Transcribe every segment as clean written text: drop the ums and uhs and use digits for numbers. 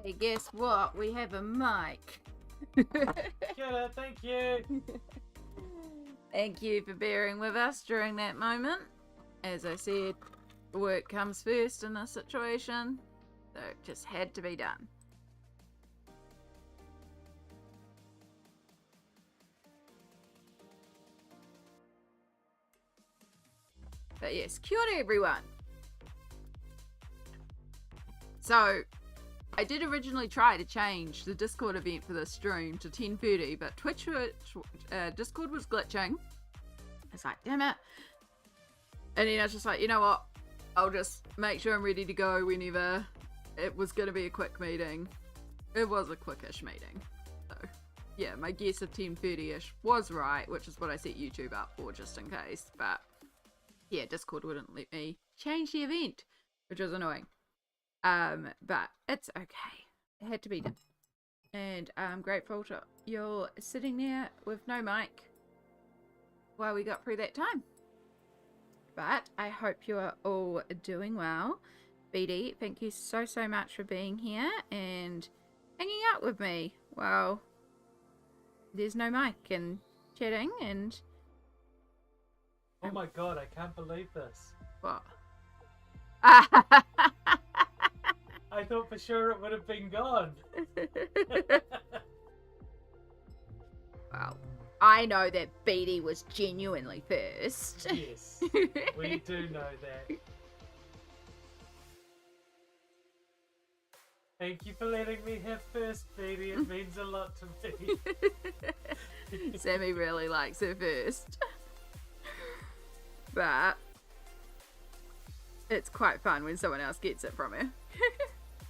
Hey, guess what? We have a mic. Yeah, thank you. Thank you for bearing with us during that moment. As I said, work comes first in this situation, so it just had to be done. But yes, kia ora everyone. So, I did originally try to change the Discord event for this stream to 10:30, but Discord was glitching. It's like, damn it. And then I was just like, you know what? I'll just make sure I'm ready to go whenever. It was going to be a quick meeting. It was a quickish meeting. So, yeah, my guess of 10:30ish was right, which is what I set YouTube up for just in case. But, yeah, Discord wouldn't let me change the event, which was annoying. But it's okay. It had to be done. And I'm grateful to you're sitting there with no mic while we got through that time. But I hope you are all doing well. BD, thank you so much for being here and hanging out with me while there's no mic and chatting and... Oh my god, I can't believe this. What? I thought for sure it would have been gone. Well, I know that BD was genuinely first. Yes, we do know that. Thank you for letting me have first, BD. It means a lot to me. Sammy really likes her first. But it's quite fun when someone else gets it from her.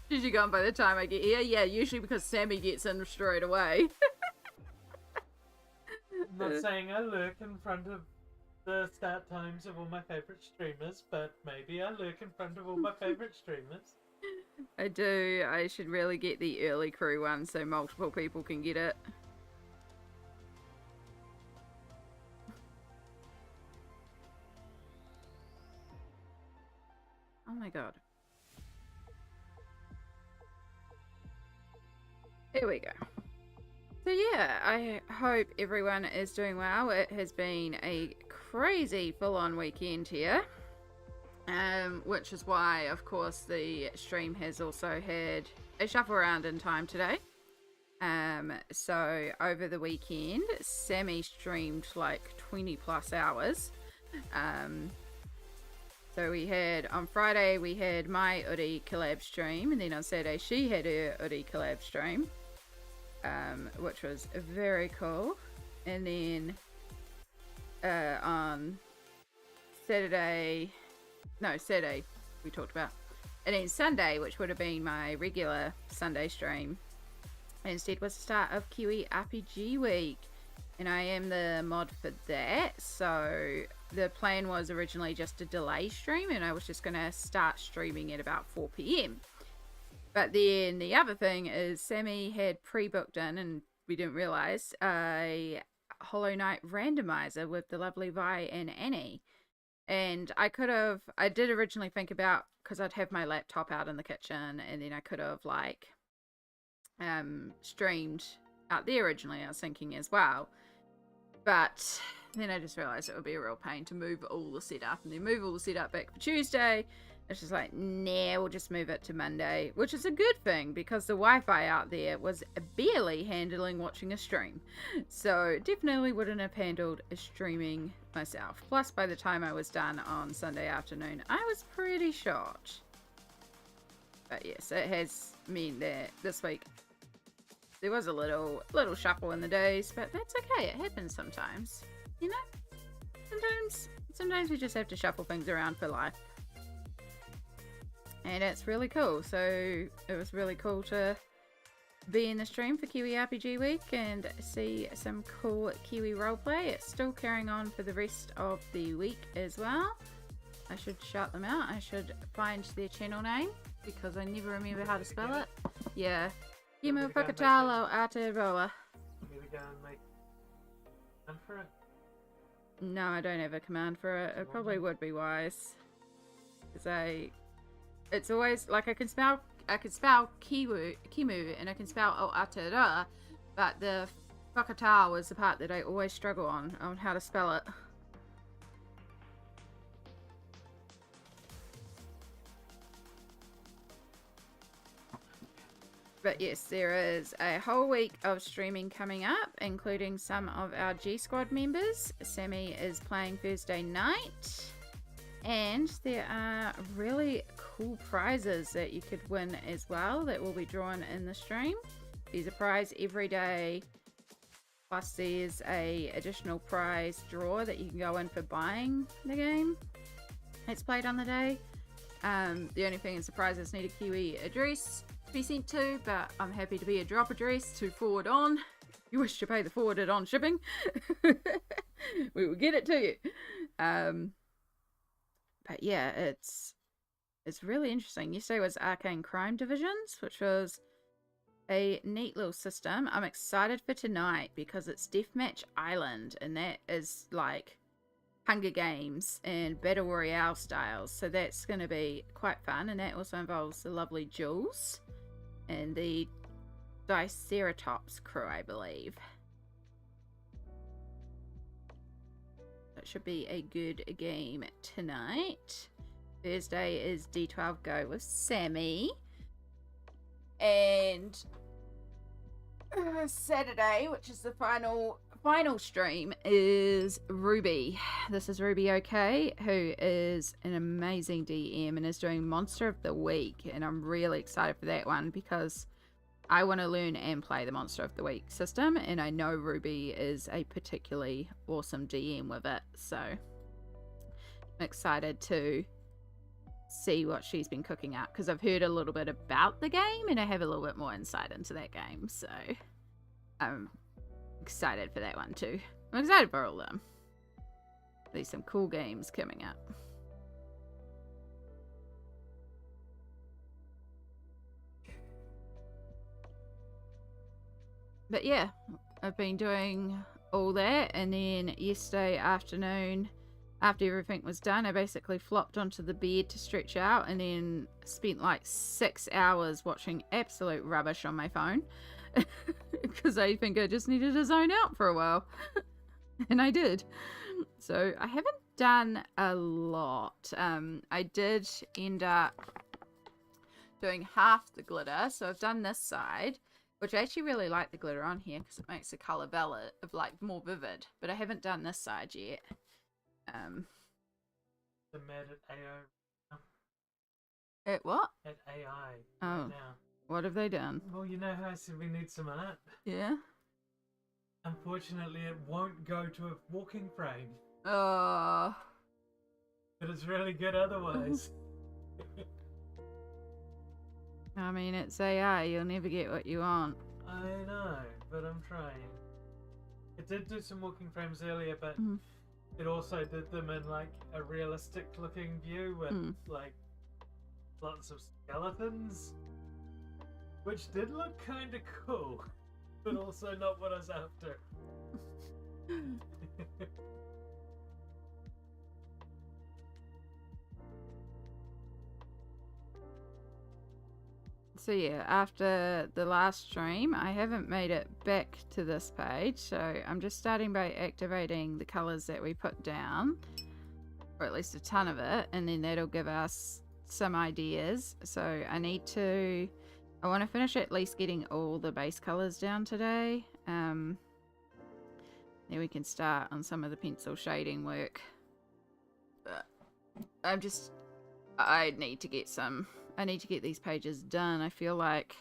Did you go on by the time I get here? Yeah, usually because Sammy gets in straight away. I'm not saying I lurk in front of the start times of all my favourite streamers, but maybe I lurk in front of all my favourite streamers. I do. I should really get the early crew one so multiple people can get it. Oh my god. Here we go. So yeah, I hope everyone is doing well. It has been a crazy full-on weekend here. Which is why, of course, the stream has also had a shuffle around in time today. So over the weekend, Sammy streamed like 20 plus hours. So we had, on Friday, we had my Udi collab stream, and then on Saturday she had her Udi collab stream, which was very cool. And then on Saturday we talked about. And then Sunday, which would have been my regular Sunday stream, instead was the start of Kiwi RPG Week. And I am the mod for that, so the plan was originally just a delay stream, and I was just going to start streaming at about 4 p.m. But then the other thing is Sammy had pre-booked in, and we didn't realise, a Hollow Knight randomizer with the lovely Vi and Annie. And I did originally think about, because I'd have my laptop out in the kitchen, and then I could have, like, streamed out there originally, I was thinking as well. But then I just realised it would be a real pain to move all the setup and then move all the setup back for Tuesday. It's just like, nah, we'll just move it to Monday, which is a good thing because the Wi-Fi out there was barely handling watching a stream. So definitely wouldn't have handled a streaming myself. Plus, by the time I was done on Sunday afternoon, I was pretty short. But yes, it has meant that this week there was a little shuffle in the days, but that's okay. It happens sometimes, you know. Sometimes we just have to shuffle things around for life, and it's really cool. So it was really cool to be in the stream for Kiwi RPG Week and see some cool Kiwi roleplay. It's still carrying on for the rest of the week as well. I should shout them out. I should find their channel name because I never remember how to spell it. Yeah. Kimu Whakatalo Aotearoa. I'm gonna go and make command for it. No, I don't have a command for it. It probably would be wise. Because it's always, like, I can spell Kimu and I can spell Aotearoa, but the Whakatao is the part that I always struggle on how to spell it. But yes, there is a whole week of streaming coming up, including some of our G Squad members. Sammy is playing Thursday night. And there are really cool prizes that you could win as well that will be drawn in the stream. There's a prize every day. Plus there's a additional prize draw that you can go in for buying the game that's played on the day. The only thing is the prizes need a Kiwi address to be sent to, but I'm happy to be a drop address to forward on. If you wish to pay the forwarded on shipping, we will get it to you. But yeah, it's really interesting. Yesterday was Arcane Crime Divisions, which was a neat little system. I'm excited for tonight because it's Deathmatch Island, and that is like Hunger Games and Battle Royale styles. So that's going to be quite fun, and that also involves the lovely Jules and the Diceratops crew, I believe. It should be a good game tonight. Thursday is D12 Go with Sammy. And Saturday, which is the final stream, is Ruby. This is Ruby OK, who is an amazing DM and is doing Monster of the Week. And I'm really excited for that one because I want to learn and play the Monster of the Week system, and I know Ruby is a particularly awesome DM with it, so I'm excited to see what she's been cooking up because I've heard a little bit about the game and I have a little bit more insight into that game, so I'm excited for that one too. I'm excited for all of them. There's some cool games coming up. But yeah, I've been doing all that, and then yesterday afternoon, after everything was done, I basically flopped onto the bed to stretch out and then spent like 6 hours watching absolute rubbish on my phone because I think I just needed to zone out for a while. And I did. So I haven't done a lot. I did end up doing half the glitter, so I've done this side, which I actually really like the glitter on here because it makes the colour valid, like more vivid. But I haven't done this side yet. The med at AO. At what? At AI Oh. right now. What have they done? Well, you know how I said we need some art? Yeah? Unfortunately, it won't go to a walking frame. Uh, But it's really good otherwise. I mean, it's AI. You'll never get what you want. I know, but I'm trying. It did do some walking frames earlier, but it also did them in like a realistic looking view with like lots of skeletons, which did look kind of cool, but also not what I was after. So yeah, after the last stream, I haven't made it back to this page, so I'm just starting by activating the colors that we put down, or at least a ton of it, and then that'll give us some ideas. So I want to finish at least getting all the base colors down today. Then we can start on some of the pencil shading work. But I need to get these pages done. I feel like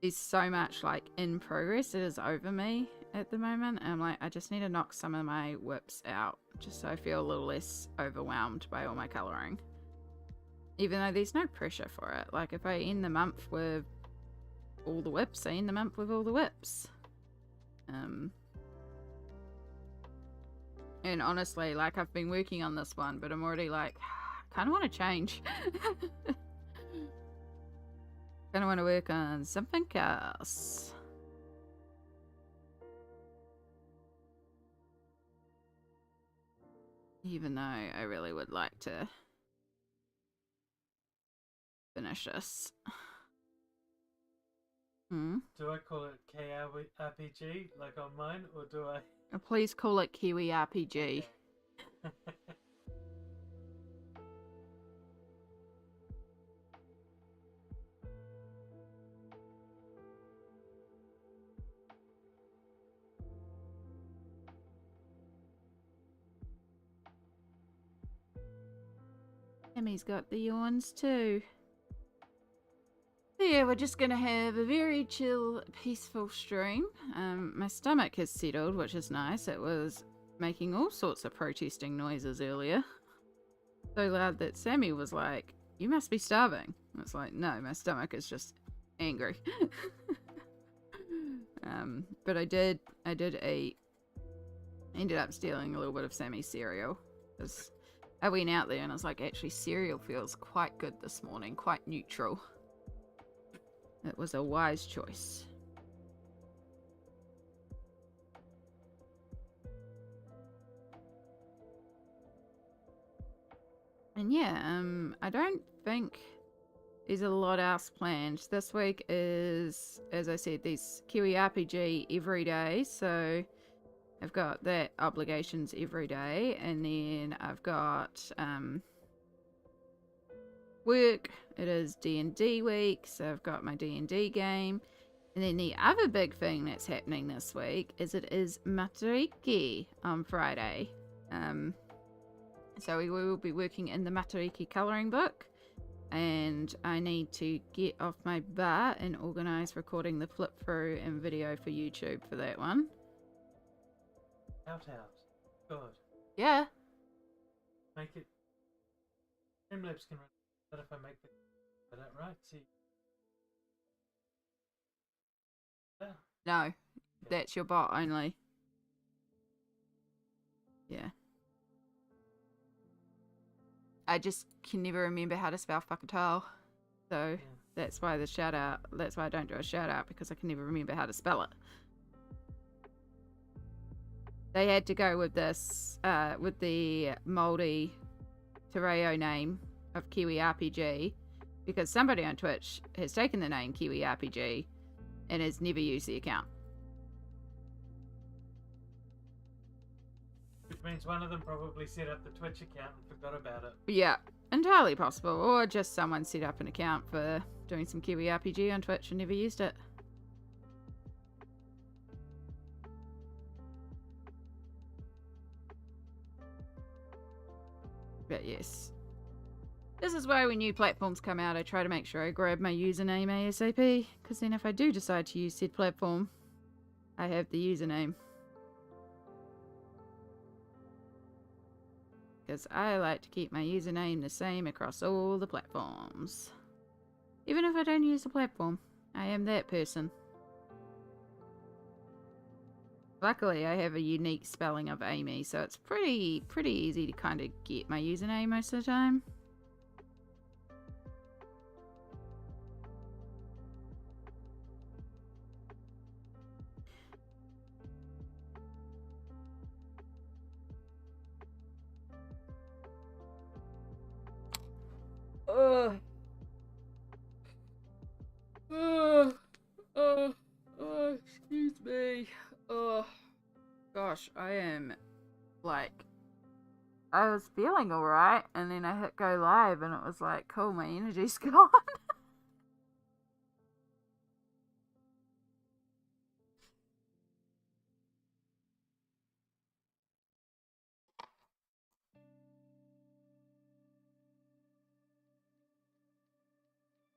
there's so much like in progress that is over me at the moment. And I'm like, I just need to knock some of my whips out just so I feel a little less overwhelmed by all my colouring. Even though there's no pressure for it. Like if I end the month with all the whips, I end the month with all the whips. And honestly, like I've been working on this one, but I'm already like, I kind of want to change. Kind of want to work on something else. Even though I really would like to finish this. Do I call it KRPG like on mine, or do I? Please call it Kiwi RPG. Okay. Emmy's got the yawns too. So yeah, we're just gonna have a very chill, peaceful stream. My stomach has settled, which is nice. It was making all sorts of protesting noises earlier. So loud that Sammy was like, "You must be starving." I was like, "No, my stomach is just angry." But I did eat. Ended up stealing a little bit of Sammy's cereal because I went out there and I was like, actually, cereal feels quite good this morning, quite neutral. It was a wise choice. And yeah, I don't think there's a lot else planned. This week is, as I said, there's Kiwi RPG every day, so I've got that obligations every day, and then I've got work. It is D&D week, so I've got my D&D game. And then the other big thing that's happening this week is it is Matariki on Friday. So we will be working in the Matariki colouring book, and I need to get off my butt and organise recording the flip through and video for YouTube for that one. Out. Good. Yeah. Make it. Streamlabs can run, but if I make it right, see. Yeah. No, that's your bot only. Yeah. I just can never remember how to spell Whakatau. So that's why the shout out, that's why I don't do a shout out, because I can never remember how to spell it. They had to go with this, with the Māori Te Reo name of Kiwi RPG, because somebody on Twitch has taken the name Kiwi RPG and has never used the account. Which means one of them probably set up the Twitch account and forgot about it. Yeah, entirely possible. Or just someone set up an account for doing some Kiwi RPG on Twitch and never used it. But yes. This is why when new platforms come out, I try to make sure I grab my username ASAP, because then if I do decide to use said platform, I have the username. Because I like to keep my username the same across all the platforms. Even if I don't use the platform, I am that person. Luckily, I have a unique spelling of Amy, so it's pretty easy to kind of get my username most of the time. Excuse me. Oh, gosh, I am, like, I was feeling alright, and then I hit go live, and it was like, cool, my energy's gone.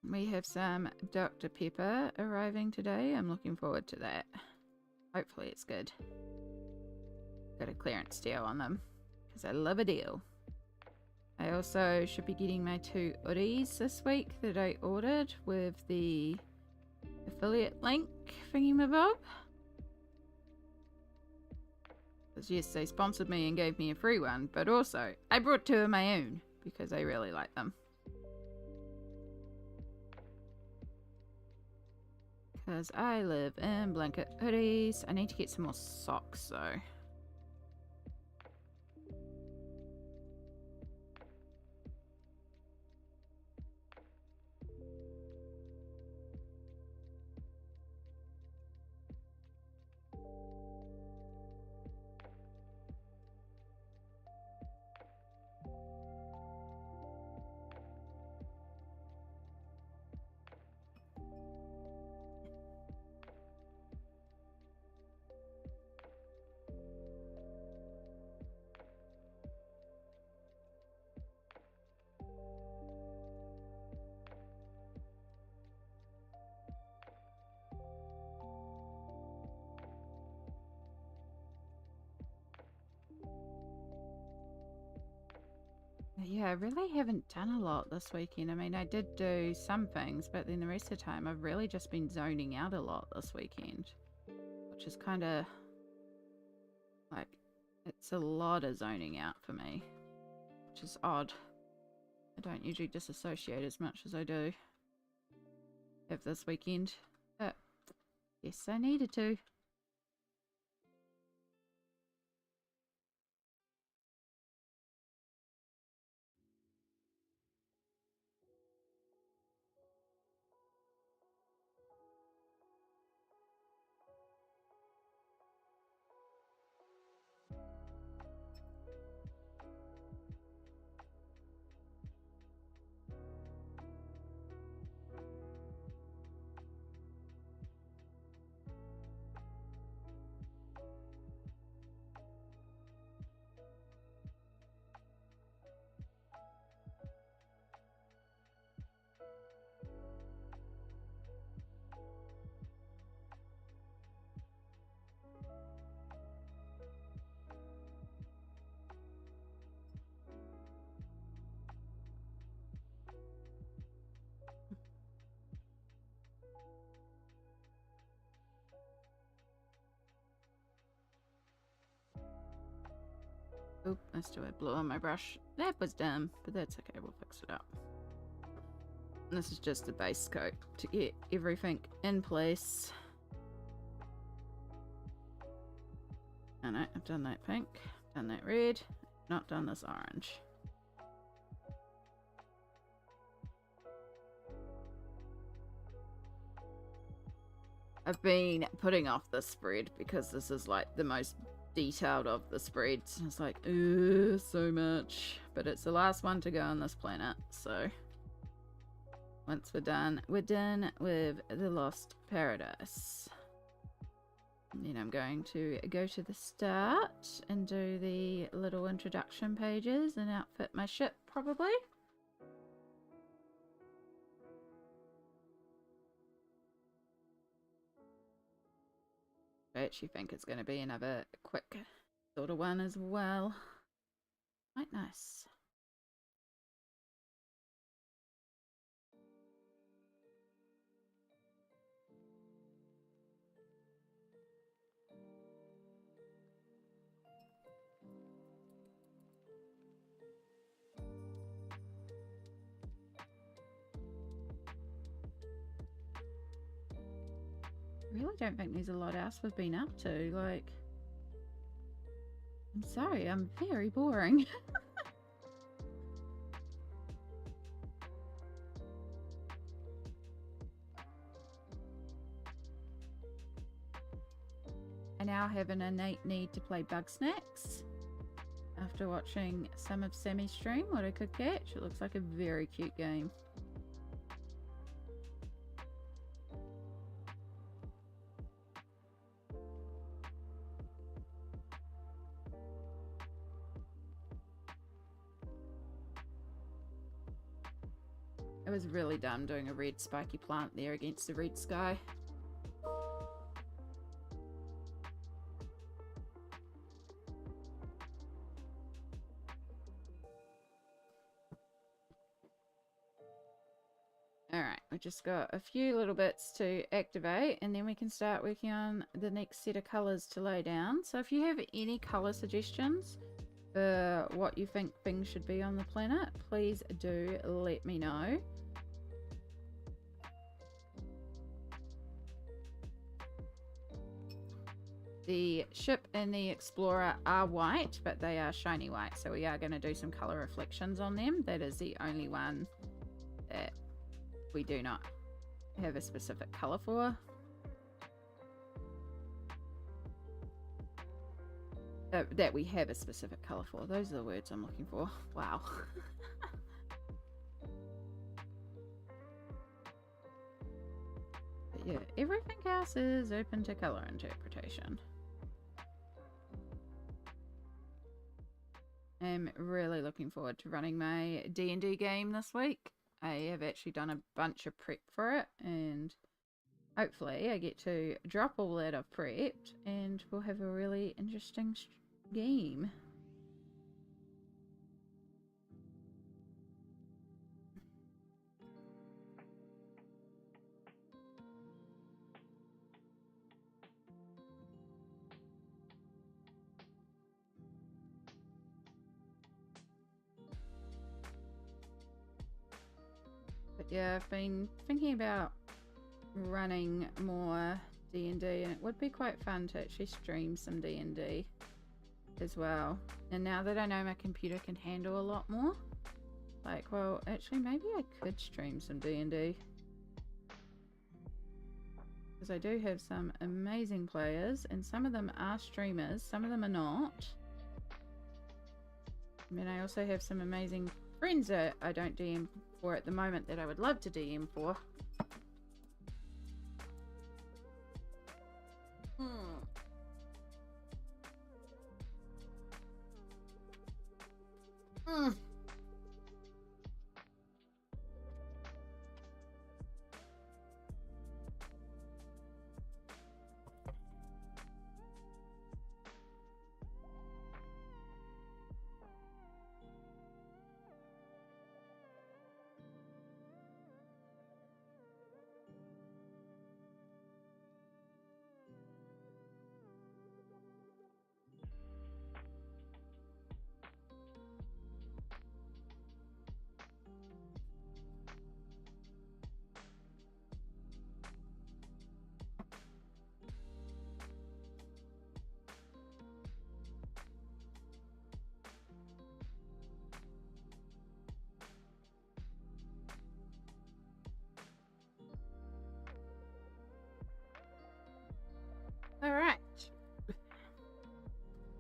We have some Dr. Pepper arriving today. I'm looking forward to that. Hopefully it's good. Got a clearance deal on them, because I love a deal. I also should be getting my 2 hoodies this week that I ordered with the affiliate link thingy-mabob. Because yes, they sponsored me and gave me a free one, but also I brought 2 of my own because I really like them. Because I live in blanket hoodies. I need to get some more socks though. Yeah, I really haven't done a lot this weekend. I mean, I did do some things, but then the rest of the time I've really just been zoning out a lot this weekend. Which is kind of like, it's a lot of zoning out for me. Which is odd. I don't usually disassociate as much as I do have this weekend. But yes, I needed to. Oop, I still had blue on my brush. That was dumb, but that's okay, we'll fix it up. And this is just the base coat to get everything in place. Oh no, I've done that pink, done that red, not done this orange. I've been putting off this spread because this is like the most detailed of the spreads. It's like, ugh, so much. But it's the last one to go on this planet, so once we're done with the Lost Paradise. And then I'm going to go to the start and do the little introduction pages and outfit my ship, probably. I actually think it's going to be another quick sort of one as well. Quite nice. I really don't think there's a lot else we've been up to. Like, I'm sorry, I'm very boring. I now have an innate need to play Bug Snacks. After watching some of Sammy's stream, what I could catch, it looks like a very cute game. It was really dumb doing a red spiky plant there against the red sky. Alright, we just got a few little bits to activate and then we can start working on the next set of colours to lay down. So if you have any colour suggestions for what you think things should be on the planet, please do let me know. The ship and the explorer are white, but they are shiny white, so we are going to do some colour reflections on them. That is the only one that we do not have a specific colour for. That we have a specific colour for. Those are the words I'm looking for. Wow. But yeah, everything else is open to colour interpretation. I'm really looking forward to running my D&D game this week. I have actually done a bunch of prep for it, and hopefully I get to drop all that I've prepped and we'll have a really interesting game. But yeah, I've been thinking about running more D&D, and it would be quite fun to actually stream some D&D as well. And now that I know my computer can handle a lot more, like, well, actually maybe I could stream some D&D, because I do have some amazing players, and some of them are streamers, some of them are not. And then I also have some amazing friends that I don't DM for at the moment that I would love to DM for. Alright.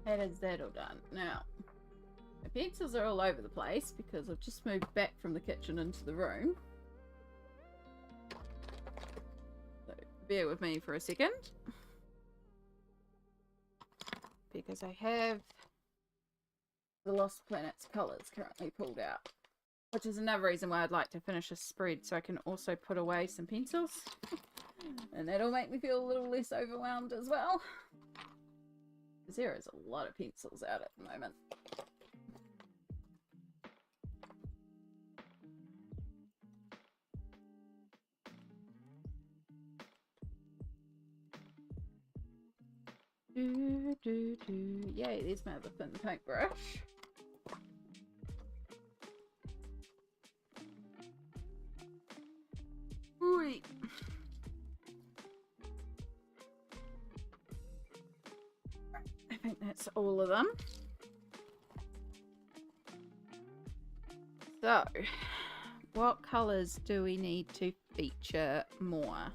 That is that all done. Now, my pencils are all over the place because I've just moved back from the kitchen into the room. So, bear with me for a second. because I have the Lost Planets colours currently pulled out. Which is another reason why I'd like to finish a spread, so I can also put away some pencils. And that'll make me feel a little less overwhelmed as well. Because there is a lot of pencils out at the moment. Yay, there's my other thin paintbrush. Right. I think that's all of them. So, what colours do we need to feature more?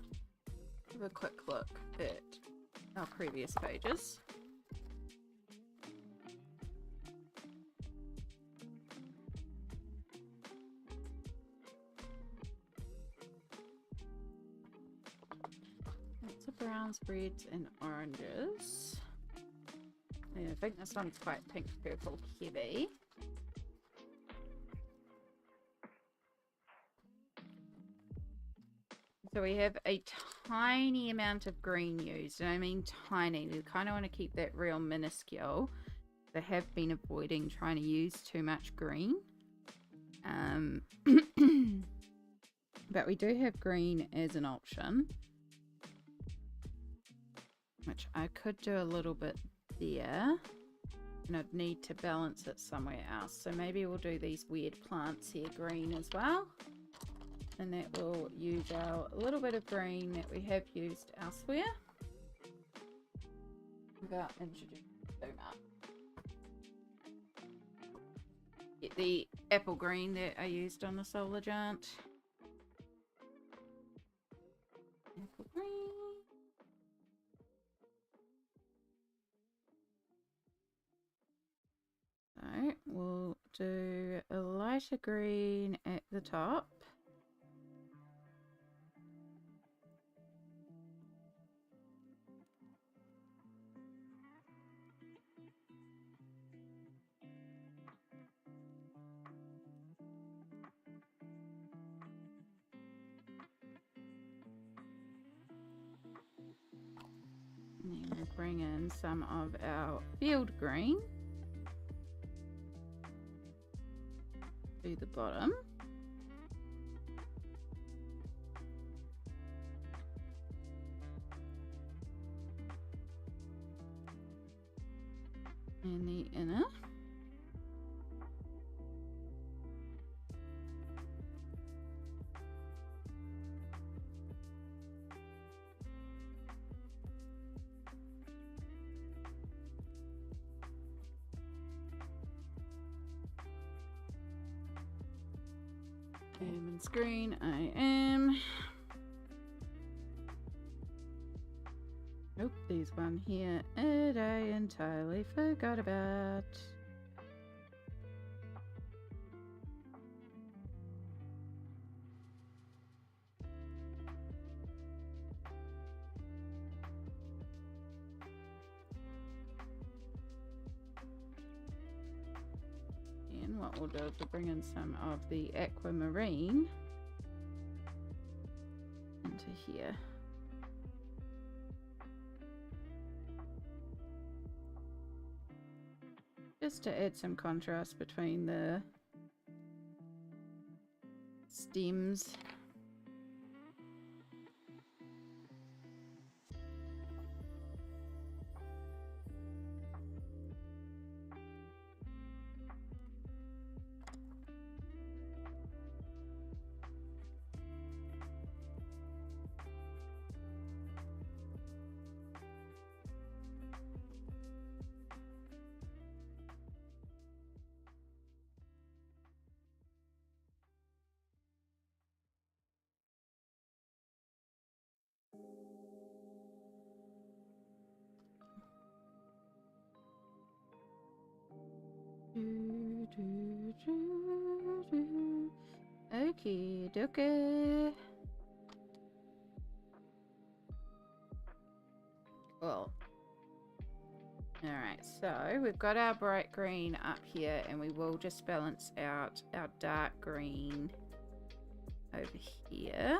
Have a quick look at our previous pages. Lots of browns, reds and oranges. Yeah, I think this one's quite pink, purple, heavy. So we have a tiny amount of green used, and I mean tiny. We kind of want to keep that real minuscule. I have been avoiding trying to use too much green. But we do have green as an option, which I could do a little bit there, and I'd need to balance it somewhere else. So maybe we'll do these weird plants here green as well. And that will use our little bit of green that we have used elsewhere without introducing too much. Get the apple green that I used on the solar giant. Apple green. So we'll do a lighter green at the top. And then we'll bring in some of our field green to the bottom. And the inner. Almond green, I am. Nope, there's one here that I entirely forgot about. And what we'll do is we'll bring in some of the aquamarine into here. Just to add some contrast between the stems. Okie dokie. Well, Alright, so we've got our bright green up here, and we will just balance out our dark green over here.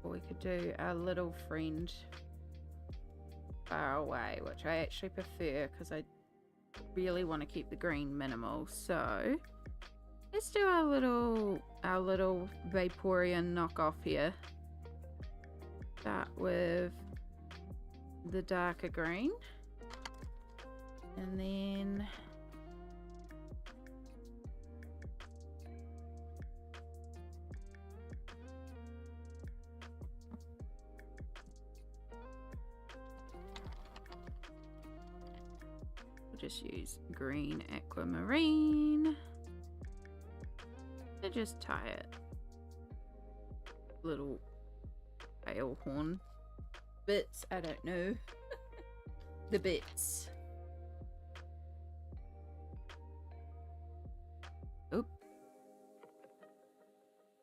Or we could do our little friend far away, which I actually prefer because I really want to keep the green minimal. So let's do our little Vaporeon knockoff here. Start with the darker green, and then we'll just use green aquamarine to just tie it. Little tail horn bits, I don't know. The bits. Oop.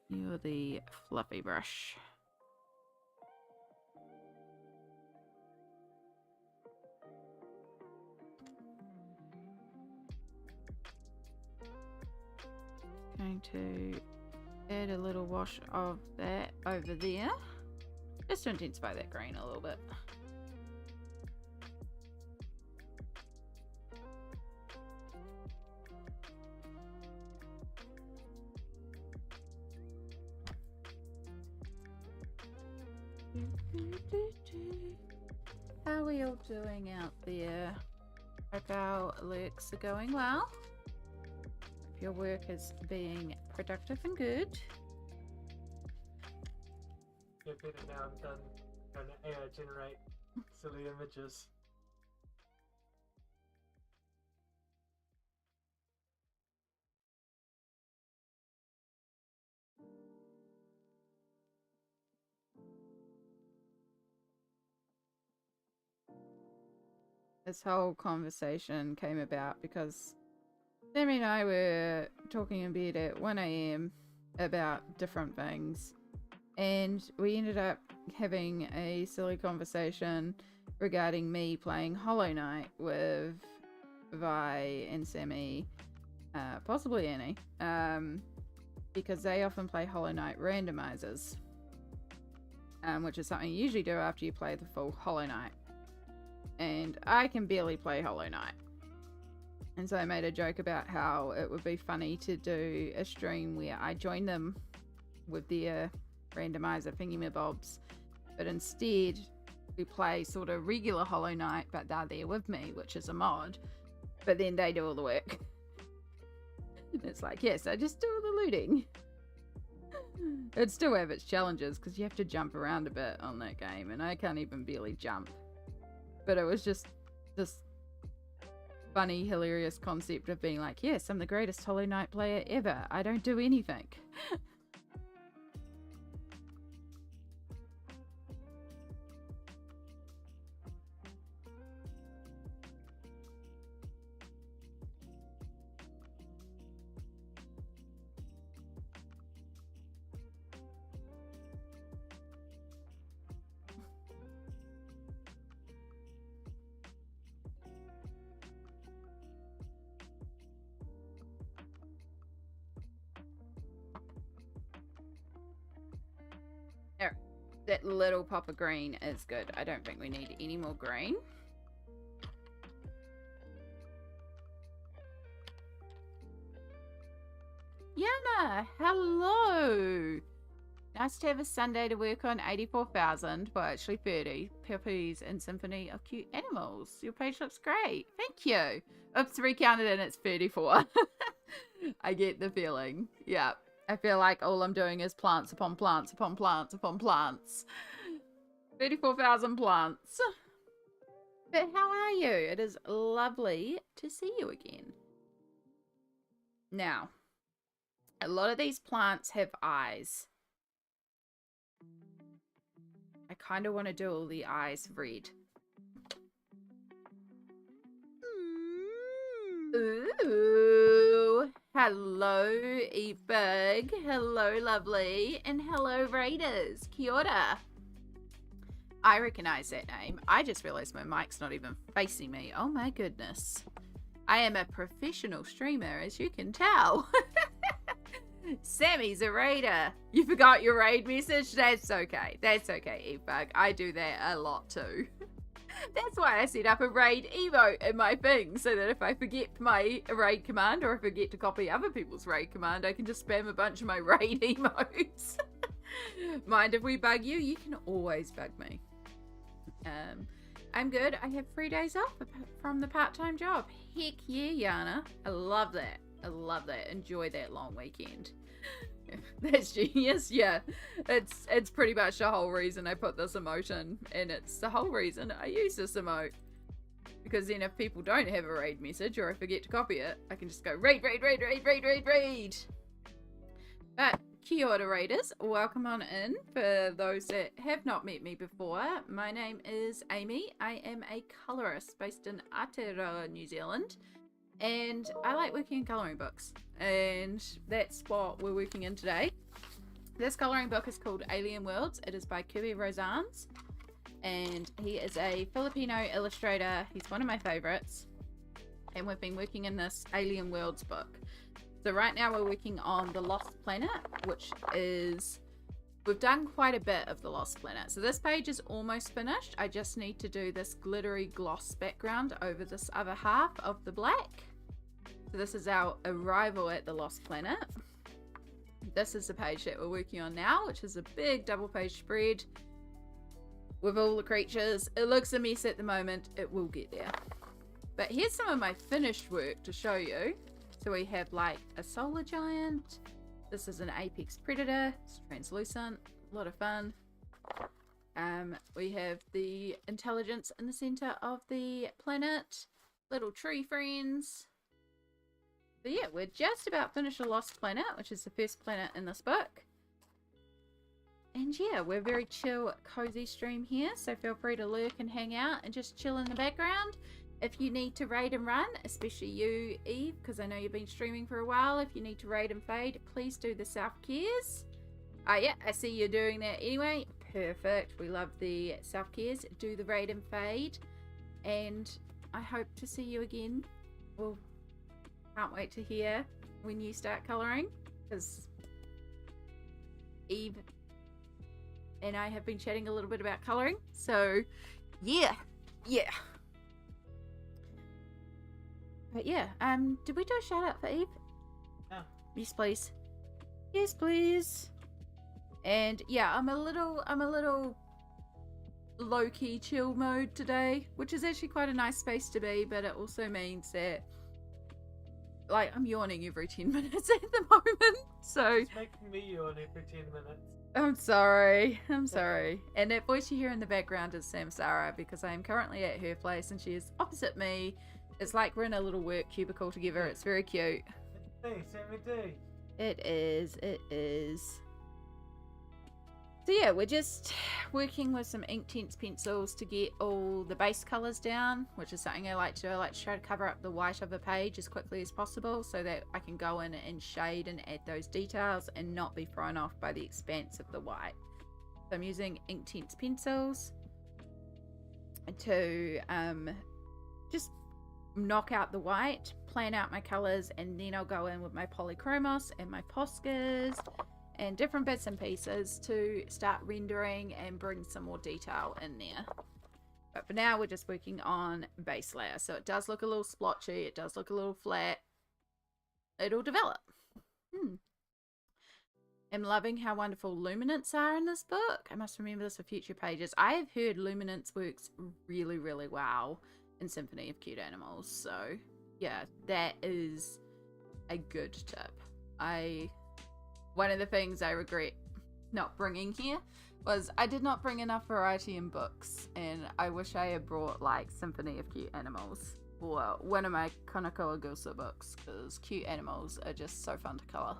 You're the fluffy brush. Going to add a little wash of that over there. Just to intensify that green a little bit. How are we all doing out there? Hope our lurks are going well. Hope your work is being productive and good. Better now I'm done trying to AI generate silly images. This whole conversation came about because Sammy and I were talking in bed at 1 AM about different things. And we ended up having a silly conversation regarding me playing Hollow Knight with Vi and Sammy, possibly Annie, because they often play Hollow Knight randomizers, which is something you usually do after you play the full Hollow Knight. And I can barely play Hollow Knight. And so I made a joke about how it would be funny to do a stream where I join them with their randomizer thingy-mabobs, but instead we play sort of regular Hollow Knight, but they're there with me, which is a mod, but then they do all the work. It's like, yes, I just do all the looting. It'd still have its challenges because you have to jump around a bit on that game, and I can't even barely jump. But it was just this funny, hilarious concept of being like, yes, I'm the greatest Hollow Knight player ever. I don't do anything. That little pop of green is good. I don't think we need any more green. Yana, hello. Nice to have a Sunday to work on 84,000, well actually 30, puppies and Symphony of Cute Animals. Your page looks great. Thank you. Oops, recounted and it's 34. I get the feeling. Yeah. I feel like all I'm doing is plants upon plants upon plants upon plants. 34,000 plants. But how are you? It is lovely to see you again. Now, a lot of these plants have eyes. I kind of want to do all the eyes red. Ooh. Hello, Big. Hello, lovely. And hello, Raiders. Kia ora. I recognize that name. I just realized my mic's not even facing me. Oh my goodness. I am a professional streamer, as you can tell. Sammy's a raider. You forgot your raid message? That's okay. That's okay, Evebug. I do that a lot too. That's why I set up a raid emote in my thing, so that if I forget my raid command or I forget to copy other people's raid command, I can just spam a bunch of my raid emotes. Mind if we bug you? You can always bug me. I'm good. I have 3 days off from the part-time job. Heck yeah, Yana. I love that. I love that. Enjoy that long weekend. That's genius. Yeah, it's pretty much the whole reason I put this emote in, and it's the whole reason I use this emote. Because then if people don't have a raid message or I forget to copy it, I can just go raid. But kia ora raiders, welcome on in. For those that have not met me before, my name is Amy. I am a colorist based in Aotearoa, New Zealand. And I like working in colouring books, and that's what we're working in today. This colouring book is called Alien Worlds. It is by Kerby Rosanes, and he is a Filipino illustrator. He's one of my favourites, and we've been working in this Alien Worlds book. So right now we're working on The Lost Planet, which is... We've done quite a bit of The Lost Planet. So this page is almost finished. I just need to do this glittery gloss background over this other half of the black. So this is our arrival at the Lost Planet. This is the page that we're working on now, which is a big double page spread with all the creatures. It looks a mess at the moment. It will get there. But here's some of my finished work to show you. So we have like a solar giant. This is an apex predator. It's translucent. A lot of fun. We have the intelligence in the center of the planet. Little tree friends. But yeah, we're just about finished the Lost Planet, which is the first planet in this book. And yeah, we're very chill, cozy stream here, so feel free to lurk and hang out and just chill in the background. If you need to raid and run, especially you, Eve, because I know you've been streaming for a while, if you need to raid and fade, please do the self-cares. Yeah, I see you're doing that anyway. Perfect. We love the self-cares. Do the raid and fade. And I hope to see you again. Well, can't wait to hear when you start colouring, because Eve and I have been chatting a little bit about colouring. So, yeah. But yeah, did we do a shout out for Eve? Yeah. Yes, please. Yes, please. And yeah, I'm a little low-key chill mode today, which is actually quite a nice space to be, but it also means that like I'm yawning every 10 minutes at the moment. So it's making me yawn every 10 minutes. I'm sorry. And that voice you hear in the background is Samsara, because I am currently at her place and she is opposite me. It's like we're in a little work cubicle together. It's very cute. Hey, Sammy. It is. So yeah, we're just working with some Inktense pencils to get all the base colours down, which is something I like to do. I like to try to cover up the white of a page as quickly as possible so that I can go in and shade and add those details and not be thrown off by the expanse of the white. So I'm using Inktense pencils to just knock out the white, plan out my colours, and then I'll go in with my polychromos and my Poscas and different bits and pieces to start rendering and bring some more detail in there. But for now, we're just working on base layer. So it does look a little splotchy. It does look a little flat. It'll develop. I'm loving how wonderful luminance are in this book. I must remember this for future pages. I have heard luminance works really, really well in Symphony of Cute Animals. So yeah, that is a good tip. One of the things I regret not bringing here was I did not bring enough variety in books, and I wish I had brought like Symphony of Cute Animals or one of my Konoko Agusa books, because cute animals are just so fun to colour.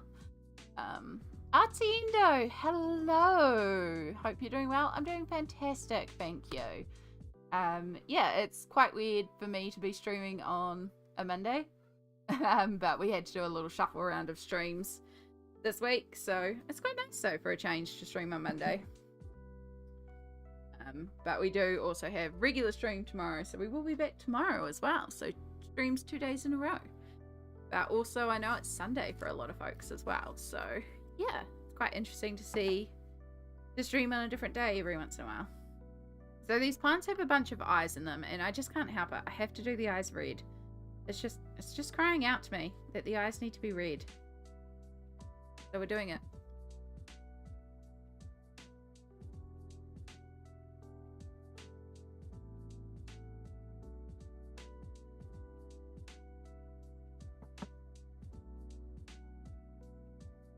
Artiendo, hello! Hope you're doing well. I'm doing fantastic, thank you. Yeah, it's quite weird for me to be streaming on a Monday, but we had to do a little shuffle around of streams this week, so it's quite nice though for a change to stream on Monday. But we do also have regular stream tomorrow, so we will be back tomorrow as well. So streams 2 days in a row. But also I know it's Sunday for a lot of folks as well. So yeah, it's quite interesting to see the stream on a different day every once in a while. So these plants have a bunch of eyes in them, and I just can't help it. I have to do the eyes red. It's just crying out to me that the eyes need to be red. So we're doing it.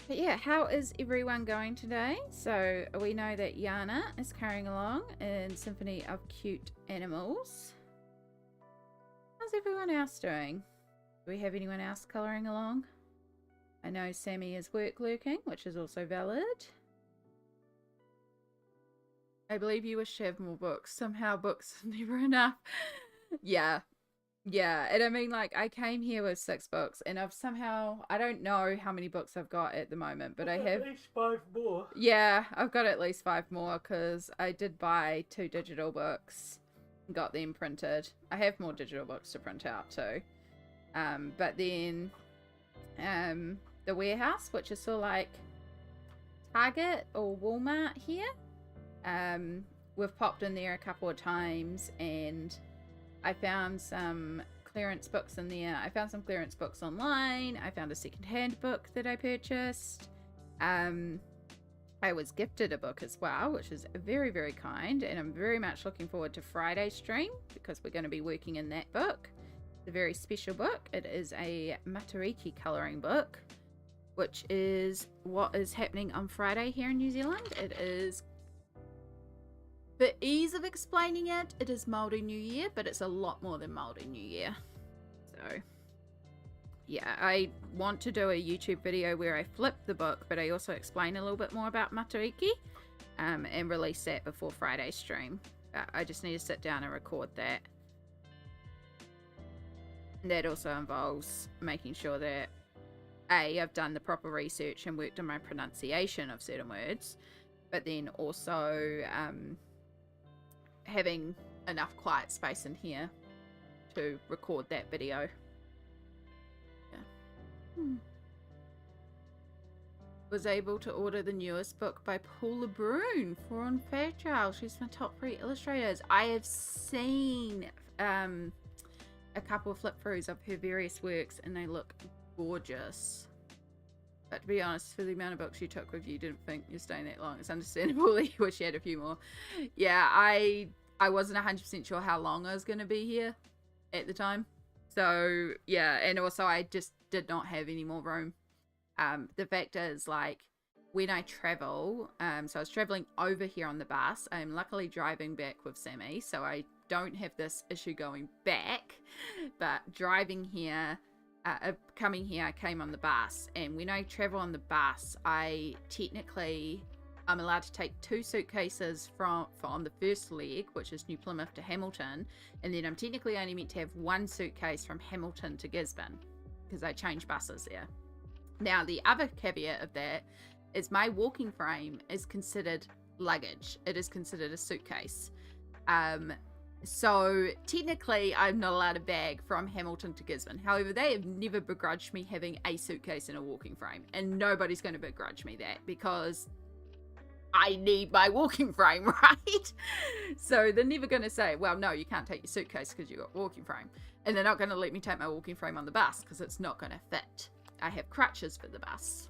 But yeah, how is everyone going today? So we know that Yana is carrying along in Symphony of Cute Animals. How's everyone else doing? Do we have anyone else colouring along? I know Sammy is work lurking, which is also valid. I believe you wish to have more books. Somehow books are never enough. Yeah. Yeah, and I mean, like, I came here with 6 books, and I've somehow, I don't know how many books I've got at the moment, but I have at least 5 more. Yeah, I've got at least 5 more, because I did buy 2 digital books, got them printed. I have more digital books to print out too. But then, the warehouse, which is sort of like Target or Walmart here, we've popped in there a couple of times, and I found some clearance books in there. I found some clearance books online. I found a secondhand book that I purchased. I was gifted a book as well, which is very, very kind. And I'm very much looking forward to Friday's stream, because we're going to be working in that book. It's a very special book. It is a Matariki colouring book, which is what is happening on Friday here in New Zealand. It is, for ease of explaining it, it is Māori New Year, but it's a lot more than Māori New Year. So, yeah, I want to do a YouTube video where I flip the book, but I also explain a little bit more about Matariki, and release that before Friday's stream. I just need to sit down and record that. And that also involves making sure that I've done the proper research and worked on my pronunciation of certain words, but then also having enough quiet space in here to record that video. Yeah. Was able to order the newest book by Paula Brune for on Fairchild. She's my top 3 illustrators. I have seen a couple of flip throughs of her various works, and they look gorgeous. But to be honest, for the amount of books you took with you, didn't think you're staying that long. It's understandable that you wish you had a few more. Yeah, I wasn't 100% sure how long I was going to be here at the time. So, yeah, and also I just did not have any more room. The fact is, like, when I travel, so I was traveling over here on the bus. I'm luckily driving back with Sammy, so I don't have this issue going back. But driving here, coming here, I came on the bus, and when I travel on the bus, I'm allowed to take 2 suitcases on the first leg, which is New Plymouth to Hamilton, and then I'm technically only meant to have 1 suitcase from Hamilton to Gisborne, because I change buses there. Now, the other caveat of that is my walking frame is considered luggage. It is considered a suitcase. So technically I'm not allowed a bag from Hamilton to Gisborne. However, they have never begrudged me having a suitcase and a walking frame, and nobody's going to begrudge me that, because I need my walking frame, right? So they're never going to say, well, no, you can't take your suitcase because you've got a walking frame. And they're not going to let me take my walking frame on the bus because it's not going to fit. I have crutches for the bus.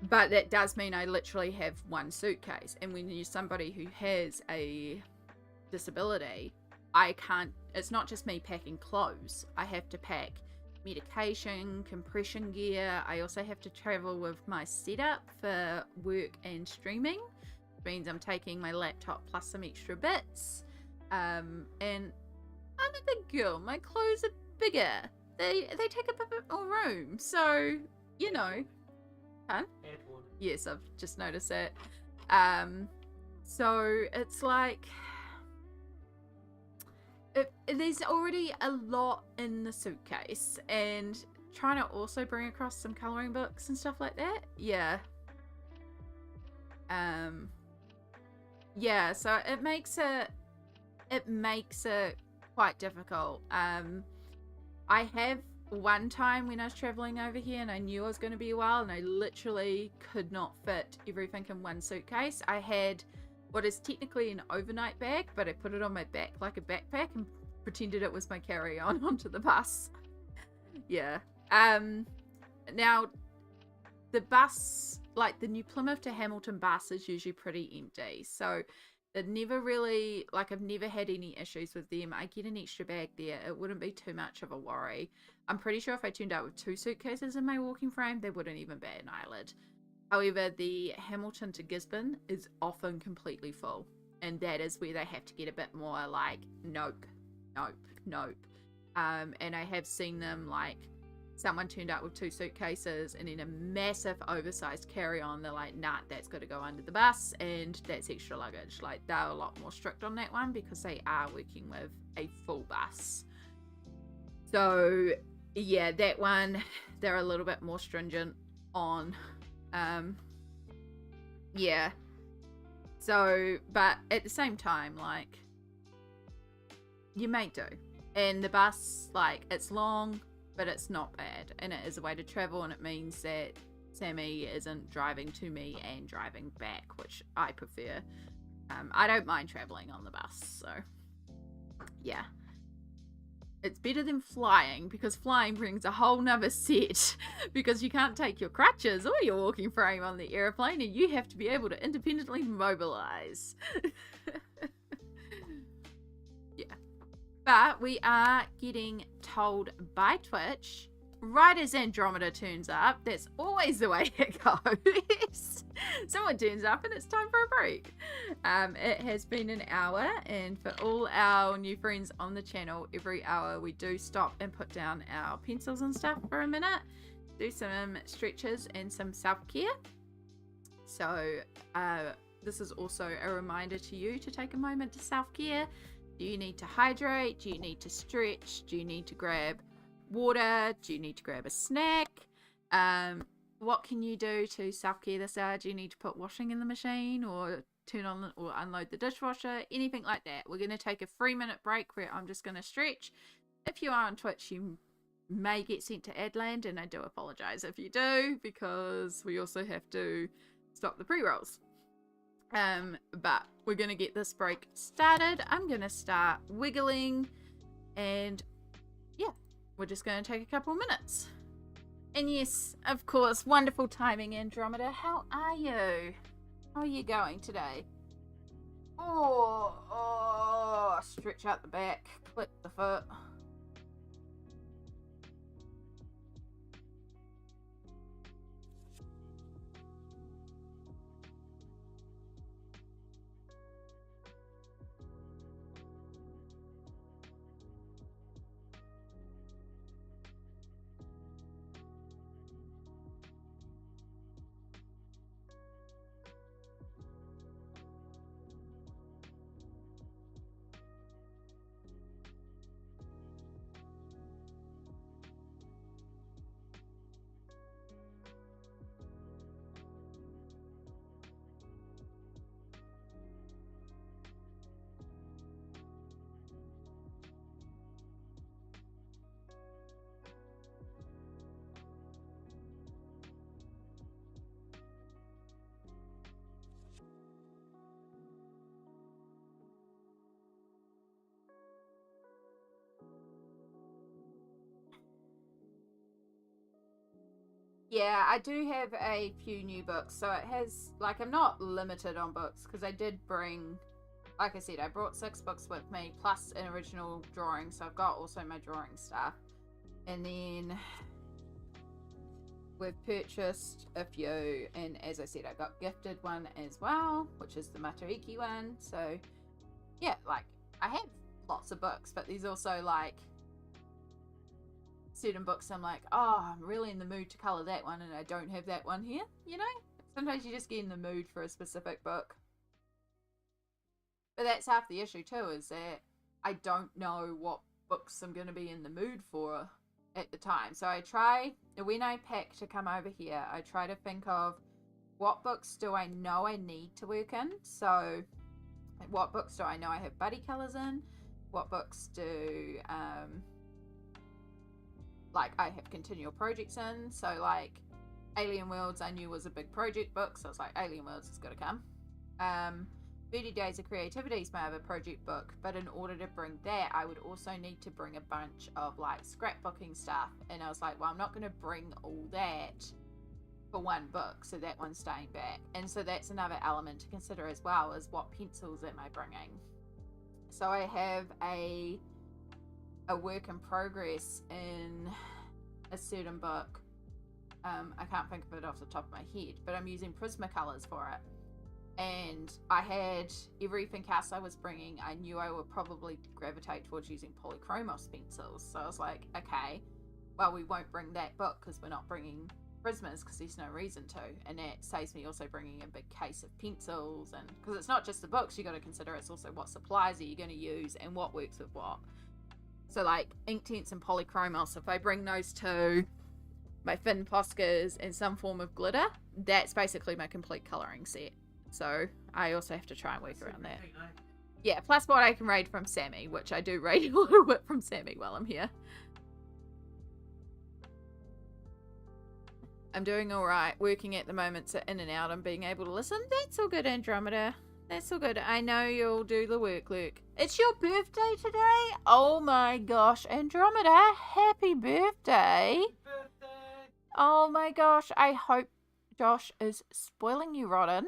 But that does mean I literally have 1 suitcase. And when you're somebody who has a disability, I can't, it's not just me packing clothes. I have to pack medication, compression gear. I also have to travel with my setup for work and streaming. Which means I'm taking my laptop plus some extra bits. And I'm a big girl. My clothes are bigger. They take up a bit more room. So, you know. Huh? Yes, I've just noticed that. So it's like there's already a lot in the suitcase, and trying to also bring across some coloring books and stuff like that. Yeah. yeah, so it makes it quite difficult. I have one time when I was traveling over here and I knew I was going to be a while and I literally could not fit everything in one suitcase. I had what is technically an overnight bag, but I put it on my back like a backpack and pretended it was my carry-on onto the bus. Yeah. Now the bus, like the New Plymouth to Hamilton bus, is usually pretty empty, so it never really, like, I've never had any issues with them. I get an extra bag there. It wouldn't be too much of a worry. I'm pretty sure if I turned up with 2 suitcases in my walking frame, they wouldn't even bat an eyelid. However, the Hamilton to Gisborne is often completely full, and that is where they have to get a bit more like, nope, nope, nope. And I have seen them, like, someone turned up with 2 suitcases and then a massive oversized carry-on. They're like, nah, that's got to go under the bus and that's extra luggage. Like, they're a lot more strict on that one because they are working with a full bus. So yeah, that one they're a little bit more stringent on. Yeah, so, but at the same time, like, you make do. And the bus, like, it's long, but it's not bad, and it is a way to travel, and it means that Sammy isn't driving to me and driving back, which I prefer. I don't mind traveling on the bus, so yeah. It's better than flying, because flying brings a whole nother set, because you can't take your crutches or your walking frame on the airplane, and you have to be able to independently mobilize. Yeah. But we are getting told by Twitch, right as Andromeda turns up. That's always the way it goes. Someone turns up and it's time for a break. It has been an hour, and for all our new friends on the channel, every hour we do stop and put down our pencils and stuff for a minute, do some stretches and some self-care. So this is also a reminder to you to take a moment to self-care. Do you need to hydrate? Do you need to stretch? Do you need to grab water? Do you need to grab a snack? What can you do to self-care this hour? Do you need to put washing in the machine or turn on or unload the dishwasher? Anything like that. We're going to take a 3-minute break where I'm just going to stretch. If you are on Twitch, you may get sent to Adland, and I do apologize if you do, because we also have to stop the pre-rolls. But we're going to get this break started. I'm going to start wiggling, and yeah, we're just going to take a couple minutes. And yes, of course, wonderful timing, Andromeda. How are you? How are you going today? Oh, stretch out the back, clip the foot. Yeah, I do have a few new books, so it has, like, I'm not limited on books, because I did bring, like I said, I brought 6 books with me, plus an original drawing, so I've got also my drawing stuff. And then we've purchased a few, and as I said, I got gifted one as well, which is the Matariki one. So yeah, like, I have lots of books, but there's also, like, certain books I'm like, oh, I'm really in the mood to colour that one, and I don't have that one here, you know? Sometimes you just get in the mood for a specific book. But that's half the issue too, is that I don't know what books I'm going to be in the mood for at the time. So I try, when I pack to come over here, I try to think of what books do I know I need to work in. So what books do I know I have buddy colours in? What books do like I have continual projects in? So like Alien Worlds I knew was a big project book, so I was like, Alien Worlds is going to come. 30 Days of Creativity is my other project book, but in order to bring that, I would also need to bring a bunch of like scrapbooking stuff, and I was like, well, I'm not going to bring all that for one book, so that one's staying back. And so that's another element to consider as well, is what pencils am I bringing. So I have a work in progress in a certain book. I can't think of it off the top of my head, but I'm using Prismacolors for it. And I had everything else I was bringing, I knew I would probably gravitate towards using polychromos pencils. So I was like, okay, well, we won't bring that book because we're not bringing Prismas, because there's no reason to. And that saves me also bringing a big case of pencils, and because it's not just the books you got to consider, it's also what supplies are you going to use and what works with what. So like Inktense and polychromos, if I bring those two, my thin Poscas and some form of glitter, that's basically my complete colouring set. So I also have to try and work around that. Yeah, plus what I can raid from Sammy, which I do raid a little bit from Sammy while I'm here. I'm doing alright, working at the moment, so in and out and being able to listen. That's all good, Andromeda. That's all good. I know you'll do the work, Luke. It's your birthday today? Oh my gosh, Andromeda, happy birthday. Oh my gosh, I hope Josh is spoiling you rotten.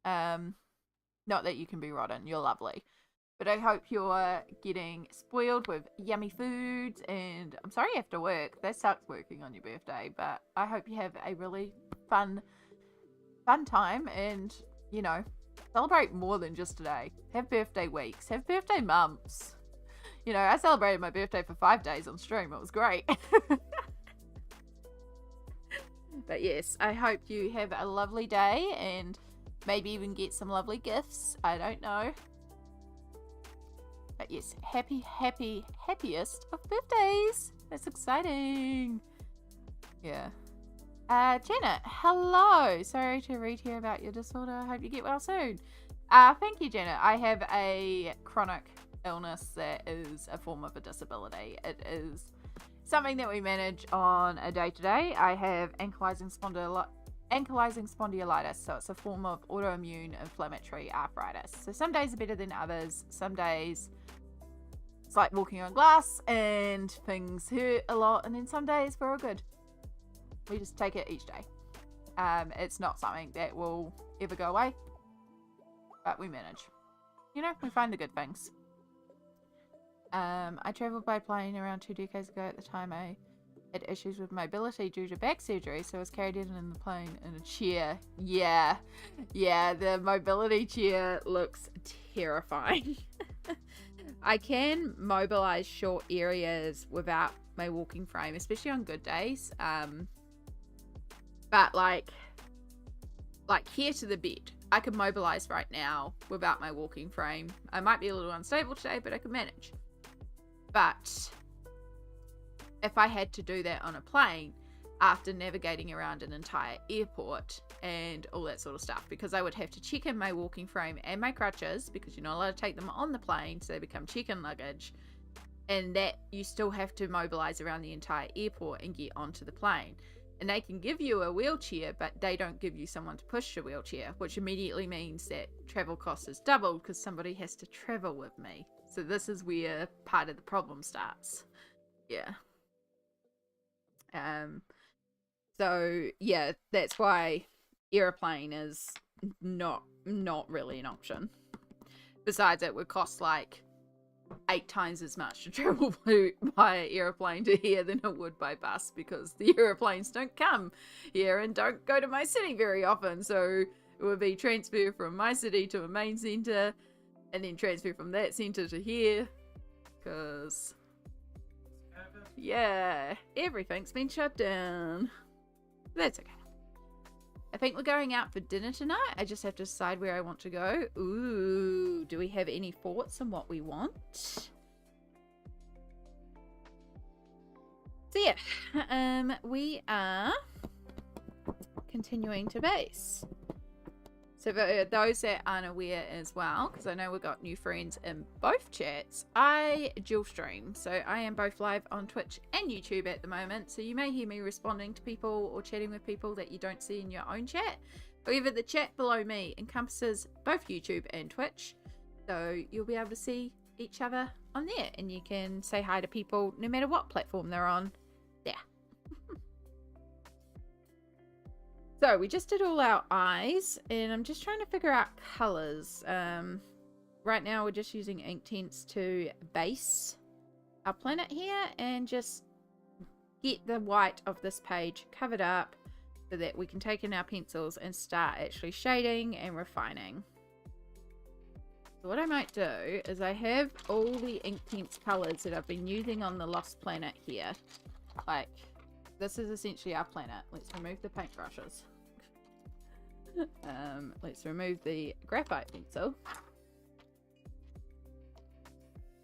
Not that you can be rotten, you're lovely. But I hope you're getting spoiled with yummy foods, and I'm sorry you have to work. That sucks working on your birthday, but I hope you have a really fun time, and, you know, celebrate more than just today. Have birthday weeks, have birthday months. You know, I celebrated my birthday for 5 days on stream. It was great. But yes, I hope you have a lovely day and maybe even get some lovely gifts. I don't know. But yes, happiest of birthdays. That's exciting. Yeah. Janet, hello. Sorry to read here about your disorder. Hope you get well soon. Thank you, Janet. I have a chronic illness that is a form of a disability. It is something that we manage on a day-to-day. I have ankylosing spondylitis, so it's a form of autoimmune inflammatory arthritis. So some days are better than others. Some days it's like walking on glass and things hurt a lot, and then some days we're all good. We just take it each day. It's not something that will ever go away, but we manage. You know, we find the good things. I travelled by plane around 2 decades ago. At the time I had issues with mobility due to back surgery, so I was carried in the plane in a chair. Yeah, the mobility chair looks terrifying. I can mobilise short areas without my walking frame, especially on good days. But like here to the bed, I could mobilise right now without my walking frame. I might be a little unstable today, but I can manage. But if I had to do that on a plane after navigating around an entire airport and all that sort of stuff, because I would have to check in my walking frame and my crutches, because you're not allowed to take them on the plane, so they become check-in luggage, and that you still have to mobilise around the entire airport and get onto the plane. And they can give you a wheelchair, but they don't give you someone to push your wheelchair, which immediately means that travel cost is doubled because somebody has to travel with me. So this is where part of the problem starts. Yeah. So yeah, that's why airplane is not really an option. Besides, it would cost like 8 times as much to travel by airplane to here than it would by bus, because the airplanes don't come here and don't go to my city very often. So it would be transfer from my city to a main centre, and then transfer from that centre to here, because yeah, everything's been shut down. That's okay. I think we're going out for dinner tonight. I just have to decide where I want to go. Ooh, do we have any thoughts on what we want? So yeah, we are continuing to base. So for those that aren't aware as well, because I know we've got new friends in both chats, I dual stream. So I am both live on Twitch and YouTube at the moment. So you may hear me responding to people or chatting with people that you don't see in your own chat. However, the chat below me encompasses both YouTube and Twitch. So you'll be able to see each other on there. And you can say hi to people no matter what platform they're on there. So we just did all our eyes, and I'm just trying to figure out colors. Right now we're just using Inktense to base our planet here and just get the white of this page covered up so that we can take in our pencils and start actually shading and refining. So what I might do is I have all the Inktense colors that I've been using on the Lost Planet here. Like, this is essentially our planet. Let's remove the paintbrushes. Let's remove the graphite pencil.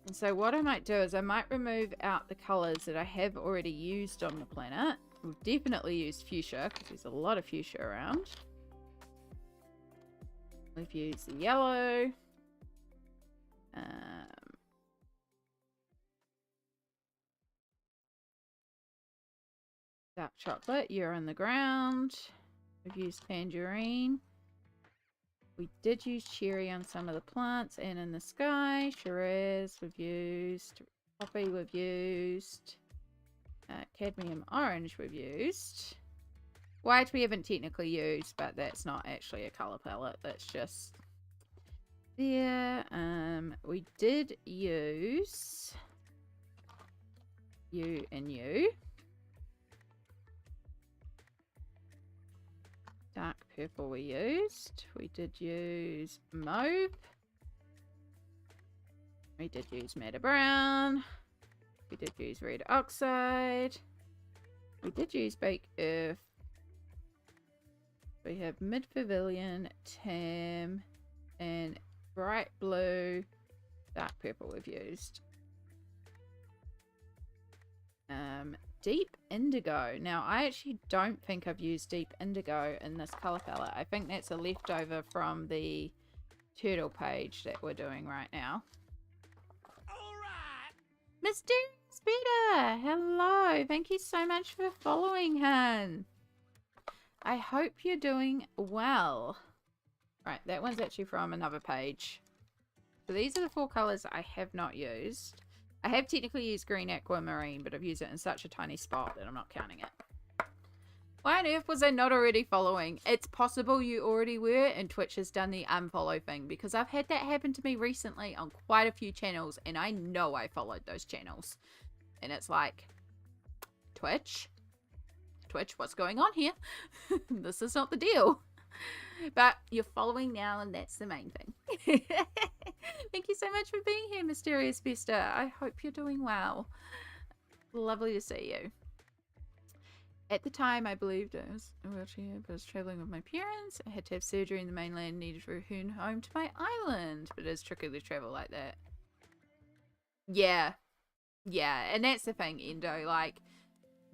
And so what I might do is I might remove out the colors that I have already used on the planet. We've definitely used fuchsia because there's a lot of fuchsia around. We've used the yellow. Dark chocolate, you're on the ground. We've used tangerine. We did use cherry on some of the plants and in the sky. Shiraz we've used. Poppy we've used. Cadmium orange we've used. White we haven't technically used, but that's not actually a colour palette. That's just there. We did use you and you. Dark purple we used. We did use mauve. We did use madder brown. We did use red oxide. We did use baked earth. We have mid pavilion, tam, and bright blue. Dark purple we've used. Deep indigo. Now, I actually don't think I've used deep indigo in this color palette. I think that's a leftover from the turtle page that we're doing right now. Alright. Mysterious Peter! Hello! Thank you so much for following, hun. I hope you're doing well. Right, that one's actually from another page. So these are the 4 colors I have not used. I have technically used green aquamarine, but I've used it in such a tiny spot that I'm not counting it. Why on earth was I not already following? It's possible you already were, and Twitch has done the unfollow thing, because I've had that happen to me recently on quite a few channels, and I know I followed those channels. And it's like, Twitch, what's going on here? This is not the deal. But you're following now, and that's the main thing. Thank you so much for being here, Mysterious Vesta. I hope you're doing well. Lovely to see you. At the time, I believed I was in a wheelchair, but I was traveling with my parents. I had to have surgery in the mainland, needed to return home to my island. But it's tricky to travel like that. Yeah. Yeah, and that's the thing, Endo. Like,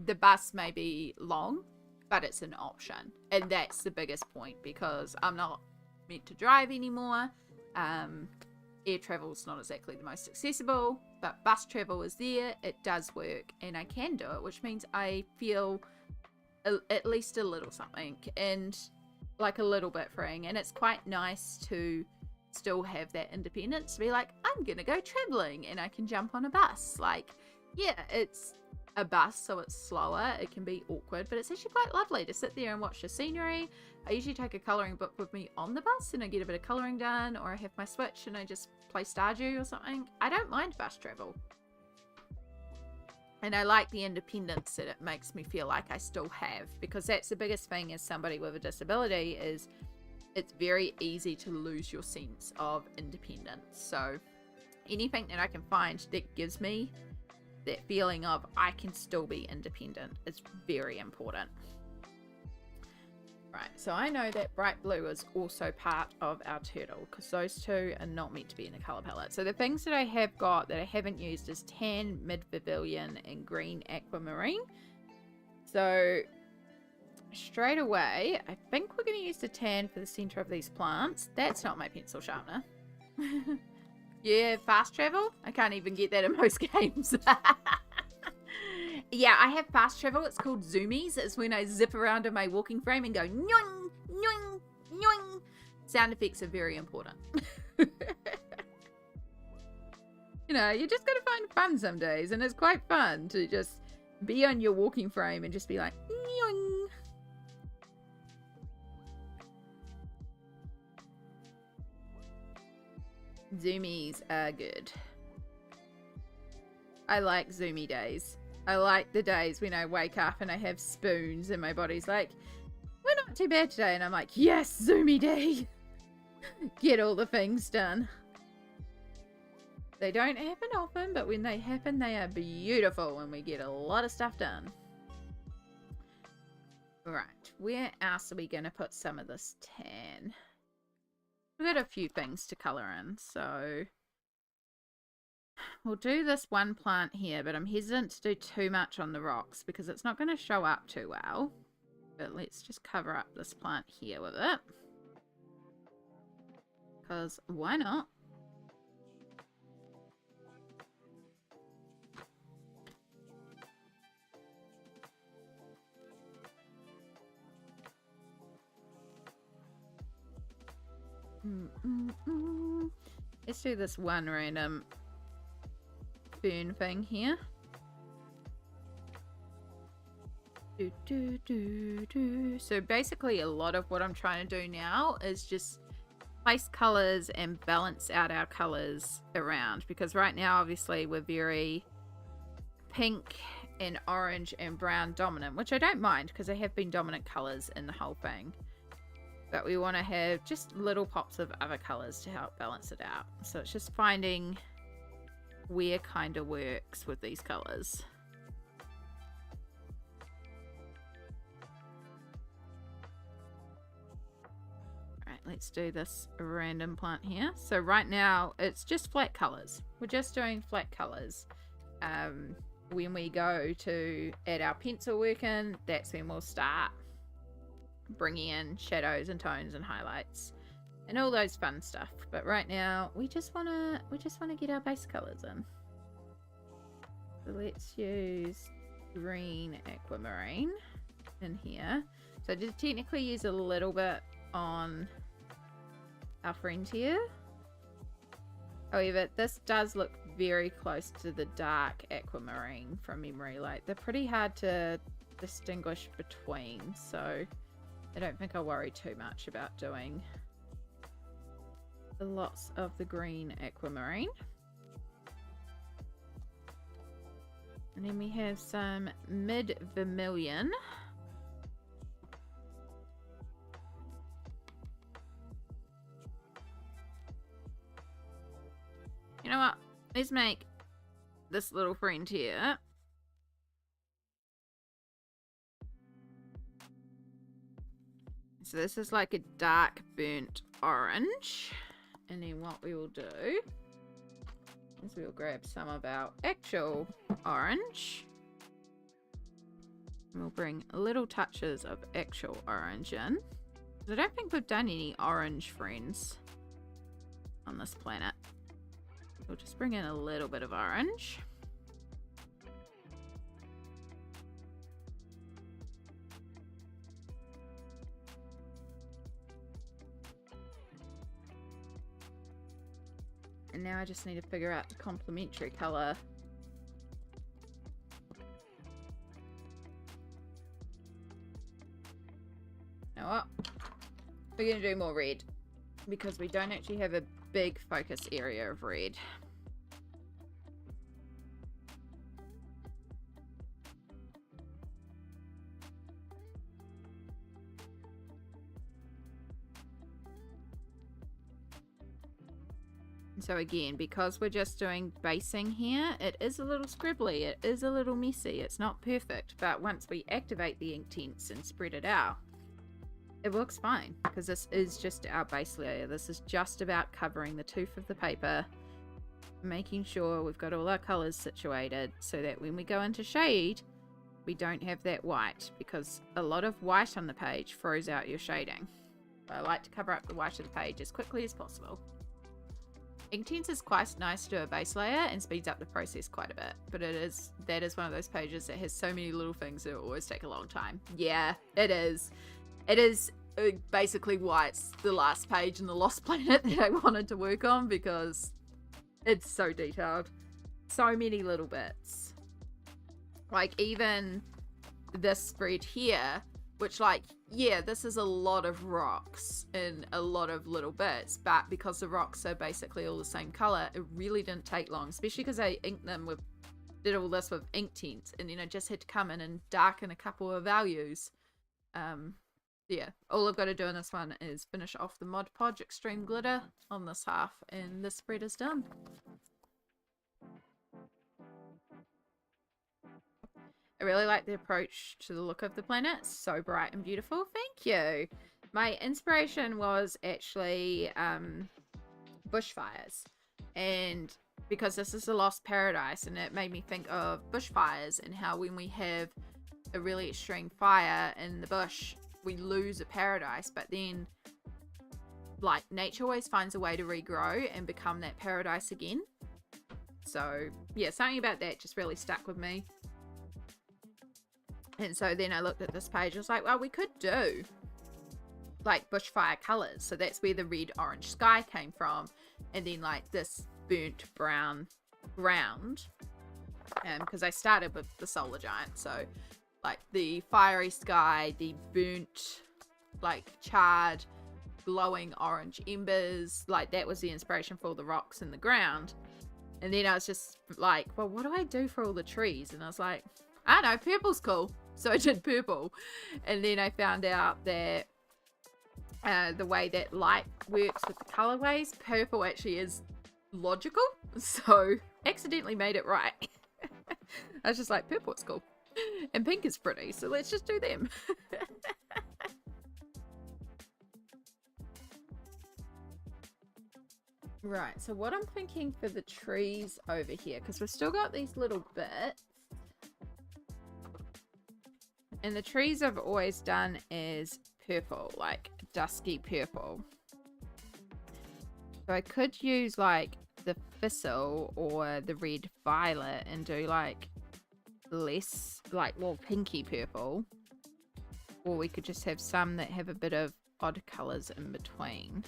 the bus may be long, but it's an option. And that's the biggest point, because I'm not meant to drive anymore. Air travel is not exactly the most accessible, but bus travel is there. It does work, and I can do it, which means I feel at least a little something, and like a little bit freeing. And it's quite nice to still have that independence, to be like, I'm gonna go traveling, and I can jump on a bus. Like, yeah, it's a bus, so it's slower, it can be awkward, but it's actually quite lovely to sit there and watch the scenery. I usually take a colouring book with me on the bus, and I get a bit of colouring done, or I have my Switch and I just play Stardew or something. I don't mind bus travel, and I like the independence that it makes me feel like I still have, because that's the biggest thing as somebody with a disability, is it's very easy to lose your sense of independence. So anything that I can find that gives me that feeling of I can still be independent is very important. Right, so I know that bright blue is also part of our turtle, because those two are not meant to be in the colour palette. So the things that I have got that I haven't used is tan, mid pavilion, and green aquamarine. So straight away, I think we're going to use the tan for the center of these plants. That's not my pencil sharpener. Yeah, fast travel? I can't even get that in most games. Yeah, I have fast travel. It's called zoomies. It's when I zip around in my walking frame and go nyoing, nyoing, nyoing. Sound effects are very important. You know, you just got to find fun some days, and it's quite fun to just be on your walking frame and just be like, nyoing. Zoomies are good. I like zoomy days. I like the days when I wake up and I have spoons and my body's like, we're not too bad today. And I'm like, yes, zoomy day. Get all the things done. They don't happen often, but when they happen, they are beautiful and we get a lot of stuff done. Right, where else are we going to put some of this tan? We've got a few things to colour in, so we'll do this one plant here, but I'm hesitant to do too much on the rocks because it's not going to show up too well. But let's just cover up this plant here with it. Because why not? Let's do this one random fern thing here. So basically a lot of what I'm trying to do now is just place colors and balance out our colors around, because right now obviously we're very pink and orange and brown dominant, which I don't mind because they have been dominant colors in the whole thing. But we want to have just little pops of other colors to help balance it out. So it's just finding where kind of works with these colors. Alright, let's do this random plant here. So right now it's just flat colors. We're just doing flat colors. When we go to add our pencil work in, that's when we'll start bringing in shadows and tones and highlights and all those fun stuff. But right now we just want to get our base colors in. So let's use green aquamarine in here. So I did technically use a little bit on our friend here. However, this does look very close to the dark aquamarine from memory. Like, they're pretty hard to distinguish between, so I don't think I'll worry too much about doing lots of the green aquamarine. And then we have some mid vermilion. You know what? Let's make this little friend here. So this is like a dark burnt orange. And then what we will do is we'll grab some of our actual orange. And we'll bring little touches of actual orange in. I don't think we've done any orange friends on this planet. We'll just bring in a little bit of orange. And now I just need to figure out the complementary color. You know what? We're going to do more red because we don't actually have a big focus area of red. So again, because we're just doing basing here, it is a little scribbly, it is a little messy, it's not perfect, but once we activate the Inktense and spread it out, it works fine, because this is just our base layer. This is just about covering the tooth of the paper, making sure we've got all our colours situated so that when we go into shade, we don't have that white, because a lot of white on the page throws out your shading. So I like to cover up the white of the page as quickly as possible. Inktense is quite nice to do a base layer and speeds up the process quite a bit, but that is one of those pages that has so many little things that will always take a long time. Yeah, it is. It is basically why it's the last page in the Lost Planet that I wanted to work on, because it's so detailed. So many little bits. Like even this spread here, which like, yeah, this is a lot of rocks in a lot of little bits, but because the rocks are basically all the same color, it really didn't take long, especially because I inked them with, did all this with Inktense, and then I just had to come in and darken a couple of values. Yeah, all I've got to do in this one is finish off the Mod Podge Extreme Glitter on this half, and this spread is done. I really like the approach to the look of the planet. It's so bright and beautiful. Thank you. My inspiration was actually bushfires. And because this is a lost paradise, and it made me think of bushfires and how when we have a really extreme fire in the bush, we lose a paradise, but then like nature always finds a way to regrow and become that paradise again. So yeah, something about that just really stuck with me. And so then I looked at this page, I was like, well, we could do like bushfire colors. So that's where the red orange sky came from. And then like this burnt brown ground. Because I started with the solar giant. So like the fiery sky, the burnt, like charred, glowing orange embers. Like that was the inspiration for all the rocks in the ground. And then I was just like, well, what do I do for all the trees? And I was like, I don't know, purple's cool. So I did purple. And then I found out that the way that light works with the colorways, purple actually is logical. So accidentally made it right. I was just like, purple is cool. And pink is pretty. So let's just do them. Right, so what I'm thinking for the trees over here, because we've still got these little bits. And the trees I've always done is purple, like dusky purple. So I could use like the thistle or the red violet and do like less, like more pinky purple. Or we could just have some that have a bit of odd colours in between.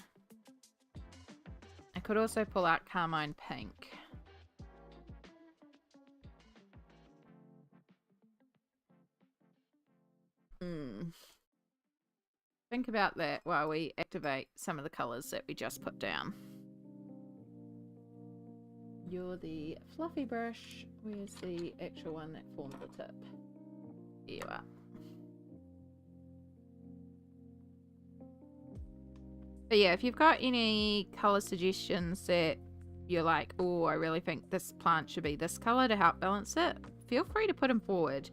I could also pull out carmine pink. Think about that while we activate some of the colours that we just put down. You're the fluffy brush. Where's the actual one that formed the tip? Here you are. But yeah, if you've got any colour suggestions that you're like, oh, I really think this plant should be this colour to help balance it, feel free to put them forward.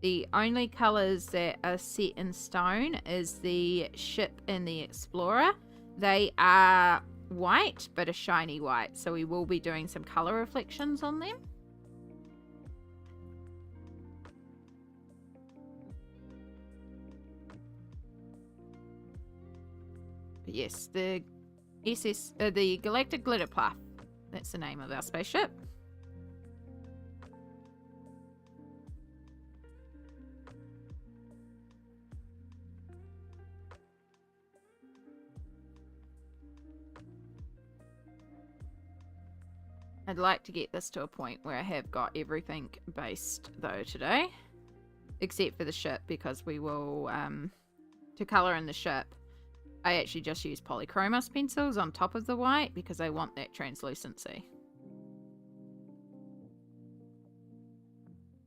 The only colours that are set in stone is the ship and the explorer. They are white, but a shiny white. So we will be doing some colour reflections on them. But yes, the Galactic Glitter Puff. That's the name of our spaceship. I'd like to get this to a point where I have got everything based though today, except for the ship, because we will, to colour in the ship, I actually just use polychromos pencils on top of the white because I want that translucency.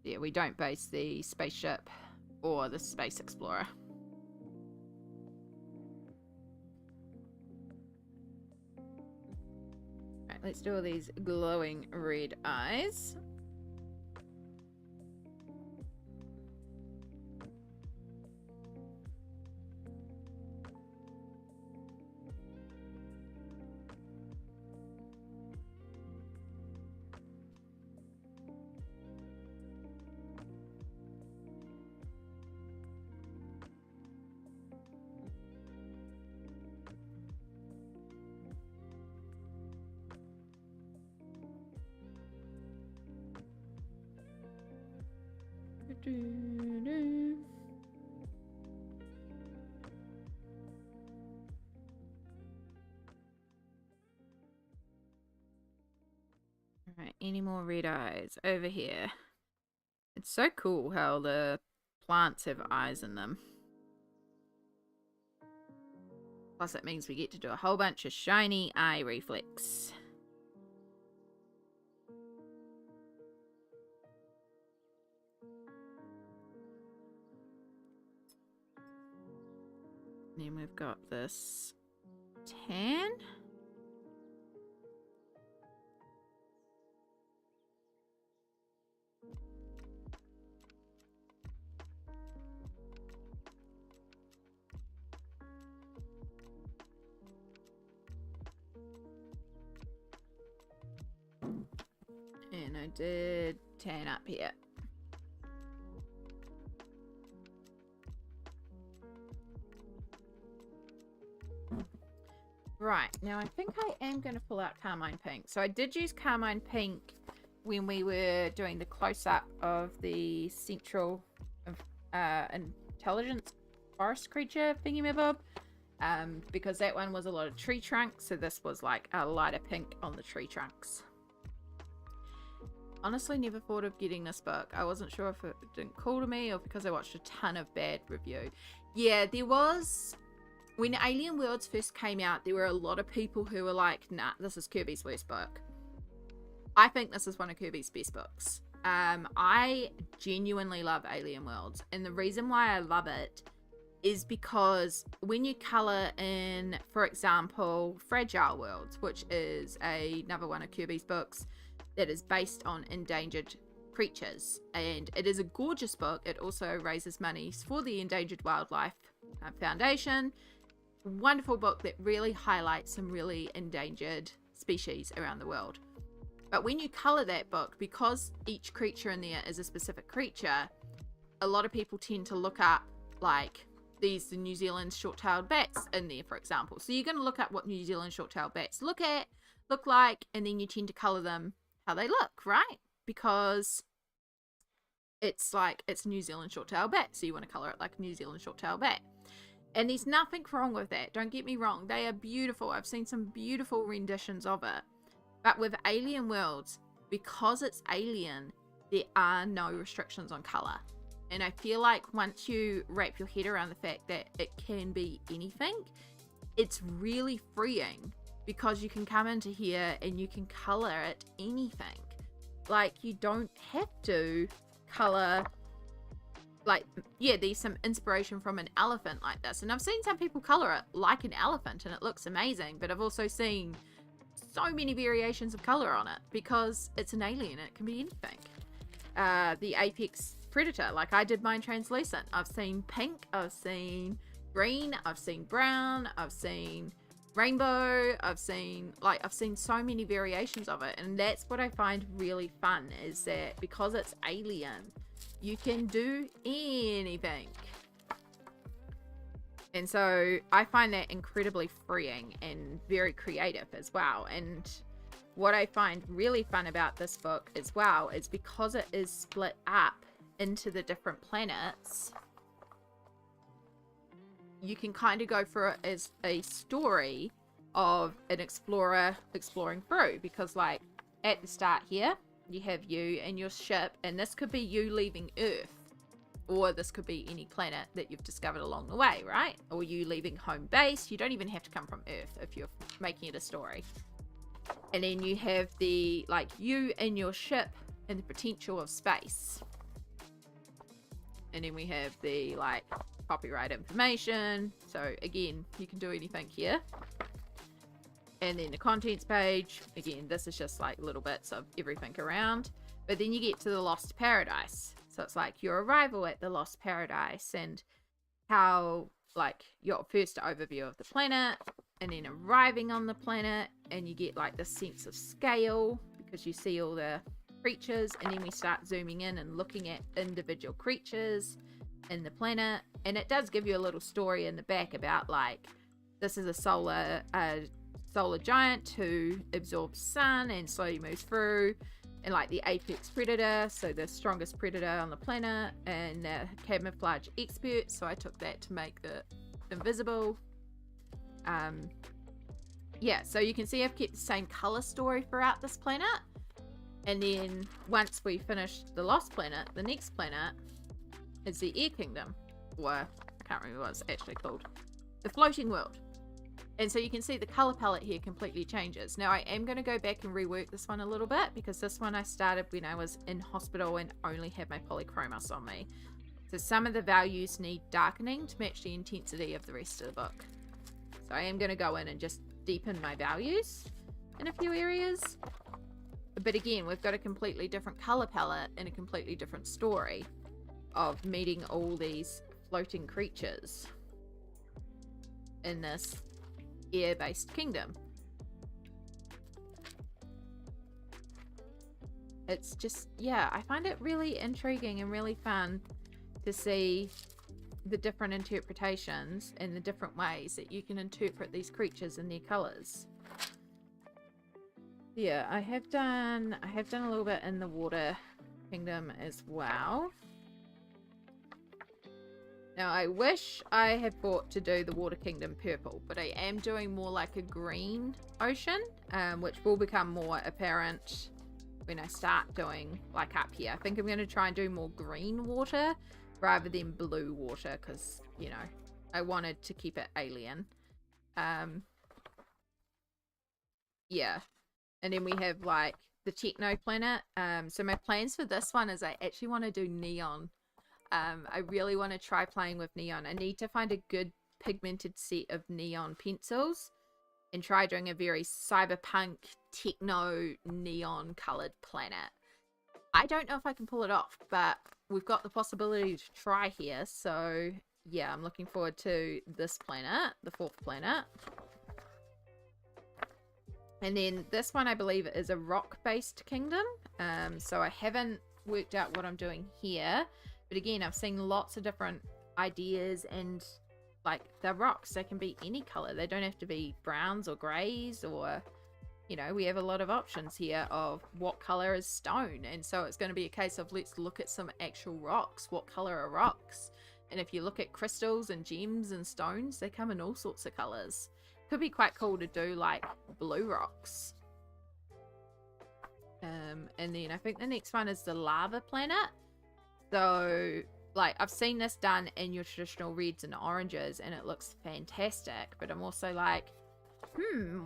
Yeah, we don't base the spaceship or the space explorer. Let's do all these glowing red eyes. Alright, any more red eyes over here? It's so cool how the plants have eyes in them. Plus it means we get to do a whole bunch of shiny eye reflex. Then we've got this tan. And I did tan up here. Right, now I think I am going to pull out Carmine Pink. So I did use Carmine Pink when we were doing the close-up of the central intelligence forest creature thingy-mabob. Because that one was a lot of tree trunks, so this was like a lighter pink on the tree trunks. Honestly, never thought of getting this book. I wasn't sure if it didn't call to me or because I watched a ton of bad review. Yeah, there was... When Alien Worlds first came out, there were a lot of people who were like, nah, this is Kirby's worst book. I think this is one of Kirby's best books. I genuinely love Alien Worlds. And the reason why I love it is because when you colour in, for example, Fragile Worlds, which is another one of Kirby's books that is based on endangered creatures. And it is a gorgeous book. It also raises money for the Endangered Wildlife Foundation. Wonderful book that really highlights some really endangered species around the world. But when you colour that book, because each creature in there is a specific creature, a lot of people tend to look up, like, the New Zealand short-tailed bats in there, for example. So you're going to look up what New Zealand short-tailed bats look like, and then you tend to colour them how they look, right? Because it's like, it's a New Zealand short-tailed bat, so you want to colour it like a New Zealand short-tailed bat. And there's nothing wrong with that. Don't get me wrong. They are beautiful. I've seen some beautiful renditions of it. But with Alien Worlds, because it's alien, there are no restrictions on colour. And I feel like once you wrap your head around the fact that it can be anything, it's really freeing. Because you can come into here and you can colour it anything. Like, you don't have to colour... Like, yeah, there's some inspiration from an elephant like this. And I've seen some people colour it like an elephant and it looks amazing. But I've also seen so many variations of colour on it because it's an alien and it can be anything. The apex predator, like I did mine translucent. I've seen pink, I've seen green, I've seen brown, I've seen rainbow, I've seen so many variations of it. And that's what I find really fun, is that because it's alien, you can do anything. And so I find that incredibly freeing and very creative as well. And what I find really fun about this book as well is because it is split up into the different planets, you can kind of go through it as a story of an explorer exploring through. Because like at the start here, you have you and your ship, and this could be you leaving Earth, or this could be any planet that you've discovered along the way, right? Or you leaving home base. You don't even have to come from Earth if you're making it a story. And then you have the, like, you and your ship and the potential of space. And then we have the, like, copyright information. So again, you can do anything here. And then the contents page, again, this is just like little bits of everything around. But then you get to the Lost Paradise. So it's like your arrival at the Lost Paradise and how, like, your first overview of the planet, and then arriving on the planet, and you get like the sense of scale because you see all the creatures, and then we start zooming in and looking at individual creatures in the planet. And it does give you a little story in the back about, like, this is a solar giant who absorbs sun and slowly moves through. and like the apex predator, so the strongest predator on the planet, and camouflage expert, so I took that to make the invisible. Yeah, so you can see I've kept the same color story throughout this planet, and then once we finish the Lost Planet, the next planet is the Air Kingdom, or I can't remember what it's actually called, the Floating World. And so you can see the color palette here completely changes. Now I am going to go back and rework this one a little bit, because this one I started when I was in hospital and only had my polychromos on me. So some of the values need darkening to match the intensity of the rest of the book. So I am going to go in and just deepen my values in a few areas. But again, we've got a completely different color palette and a completely different story of meeting all these floating creatures in this air-based kingdom. It's just, yeah, I find it really intriguing and really fun to see the different interpretations and the different ways that you can interpret these creatures and their colors. Yeah, I have done a little bit in the water kingdom as well. Now I wish I had thought to do the water kingdom purple, but I am doing more like a green ocean, which will become more apparent when I start doing like up here. I think I'm going to try and do more green water rather than blue water, because, you know, I wanted to keep it alien. Yeah. And then we have like the techno planet. So my plans for this one is I actually want to do neon. I really want to try playing with neon. I need to find a good pigmented set of neon pencils and try doing a very cyberpunk techno neon colored planet. I don't know if I can pull it off, but we've got the possibility to try here. So yeah, I'm looking forward to this planet, the 4th planet. And then this one I believe is a rock-based kingdom. So I haven't worked out what I'm doing here. But again, I've seen lots of different ideas, and like they're rocks. They can be any color. They don't have to be browns or grays, or, you know, we have a lot of options here of what color is stone. And so it's going to be a case of let's look at some actual rocks. What color are rocks? And if you look at crystals and gems and stones, they come in all sorts of colors. Could be quite cool to do like blue rocks. And then I think the next one is the lava planet. So like I've seen this done in your traditional reds and oranges and it looks fantastic, but I'm also like,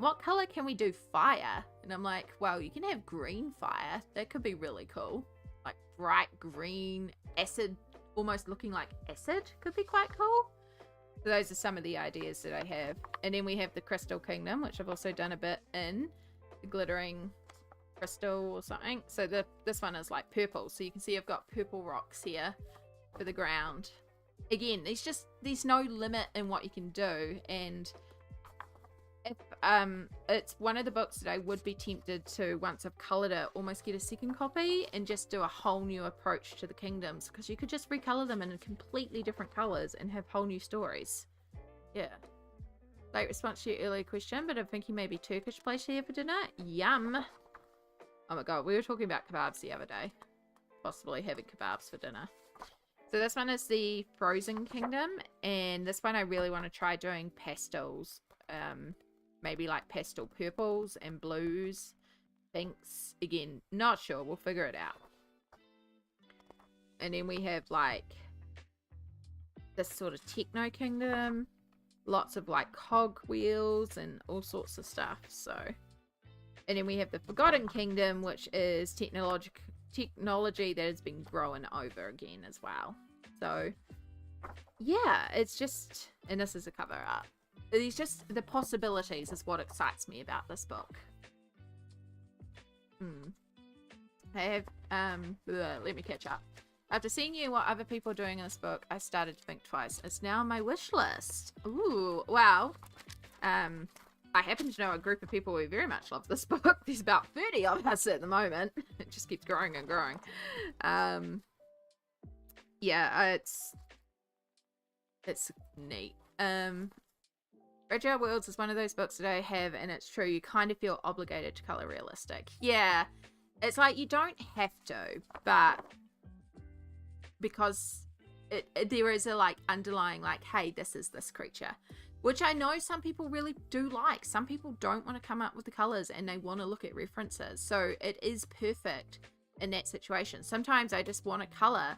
what color can we do fire? And I'm like, well, you can have green fire. That could be really cool. Like bright green acid, almost looking like acid, could be quite cool. So those are some of the ideas that I have. And then we have the Crystal Kingdom, which I've also done a bit in. The glittering crystal or something. So this one is like purple. So you can see I've got purple rocks here for the ground. Again, there's no limit in what you can do. And if it's one of the books that I would be tempted to, once I've coloured it, almost get a second copy and just do a whole new approach to the kingdoms, because you could just recolor them in completely different colours and have whole new stories. Yeah. Late response to your earlier question, but I'm thinking maybe Turkish place here for dinner. Yum. Oh my god, we were talking about kebabs the other day. Possibly having kebabs for dinner. So this one is the Frozen Kingdom, and this one I really want to try doing pastels. Maybe like pastel purples and blues, pinks. Again, not sure. We'll figure it out. And then we have like this sort of techno kingdom. Lots of like cog wheels and all sorts of stuff. So, and then we have the Forgotten Kingdom, which is technology that has been grown over again as well. So yeah, it's just, and this is a cover art. It's just the possibilities is what excites me about this book. I have let me catch up. After seeing what other people are doing in this book, I started to think twice. It's now on my wish list. Ooh, wow. I happen to know a group of people who very much love this book. There's about 30 of us at the moment. It just keeps growing and growing. Yeah, it's neat. Fragile Worlds is one of those books that I have, and it's true, you kind of feel obligated to color realistic. Yeah, it's like you don't have to, but because there is a like underlying like, hey, this is this creature, which I know some people really do like. Some people don't want to come up with the colors and they want to look at references, so it is perfect in that situation. Sometimes I just want to color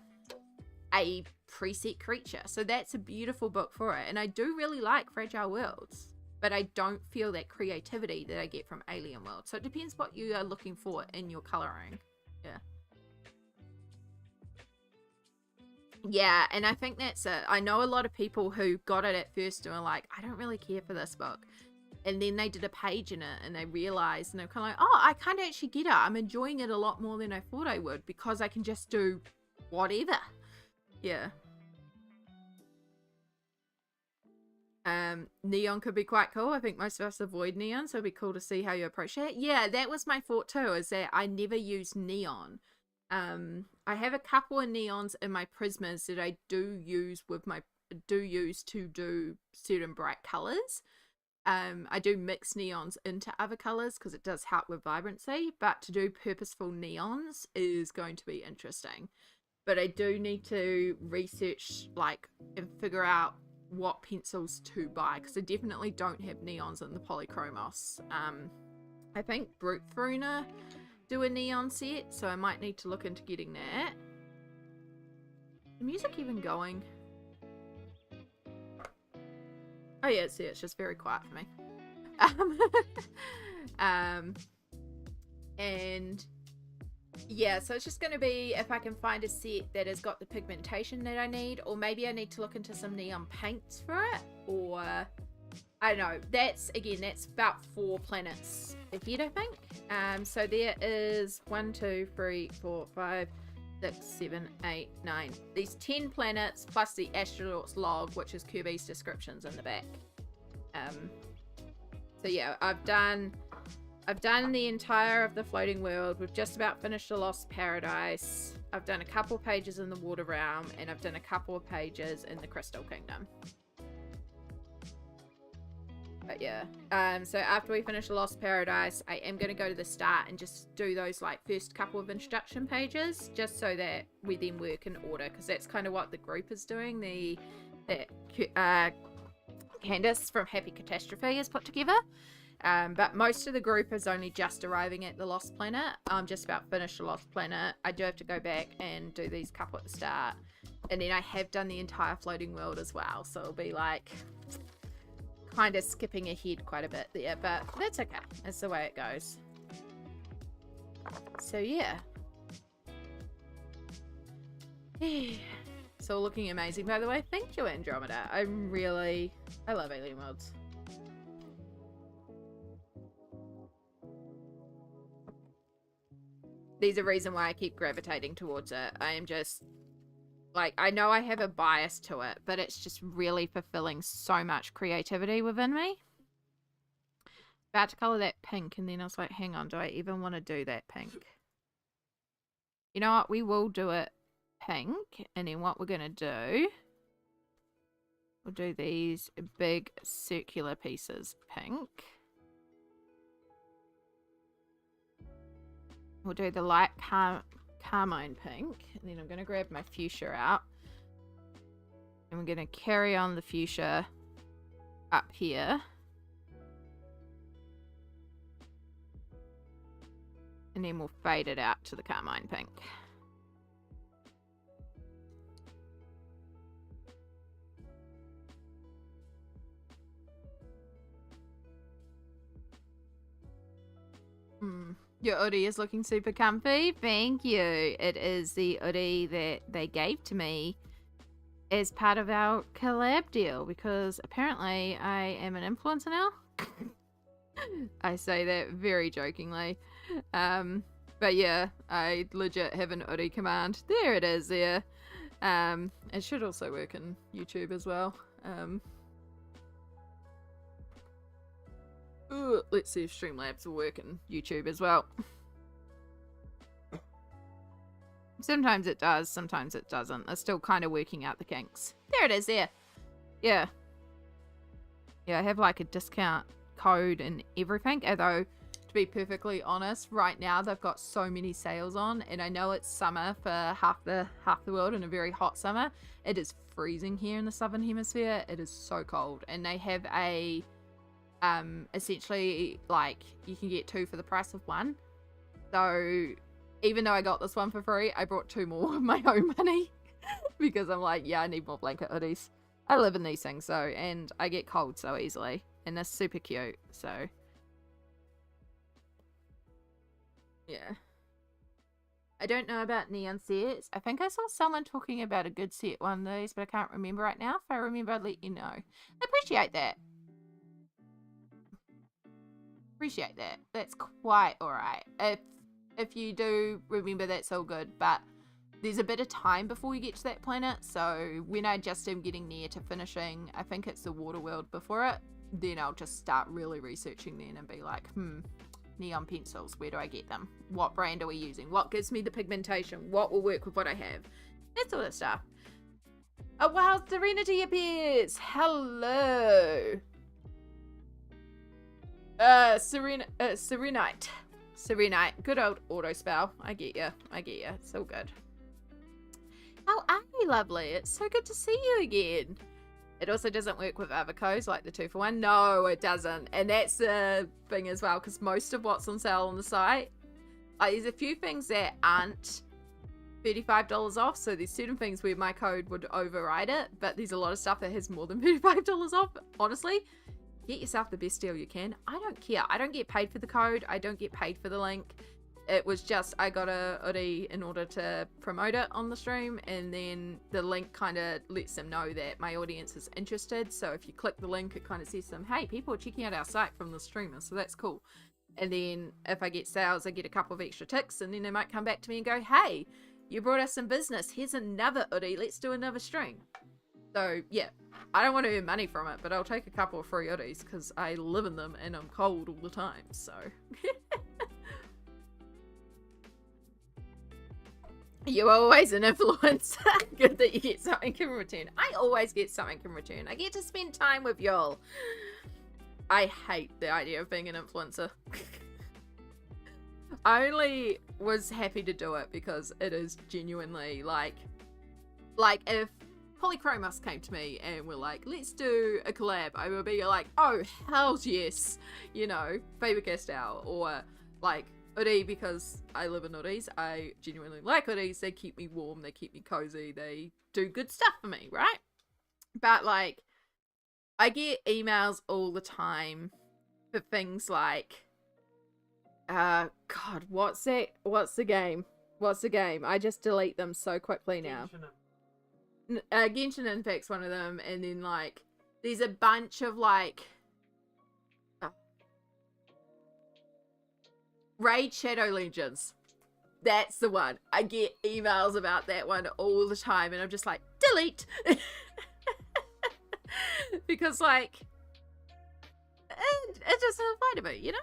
a preset creature, so that's a beautiful book for it. And I do really like Fragile Worlds, but I don't feel that creativity that I get from Alien World. So it depends what you are looking for in your coloring. Yeah, and I think that's it. I know a lot of people who got it at first and were like, I don't really care for this book. And then they did a page in it and they realized, and they're kind of like, oh, I kind of actually get it. I'm enjoying it a lot more than I thought I would because I can just do whatever. Yeah. Neon could be quite cool. I think most of us avoid neon, so it'd be cool to see how you approach it. Yeah, that was my thought too, is that I never use neon. I have a couple of neons in my Prismas that I do use to do certain bright colors. I do mix neons into other colors because it does help with vibrancy, but to do purposeful neons is going to be interesting. But I do need to research like and figure out what pencils to buy, because I definitely don't have neons in the polychromos. I think Brute Thruna do a neon set, so I might need to look into getting that. The music even going? Oh yeah, see, it's just very quiet for me. And yeah, so it's just going to be if I can find a set that has got the pigmentation that I need, or maybe I need to look into some neon paints for it, or I don't know. That's about 4 planets ahead, I think. So there is 1, 2, 3, 4, 5, 6, 7, 8, 9. These 10 planets plus the astronaut's log, which is Kerby's descriptions in the back. So yeah, I've done the entire of the floating world. We've just about finished the Lost Paradise. I've done a couple pages in the Water Realm, and I've done a couple of pages in the Crystal Kingdom. But yeah, so after we finish the Lost Paradise, I am going to go to the start and just do those like first couple of introduction pages, just so that we then work in order, because that's kind of what the group is doing. Candace from Happy Catastrophe has put together. But most of the group is only just arriving at the Lost Planet. I'm just about finished the Lost Planet. I do have to go back and do these couple at the start. And then I have done the entire floating world as well. So it'll be like kind of skipping ahead quite a bit there. But that's okay. That's the way it goes. So yeah. It's all looking amazing, by the way. Thank you, Andromeda. I love Alien Worlds. There's a reason why I keep gravitating towards it. I am just, like, I know I have a bias to it, but it's just really fulfilling so much creativity within me. About to colour that pink, and then I was like, hang on, do I even want to do that pink? You know what? We will do it pink, and then what we're going to do, we'll do these big circular pieces pink. We'll do the light carmine pink, and then I'm going to grab my fuchsia out, and we're going to carry on the fuchsia up here, and then we'll fade it out to the carmine pink. Your hoodie is looking super comfy. Thank you. It is the hoodie that they gave to me as part of our collab deal, because apparently I am an influencer now. I say that very jokingly. But yeah, I legit have an hoodie command. There it is there. It should also work in YouTube as well. Let's see if Streamlabs will work in YouTube as well. Sometimes it does, sometimes it doesn't. They're still kind of working out the kinks. There it is there. Yeah. Yeah, I have like a discount code and everything. Although, to be perfectly honest, right now they've got so many sales on, and I know it's summer for half the world and a very hot summer. It is freezing here in the southern hemisphere. It is so cold, and they have a essentially like you can get 2 for the price of 1. So even though I got this one for free, I brought 2 more with my own money because I'm like, yeah, I need more blanket hoodies. I live in these things, so, and I get cold so easily, and they're super cute, so yeah. I don't know about neon sets. I think I saw someone talking about a good set one of these, but I can't remember right now. If I remember, I'll let you know. I appreciate that. Appreciate that. That's quite alright. If you do remember, that's all good, but there's a bit of time before you get to that planet, so when I just am getting near to finishing, I think it's the water world before it, then I'll just start really researching then and be like, neon pencils, where do I get them? What brand are we using? What gives me the pigmentation? What will work with what I have? That sort of stuff. Oh wow, Serenity appears! Hello! Serenite. Serenite. Good old auto spell. I get ya. It's all good. How are you, lovely? It's so good to see you again. It also doesn't work with other codes like the 2-for-1. No, it doesn't. And that's the thing as well, because most of what's on sale on the site, there's a few things that aren't $35 off. So there's certain things where my code would override it, but there's a lot of stuff that has more than $35 off. Honestly, get yourself the best deal you can. I don't care. I don't get paid for the code. I don't get paid for the link. It was just, I got a hoodie in order to promote it on the stream, and then the link kind of lets them know that my audience is interested. So if you click the link, it kind of says to them, hey, people are checking out our site from the streamer, so that's cool. And then if I get sales, I get a couple of extra ticks, and then they might come back to me and go, hey, you brought us some business. Here's another hoodie. Let's do another stream. So yeah, I don't want to earn money from it, but I'll take a couple of free hoodies because I live in them and I'm cold all the time, so... You're always an influencer. Good that you get something in return. I always get something in return. I get to spend time with y'all. I hate the idea of being an influencer. I only was happy to do it because it is genuinely like if Polychromos came to me and were like, let's do a collab, I would be like, oh, hells yes. You know, Faber Castell, or like hoodie, because I live in hoodies. I genuinely like hoodies. They keep me warm, they keep me cozy, they do good stuff for me, right? But like, I get emails all the time for things like, God, what's the game? I just delete them so quickly now. Genshin Impact's one of them, and then like, there's a bunch of like, Raid Shadow Legends. That's the one. I get emails about that one all the time, and I'm just like, delete! Because like, it just doesn't apply to me, you know?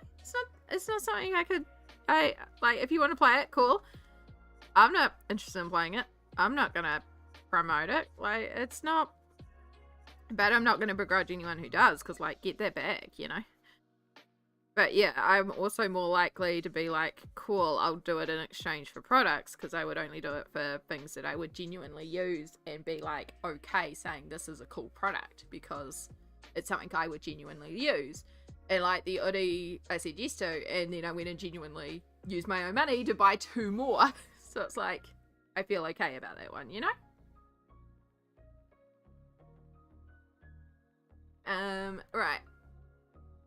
It's not something I like, if you want to play it, cool. I'm not interested in playing it. I'm not gonna promote it. Like, it's not, but I'm not gonna begrudge anyone who does, because like, get that back, you know? But yeah, I'm also more likely to be like, cool, I'll do it in exchange for products, because I would only do it for things that I would genuinely use and be like, okay, saying this is a cool product because it's something I would genuinely use. And like the hoodie, I said yes to, and then I went and genuinely used my own money to buy 2 more. So it's like, I feel okay about that one, you know? Right.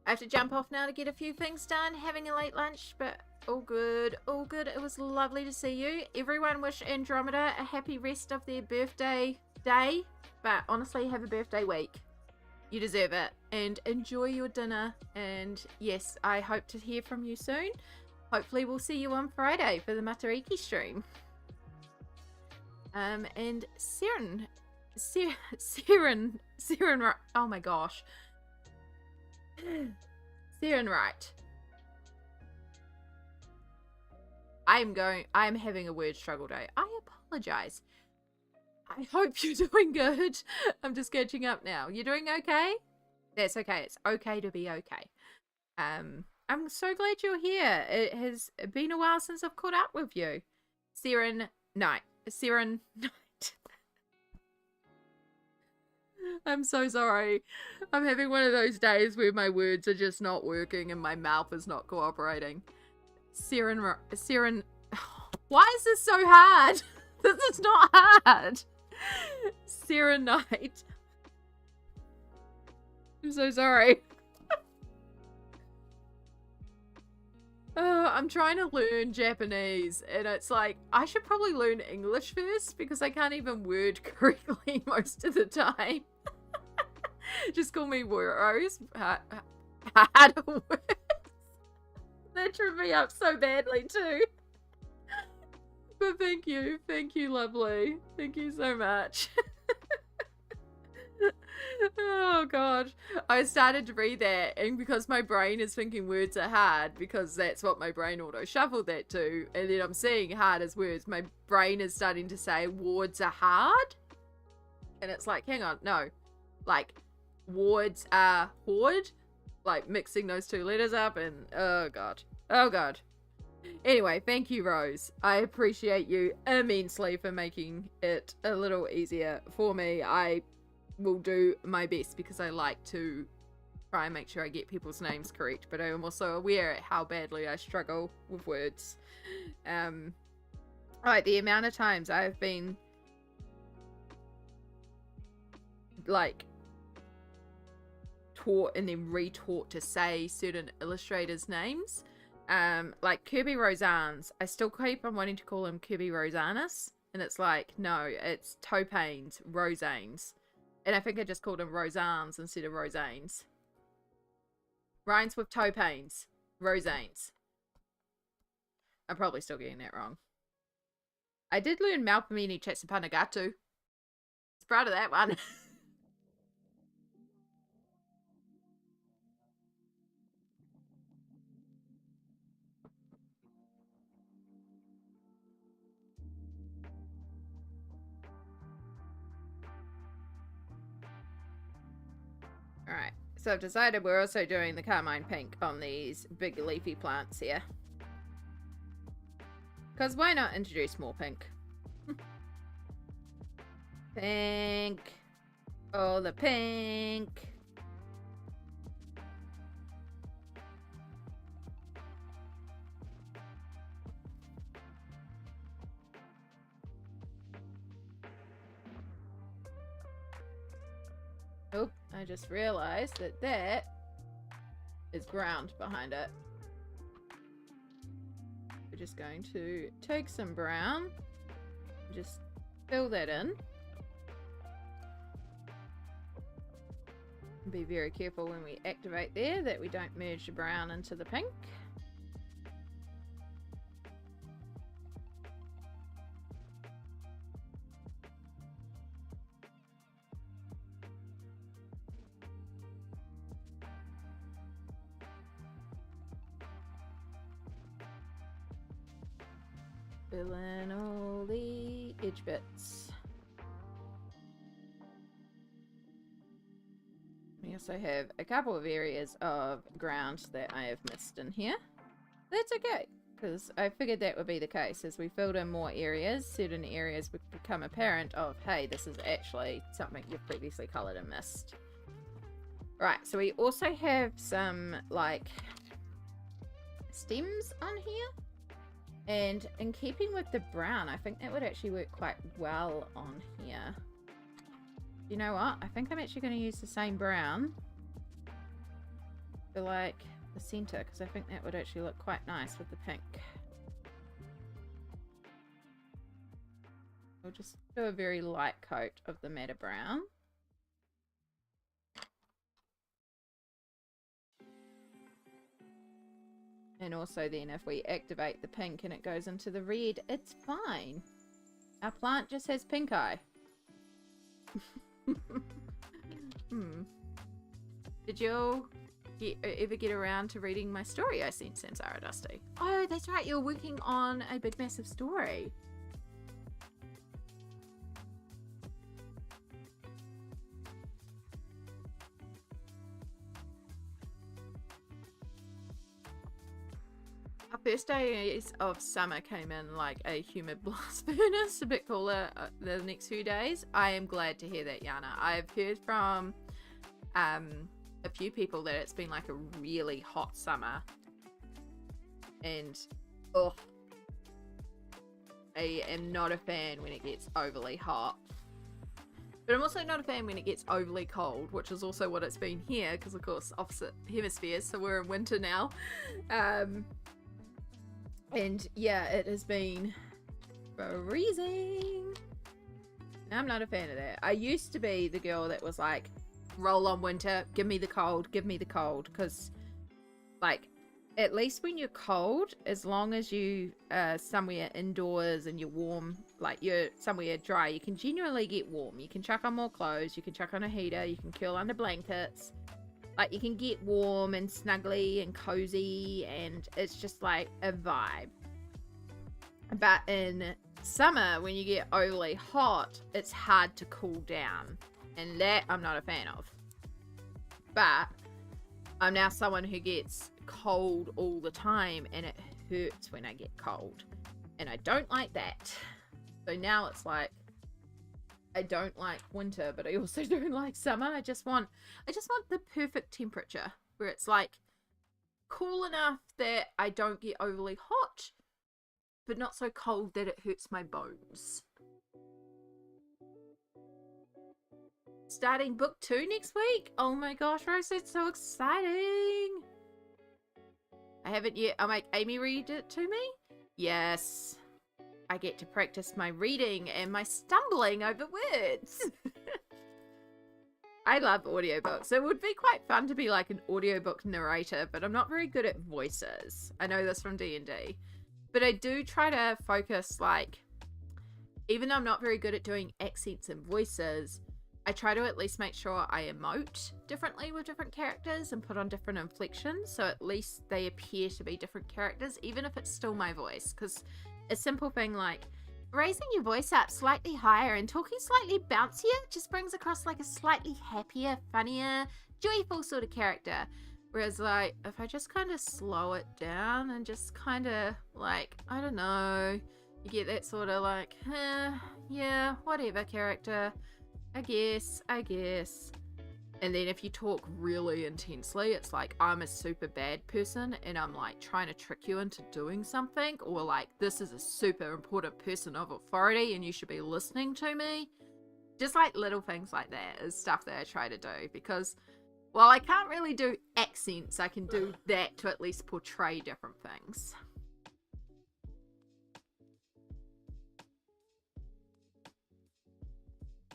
I have to jump off now to get a few things done, having a late lunch, but all good, all good. It was lovely to see you. Everyone wish Andromeda a happy rest of their birthday day, but honestly, have a birthday week. You deserve it, and enjoy your dinner, and yes, I hope to hear from you soon. Hopefully we'll see you on Friday for the Matariki stream. And Siren, oh my gosh. Siren, right. I'm having a word struggle day. I apologize. I hope you're doing good. I'm just catching up now. You're doing okay? That's okay. It's okay to be okay. I'm so glad you're here. It has been a while since I've caught up with you. Seren Night. I'm so sorry. I'm having one of those days where my words are just not working and my mouth is not cooperating. Seren. Why is this so hard? This is not hard. Serenite. I'm so sorry. I'm trying to learn Japanese, and it's like, I should probably learn English first, because I can't even word correctly most of the time. Just call me Rose. How to word. That tripped me up so badly too. But thank you, lovely. Thank you so much. Oh god, I started to read that, and because my brain is thinking words are hard, because that's what my brain auto shuffled that to, and then I'm seeing hard as words, my brain is starting to say wards are hard, and it's like, hang on, no, like wards are horde, like mixing those two letters up, and oh god. Anyway, thank you, Rose. I appreciate you immensely for making it a little easier for me. I will do my best, because I like to try and make sure I get people's names correct, but I am also aware at how badly I struggle with words. Alright, the amount of times I've been like taught and then retaught to say certain illustrators' names. Like Kerby Rosanes, I still keep on wanting to call him Kerby Rosanes, and it's like, no, it's Topanes, Rosanes. And I think I just called him Rosanes instead of Rosanes. Rhymes with Topanes, Rosanes. I'm probably still getting that wrong. I did learn Malpamini Chatsapanagatu. Was proud of that one. Alright, so I've decided we're also doing the carmine pink on these big leafy plants here. Because why not introduce more pink? Pink. Oh, the pink. Oh, I just realized that that is ground behind it. We're just going to take some brown, just fill that in. Be very careful when we activate there that we don't merge the brown into the pink. Fill in all the edge bits. We also have a couple of areas of ground that I have missed in here. That's okay, because I figured that would be the case. As we filled in more areas, certain areas would become apparent of, hey, this is actually something you've previously coloured and missed. Right, so we also have some, like, stems on here. And in keeping with the brown, I think that would actually work quite well on here. You know what? I think I'm actually going to use the same brown for like the center, because I think that would actually look quite nice with the pink. We'll just do a very light coat of the matte brown. And also then if we activate the pink and it goes into the red, it's fine. Our plant just has pink eye. Did you ever get around to reading my story I sent Sansara Dusty? Oh, that's right, you're working on a big massive story. Our first days of summer came in like a humid blast furnace, a bit cooler the next few days. I am glad to hear that, Yana. I've heard from a few people that it's been like a really hot summer. And, oh, I am not a fan when it gets overly hot. But I'm also not a fan when it gets overly cold, which is also what it's been here, because of course opposite hemispheres, so we're in winter now. And yeah, it has been freezing. I'm not a fan of that. I used to be the girl that was like, roll on winter, give me the cold, because like, at least when you're cold, as long as you somewhere indoors and you're warm, like you're somewhere dry, you can genuinely get warm. You can chuck on more clothes, you can chuck on a heater, you can curl under blankets. Like, you can get warm and snuggly and cozy, and it's just like a vibe. But in summer, when you get overly hot, it's hard to cool down, and that I'm not a fan of. But I'm now someone who gets cold all the time, and it hurts when I get cold, and I don't like that. So now it's like, I don't like winter, but I also don't like summer. I just want the perfect temperature where it's like cool enough that I don't get overly hot, but not so cold that it hurts my bones. Starting book 2 next week. Oh my gosh, Rose, it's so exciting. I haven't yet. I'll make Amy read it to me. Yes. I get to practice my reading and my stumbling over words. I love audiobooks. It would be quite fun to be like an audiobook narrator, but I'm not very good at voices. I know this from D&D. But I do try to focus, like, even though I'm not very good at doing accents and voices, I try to at least make sure I emote differently with different characters and put on different inflections, so at least they appear to be different characters, even if it's still my voice. Because a simple thing like raising your voice up slightly higher and talking slightly bouncier just brings across like a slightly happier, funnier, joyful sort of character. Whereas like if I just kind of slow it down and just kind of like, I don't know, you get that sort of like, yeah, whatever character, I guess. And then if you talk really intensely, it's like I'm a super bad person and I'm like trying to trick you into doing something, or like this is a super important person of authority and you should be listening to me. Just like little things like that is stuff that I try to do, because while I can't really do accents, I can do that to at least portray different things.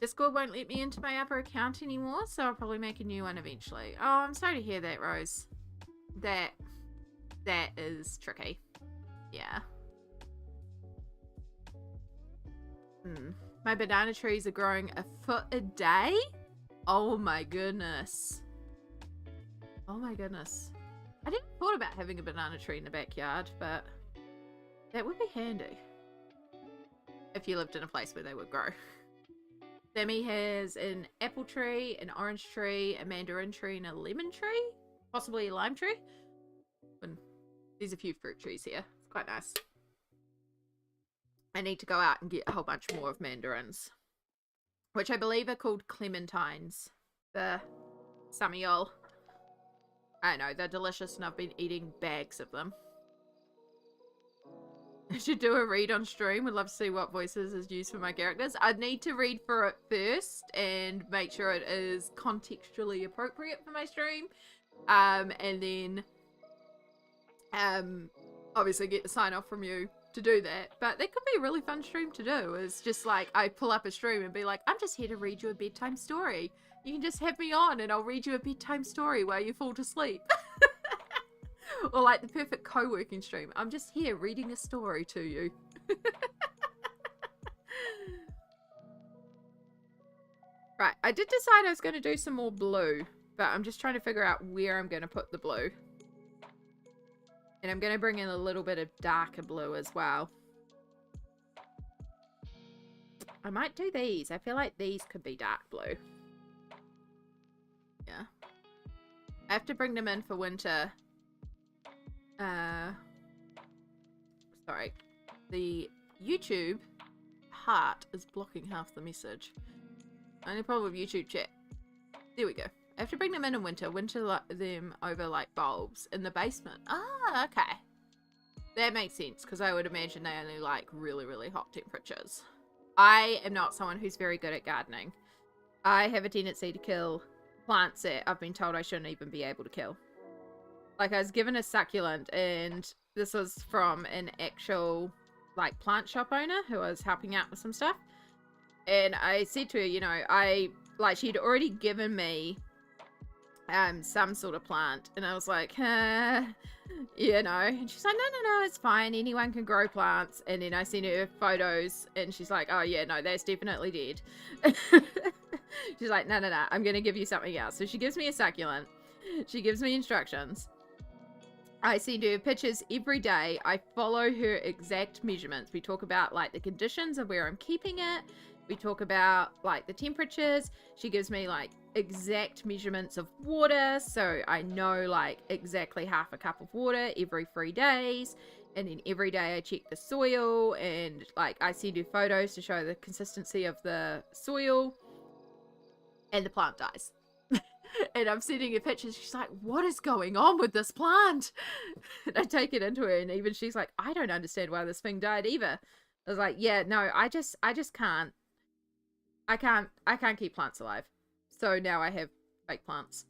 Discord won't let me into my other account anymore, so I'll probably make a new one eventually. Oh, I'm sorry to hear that, Rose. That is tricky. Yeah. My banana trees are growing a foot a day? Oh my goodness. Oh my goodness. I didn't thought about having a banana tree in the backyard, but that would be handy. If you lived in a place where they would grow. Sammy has an apple tree, an orange tree, a mandarin tree, and a lemon tree. Possibly a lime tree. And there's a few fruit trees here. It's quite nice. I need to go out and get a whole bunch more of mandarins, which I believe are called clementines. Some of y'all, I know, they're delicious and I've been eating bags of them. I should do a read on stream. Would love to see what voices is used for my characters. I'd need to read for it first and make sure it is contextually appropriate for my stream. And then obviously get the sign off from you to do that. But that could be a really fun stream to do. It's just like I pull up a stream and be like, I'm just here to read you a bedtime story. You can just have me on and I'll read you a bedtime story while you fall to sleep. Or like the perfect co-working stream. I'm just here reading a story to you. Right, I did decide I was going to do some more blue, but I'm just trying to figure out where I'm going to put the blue. And I'm going to bring in a little bit of darker blue as well. I might do these. I feel like these could be dark blue. Yeah. I have to bring them in for winter. Sorry. The YouTube heart is blocking half the message. Only problem with YouTube chat. There we go. I have to bring them in winter them over like bulbs in the basement. Ah, okay. That makes sense, because I would imagine they only like really, really hot temperatures. I am not someone who's very good at gardening. I have a tendency to kill plants that I've been told I shouldn't even be able to kill. Like, I was given a succulent, and this was from an actual, like, plant shop owner who I was helping out with some stuff. And I said to her, you know, she'd already given me some sort of plant, and I was like, you know, and she's like, no, it's fine, anyone can grow plants. And then I sent her photos, and she's like, oh yeah, no, that's definitely dead. She's like, no, I'm gonna give you something else. So she gives me a succulent, she gives me instructions, I send her pictures every day, I follow her exact measurements. We talk about like the conditions of where I'm keeping it, we talk about like the temperatures. She gives me like exact measurements of water, so I know like exactly half a cup of water every 3 days. And then every day I check the soil, and like I send her photos to show the consistency of the soil, and the plant dies. And I'm sending her pictures. She's like, what is going on with this plant? And I take it into her, and even she's like, I don't understand why this thing died either. I was like, yeah, no, I just can't. I can't keep plants alive. So now I have fake plants.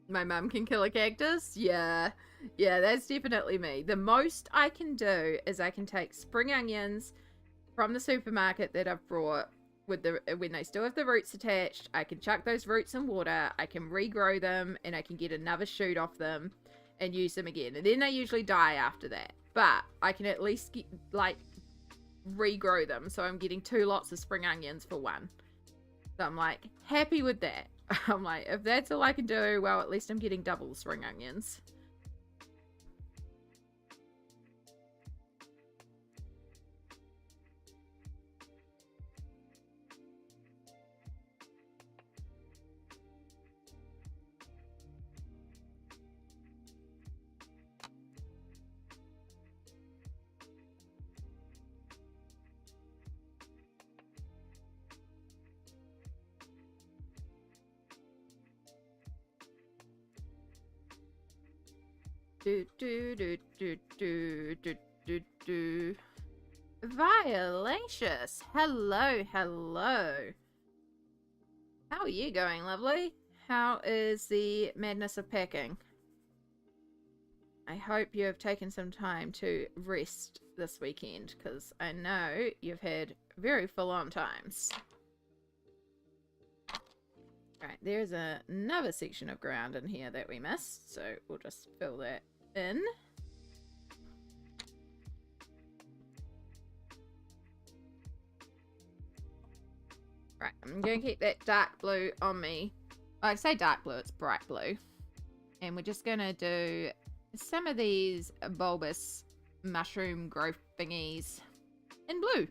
My mum can kill a cactus? Yeah, that's definitely me. The most I can do is I can take spring onions from the supermarket that I've brought with when they still have the roots attached. I can chuck those roots in water, I can regrow them, and I can get another shoot off them and use them again. And then they usually die after that. But I can at least get, like, regrow them. So I'm getting 2 lots of spring onions for 1. So I'm like, happy with that. I'm like, if that's all I can do, well, at least I'm getting double spring onions. Violacious. Hello. How are you going, lovely? How is the madness of packing? I hope you have taken some time to rest this weekend, because I know you've had very full-on times. Right, there's another section of ground in here that we missed, so we'll just fill that in. Right, I'm going to keep that dark blue on me. I say dark blue, it's bright blue. And we're just going to do some of these bulbous mushroom growth thingies in blue.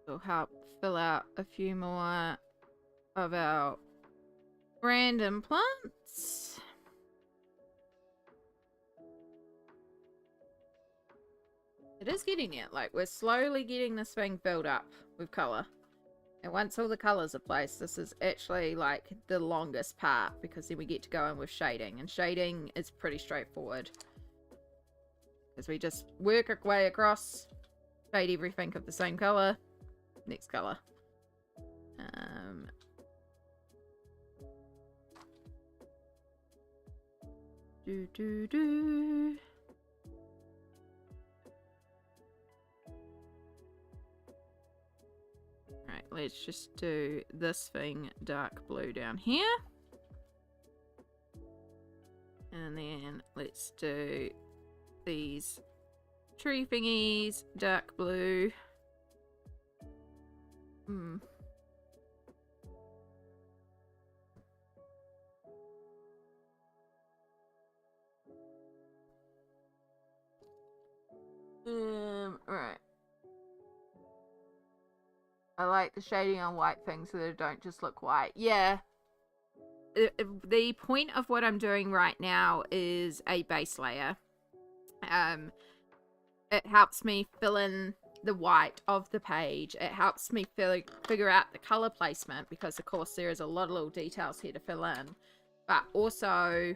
Will help fill out a few more of our random plants. It is getting it. Like, we're slowly getting this thing filled up with colour. And once all the colours are placed, this is actually like the longest part, because then we get to go in with shading. And shading is pretty straightforward, because we just work our way across Shade everything of the same color. Next color. Right, let's just do this thing dark blue down here. And then let's do these tree thingies dark blue. Right. I like the shading on white things so they don't just look white. Yeah. The point of what I'm doing right now is a base layer. It helps me fill in the white of the page. It helps me figure out the color placement because, of course, there is a lot of little details here to fill in. But also,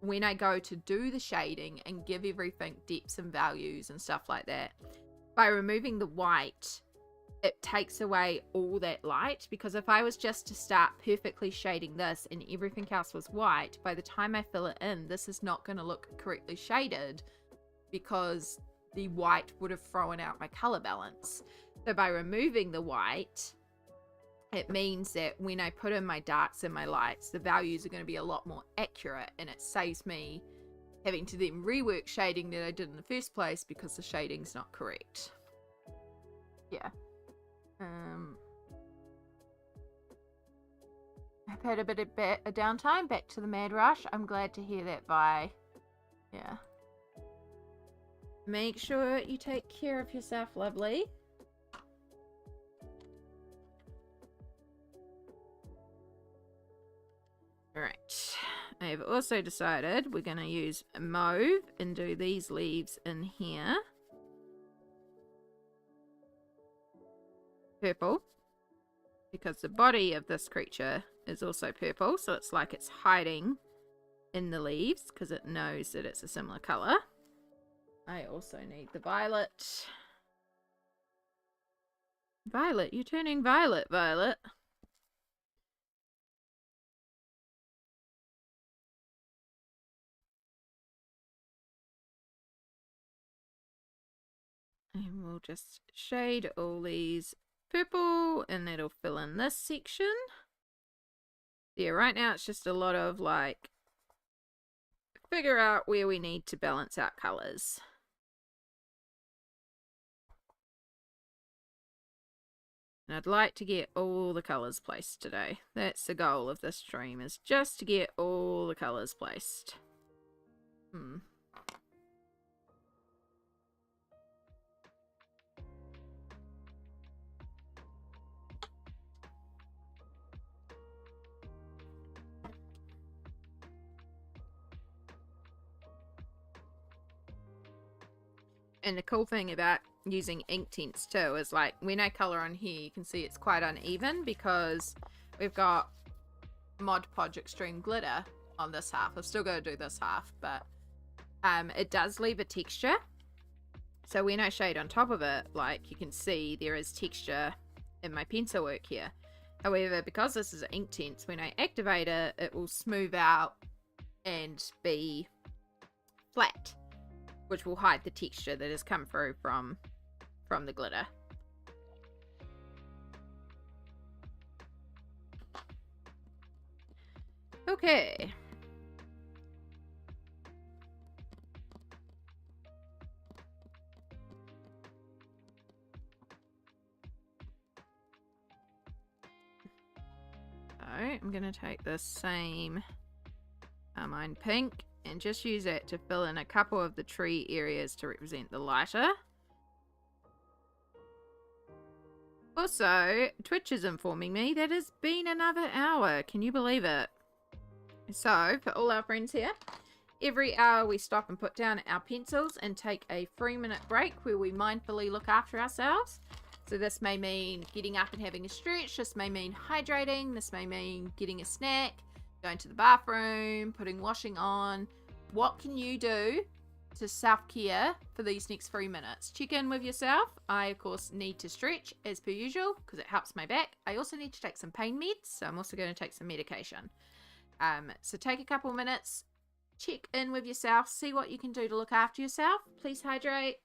when I go to do the shading and give everything depths and values and stuff like that, by removing the white, it takes away all that light, because if I was just to start perfectly shading this and everything else was white, by the time I fill it in, this is not going to look correctly shaded because the white would have thrown out my color balance. So by removing the white, it means that when I put in my darks and my lights, the values are going to be a lot more accurate, and it saves me having to then rework shading that I did in the first place because the shading's not correct. Yeah. I've had a bit of a downtime, back to the mad rush. I'm glad to hear that, Vi. Yeah. Make sure you take care of yourself, lovely. Alright. I have also decided we're going to use mauve and do these leaves in here. Purple. Because the body of this creature is also purple, so it's like it's hiding in the leaves because it knows that it's a similar color. I also need the violet. Violet, you're turning violet, Violet. And we'll just shade all these purple and that'll fill in this section. Yeah, right now it's just a lot of like figure out where we need to balance out colors. And I'd like to get all the colors placed today. That's the goal of this stream, is just to get all the colors placed. And the cool thing about using Inktense too is, like, when I color on here, you can see it's quite uneven because we've got Mod Podge Extreme Glitter on this half. I've still got to do this half, but it does leave a texture. So when I shade on top of it, like, you can see there is texture in my pencil work here. However, because this is Inktense, when I activate it, it will smooth out and be flat, which will hide the texture that has come through from the glitter. Okay. So I'm going to take this same carmine pink and just use it to fill in a couple of the tree areas to represent the lighter. Also, Twitch is informing me that it's been another hour. Can you believe it? So, for all our friends here, every hour we stop and put down our pencils and take a 3-minute break where we mindfully look after ourselves. So this may mean getting up and having a stretch. This may mean hydrating. This may mean getting a snack, going to the bathroom, putting washing on. What can you do to self-care for these next 3 minutes. Check in with yourself. I, of course, need to stretch as per usual because it helps my back. I also need to take some pain meds, so I'm also going to take some medication. So take a couple minutes, check in with yourself, see what you can do to look after yourself. Please hydrate.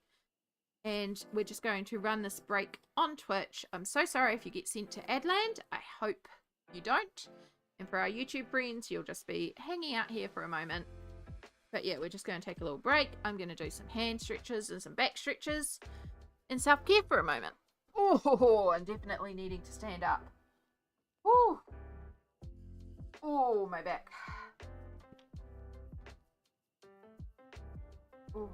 And we're just going to run this break on Twitch. I'm so sorry if you get sent to Adland. I hope you don't. And for our YouTube friends, you'll just be hanging out here for a moment. But yeah, we're just going to take a little break. I'm going to do some hand stretches and some back stretches and self-care for a moment. Oh, I'm definitely needing to stand up. Oh, oh, my back. Oh.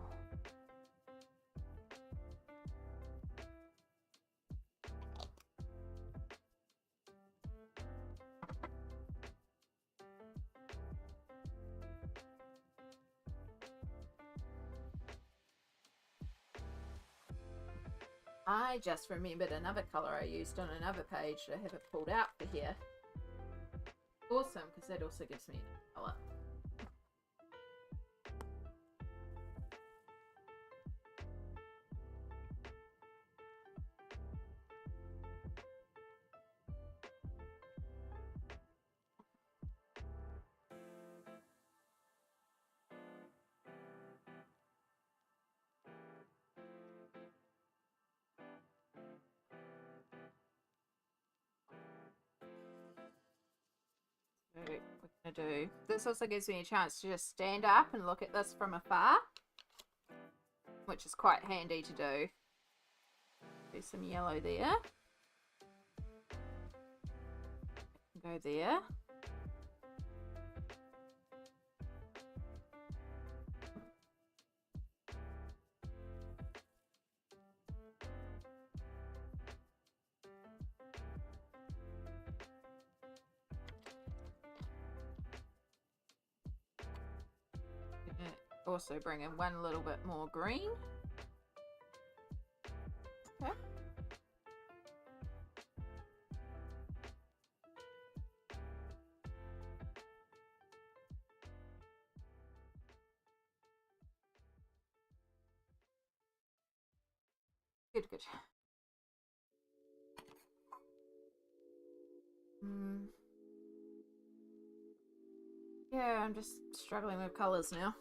I just remembered another colour I used on another page that I have it pulled out for here. Awesome, because that also gives me a colour. We're going to do this. Also gives me a chance to just stand up and look at this from afar, which is quite handy to do. Do some yellow there. Go there. Also bring in one little bit more green. Okay. Good, good. Yeah, I'm just struggling with colours now.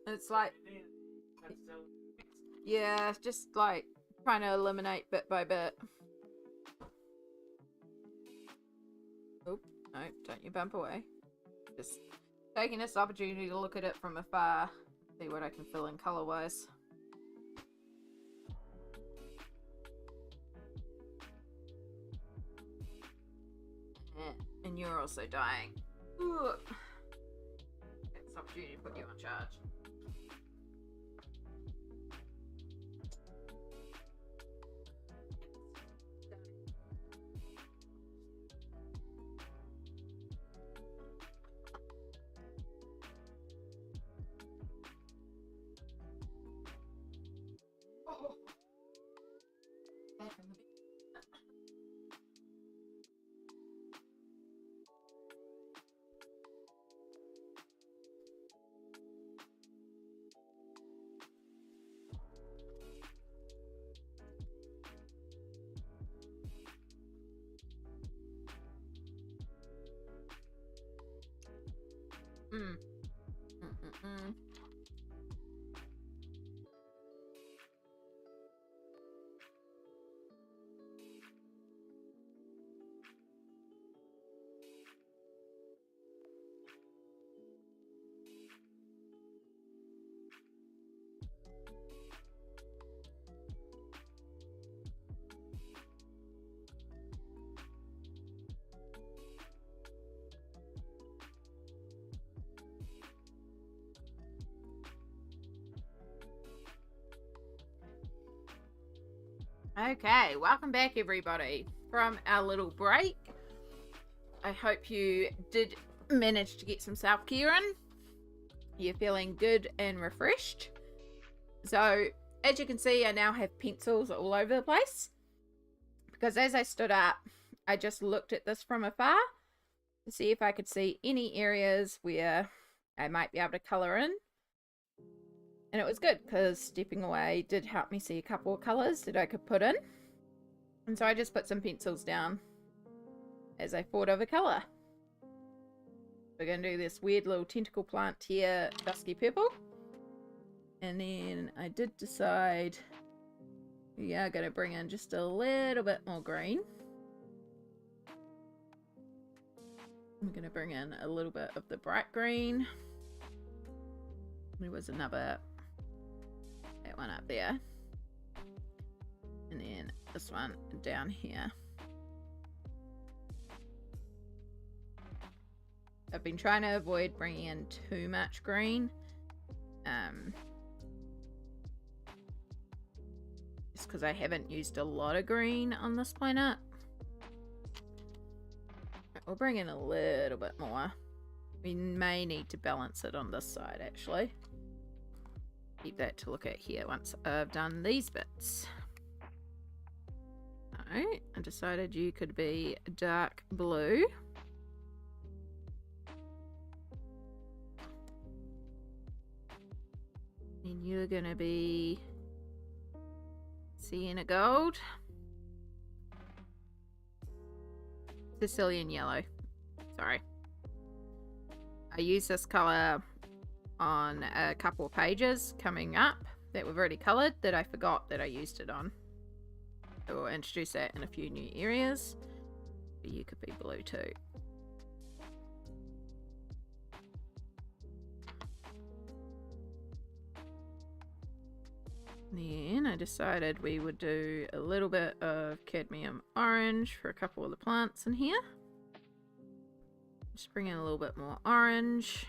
It's like, yeah, just like trying to eliminate bit by bit. Oh, no, don't you bump away. Just taking this opportunity to look at it from afar, see what I can fill in colour-wise. And you're also dying. Ooh. It's an opportunity to put you on charge. Okay, welcome back everybody from our little break. I hope you did manage to get some self-care in. You're feeling good and refreshed. So, as you can see, I now have pencils all over the place. Because as I stood up, I just looked at this from afar to see if I could see any areas where I might be able to colour in. And it was good because stepping away did help me see a couple of colours that I could put in. And so I just put some pencils down as I thought of a colour. We're going to do this weird little tentacle plant here, dusky purple. And then I did decide we are going to bring in just a little bit more green. I'm going to bring in a little bit of the bright green. There was another, that one up there. And then this one down here. I've been trying to avoid bringing in too much green. Just because I haven't used a lot of green on this planet. We'll bring in a little bit more. We may need to balance it on this side actually. Keep that to look at here once I've done these bits. Alright, I decided you could be dark blue. And you're gonna be sienna gold. Sicilian yellow. Sorry. I use this colour on a couple of pages coming up that we've already coloured that I forgot that I used it on. So we'll introduce that in a few new areas. But you could be blue too. Then I decided we would do a little bit of cadmium orange for a couple of the plants in here. Just bring in a little bit more orange.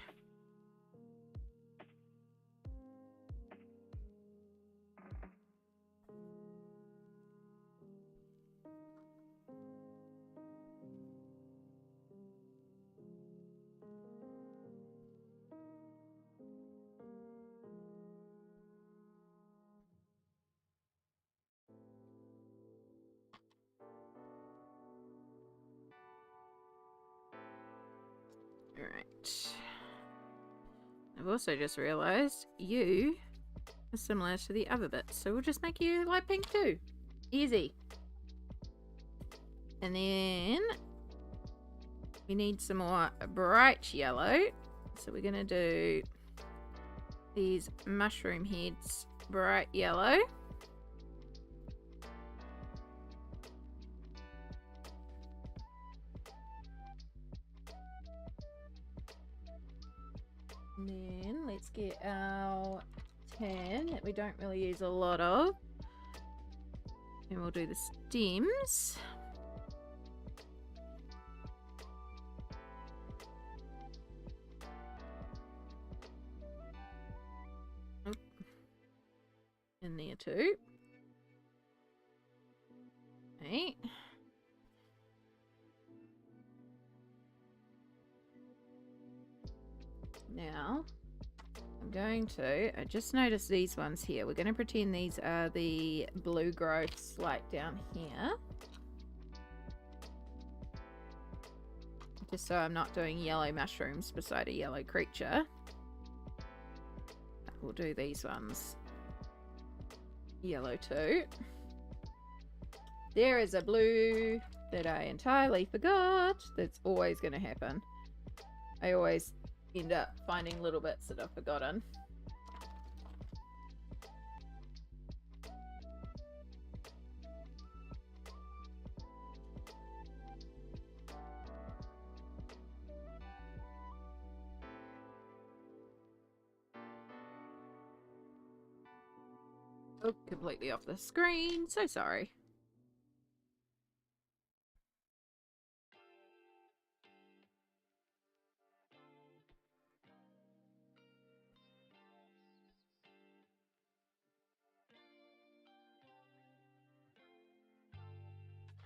Alright. I've also just realised you are similar to the other bits, so we'll just make you light pink too. Easy. And then we need some more bright yellow, so we're going to do these mushroom heads bright yellow. And then let's get our tan that we don't really use a lot of. And we'll do the stems. Oh. In there too. Right. Now, I'm going to, I just noticed these ones here. We're going to pretend these are the blue growths like down here. Just so I'm not doing yellow mushrooms beside a yellow creature. We'll do these ones yellow too. There is a blue that I entirely forgot. That's always going to happen. I always end up finding little bits that I've forgotten. Oh, completely off the screen. So sorry.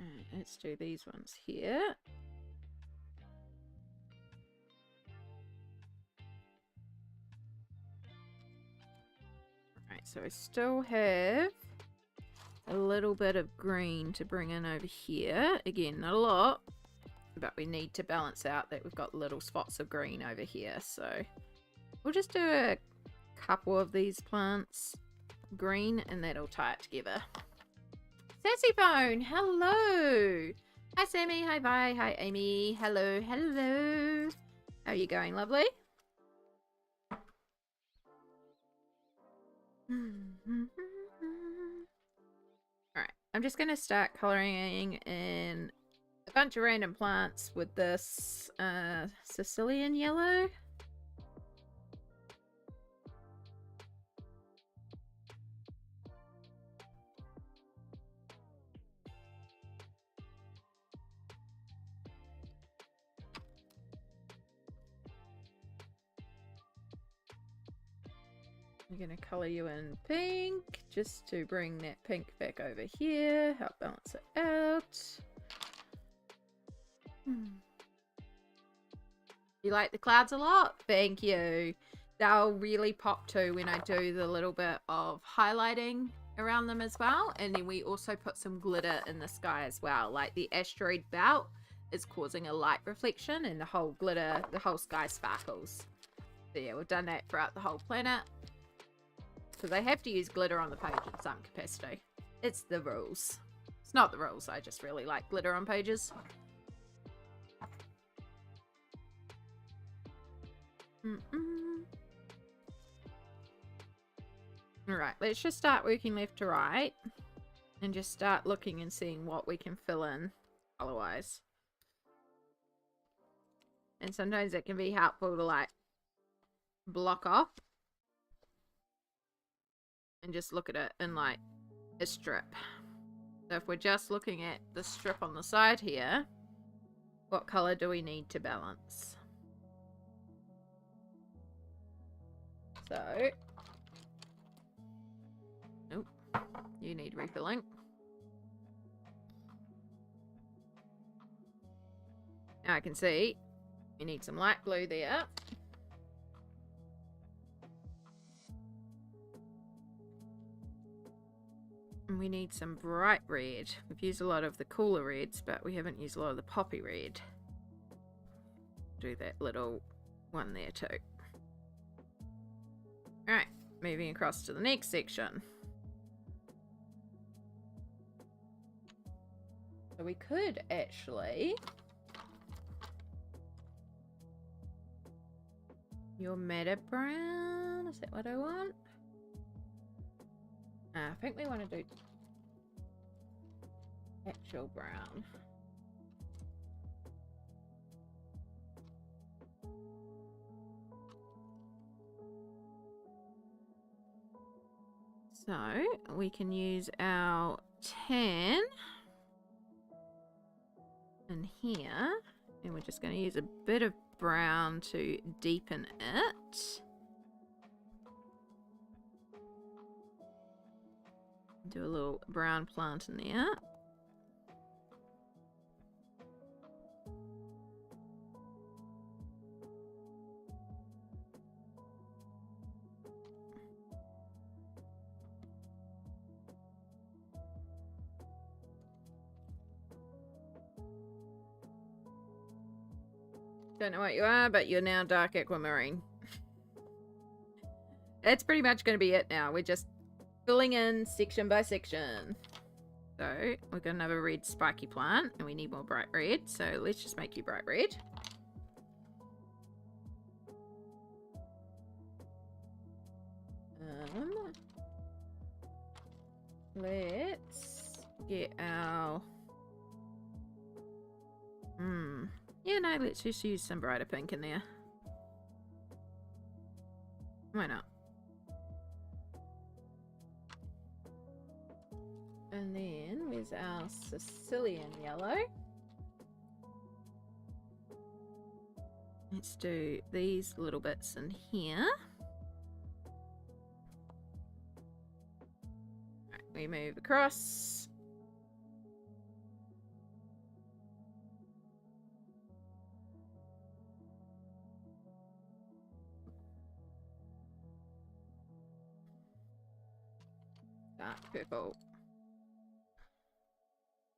Alright, let's do these ones here. Alright, so I still have a little bit of green to bring in over here. Again, not a lot, but we need to balance out that we've got little spots of green over here. So we'll just do a couple of these plants green, and that'll tie it together. Sassy Phone, hello. Hi Sammy, hi Vi, hi Amy, hello, hello. How are you going, lovely? Alright, I'm just going to start colouring in a bunch of random plants with this Sicilian yellow. I'm going to colour you in pink just to bring that pink back over here, help balance it out. You like the clouds a lot? Thank you. They'll really pop too when I do the little bit of highlighting around them as well. And then we also put some glitter in the sky as well. Like the asteroid belt is causing a light reflection and the whole glitter, the whole sky sparkles. So yeah, we've done that throughout the whole planet. Because I have to use glitter on the page in some capacity. It's the rules. It's not the rules, I just really like glitter on pages. Alright, let's just start working left to right. And just start looking and seeing what we can fill in color-wise. And sometimes it can be helpful to like block off and just look at it in like a strip. So if we're just looking at the strip on the side here, what color do we need to balance? So, nope, you need refilling. Now I can see you need some light blue there. And we need some bright red. We've used a lot of the cooler reds, but we haven't used a lot of the poppy red. Do that little one there too. Alright, moving across to the next section. So we could actually... Your meta brown, is that what I want? I think we want to do actual brown. So we can use our tan in here, and we're just going to use a bit of brown to deepen it. Do a little brown plant in there. Don't know what you are, but you're now dark aquamarine. That's pretty much going to be it now. We're just filling in section by section. So we've got another red spiky plant and we need more bright red. So let's just make you bright red. Let's get our... Yeah, no, let's just use some brighter pink in there. Why not? And then where's our Sicilian yellow? Let's do these little bits in here. Right, we move across. Dark purple.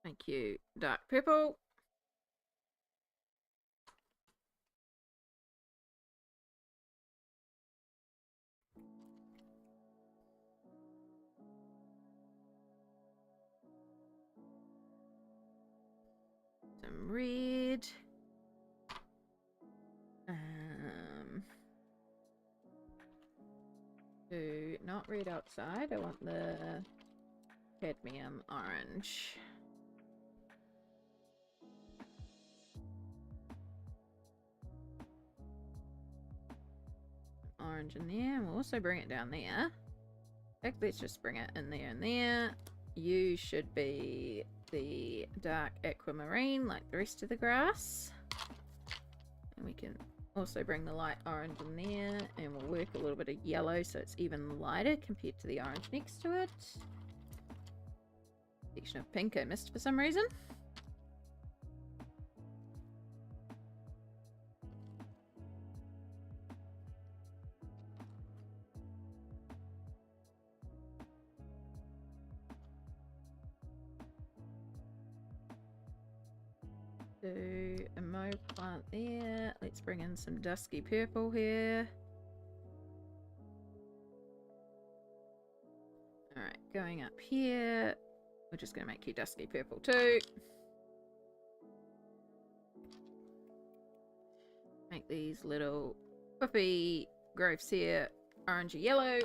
Thank you, dark purple. Some red. Do not red outside. I want the cadmium orange. Orange in there. We'll also bring it down there. In fact, let's just bring it in there and there. You should be the dark aquamarine like the rest of the grass. And we can also bring the light orange in there, and we'll work a little bit of yellow so it's even lighter compared to the orange next to it. Section of pink I missed for some reason. Do a mauve plant there. Let's bring in some dusky purple here. Alright, going up here. We're just going to make you dusky purple too. Make these little puffy growths here orangey yellow.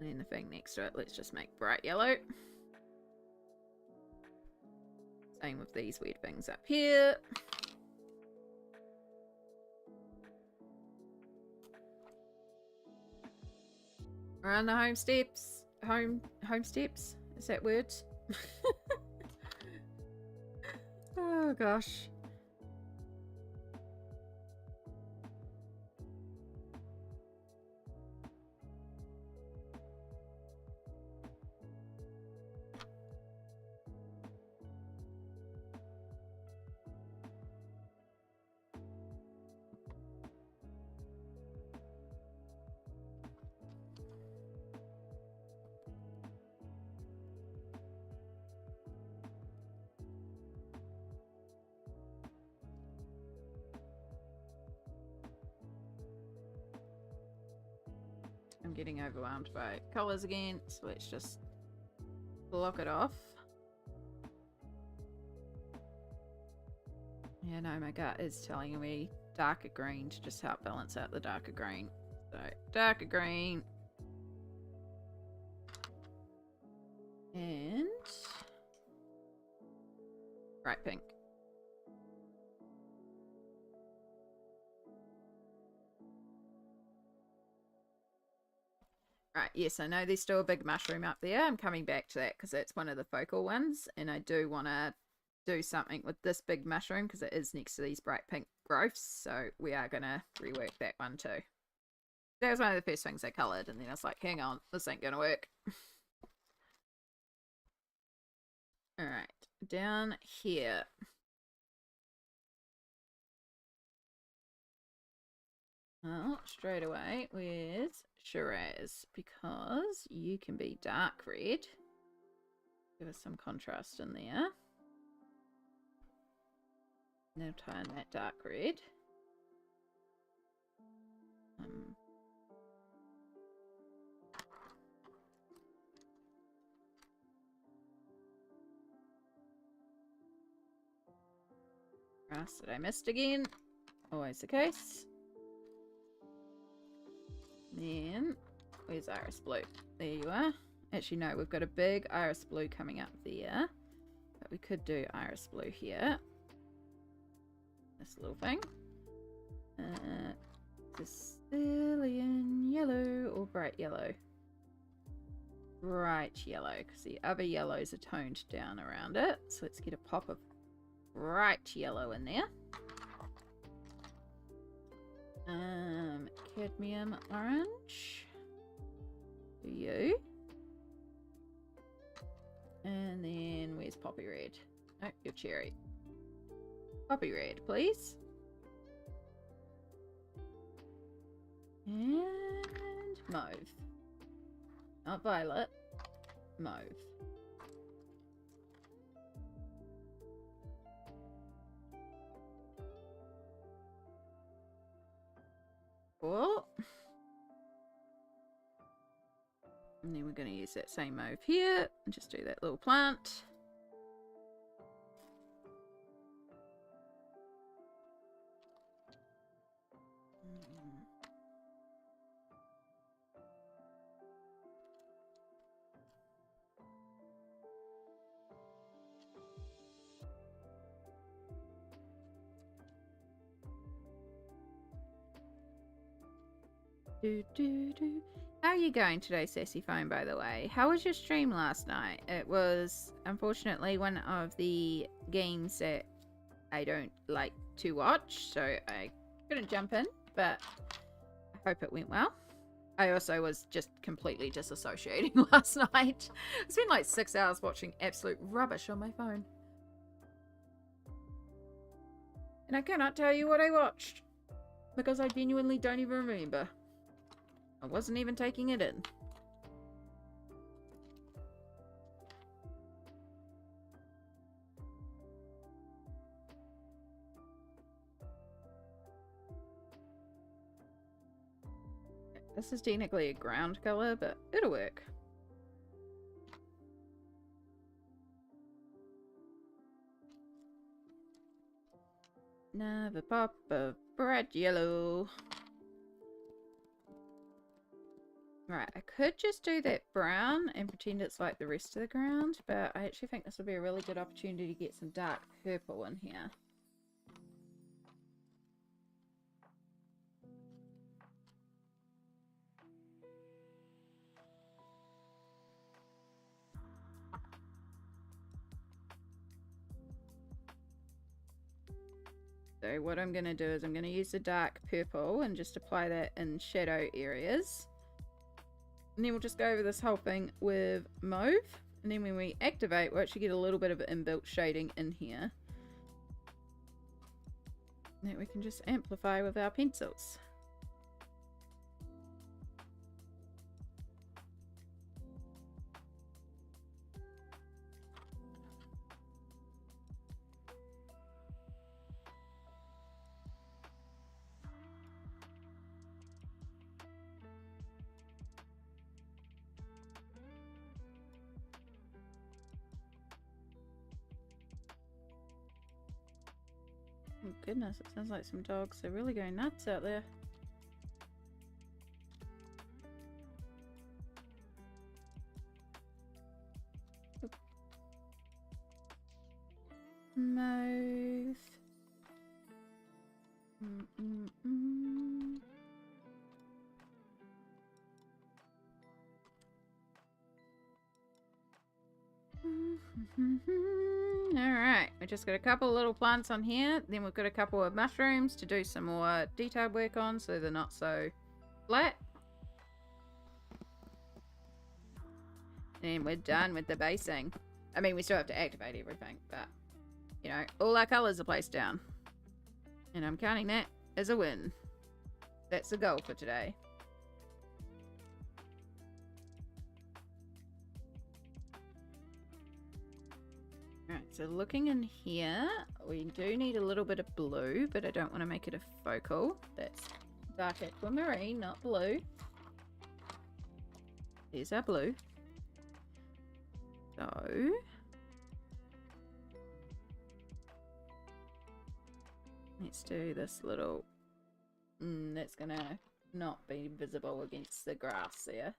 And then the thing next to it, let's just make bright yellow. Same with these weird things up here. Around the home steps. Home steps? Is that words? Oh gosh. I'm getting overwhelmed by colours again, so let's just block it off. Yeah, no, my gut is telling me darker green to just help balance out the darker green. So, darker green. And bright pink. Right, yes, I know there's still a big mushroom up there. I'm coming back to that because it's one of the focal ones, and I do want to do something with this big mushroom because it is next to these bright pink growths, so we are going to rework that one too. That was one of the first things I coloured, and then I was like, hang on, this ain't going to work. Alright, down here. Well, straight away, where's Shiraz? Because you can be dark red. Give us some contrast in there. Now tie in that dark red. Grass that I missed again. Always the case. Then, where's iris blue? There you are. Actually, no, we've got a big iris blue coming up there. But we could do iris blue here. This little thing. Sicilian yellow or bright yellow? Bright yellow, because the other yellows are toned down around it. So let's get a pop of bright yellow in there. Cadmium orange. Do you? And then where's poppy red? Nope, your cherry. Poppy red, please. And mauve. Not violet. Mauve. Cool. And then we're going to use that same mauve here and just do that little plant. How are you going today, Sassy Phone, by the way? How was your stream last night? It was, unfortunately, one of the games that I don't like to watch, so I couldn't jump in, but I hope it went well. I also was just completely disassociating last night. I spent like 6 hours watching absolute rubbish on my phone. And I cannot tell you what I watched, because I genuinely don't even remember. I wasn't even taking it in. This is technically a ground color, but it'll work. Another pop of bright yellow. Right, I could just do that brown and pretend it's like the rest of the ground, but I actually think this would be a really good opportunity to get some dark purple in here. So what I'm going to do is I'm going to use the dark purple and just apply that in shadow areas. And then we'll just go over this whole thing with mauve. And then when we activate, we'll actually get a little bit of inbuilt shading in here that we can just amplify with our pencils. Oh goodness, it sounds like some dogs are really going nuts out there. Mauve. Alright, we just got a couple of little plants on here. Then we've got a couple of mushrooms to do some more detailed work on so they're not so flat. And we're done with the basing. I mean, we still have to activate everything, but, you know, all our colours are placed down. And I'm counting that as a win. That's the goal for today. Alright, so looking in here, we do need a little bit of blue, but I don't want to make it a focal. That's dark aquamarine, not blue. There's our blue. So let's do this little, that's gonna not be visible against the grass there.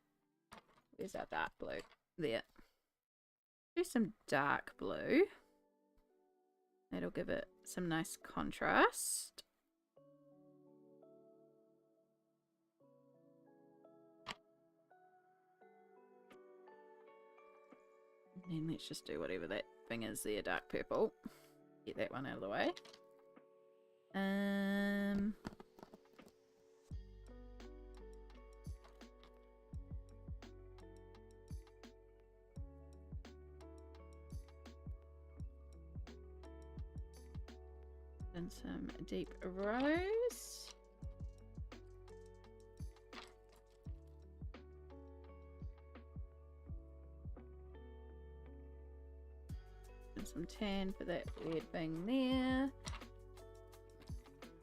Where's our dark blue? There. Do some dark blue. That'll give it some nice contrast. And then let's just do whatever that thing is there, dark purple. Get that one out of the way. And some deep rose. And some tan for that weird thing there.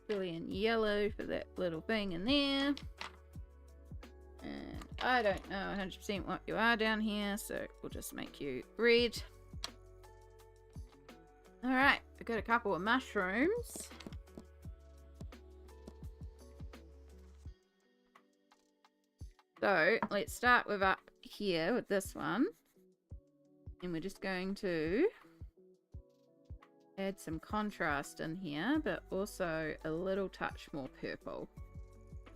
Brilliant yellow for that little thing in there. And I don't know 100% what you are down here, so we'll just make you red. Alright, I've got a couple of mushrooms. So let's start with up here with this one. And we're just going to add some contrast in here, but also a little touch more purple.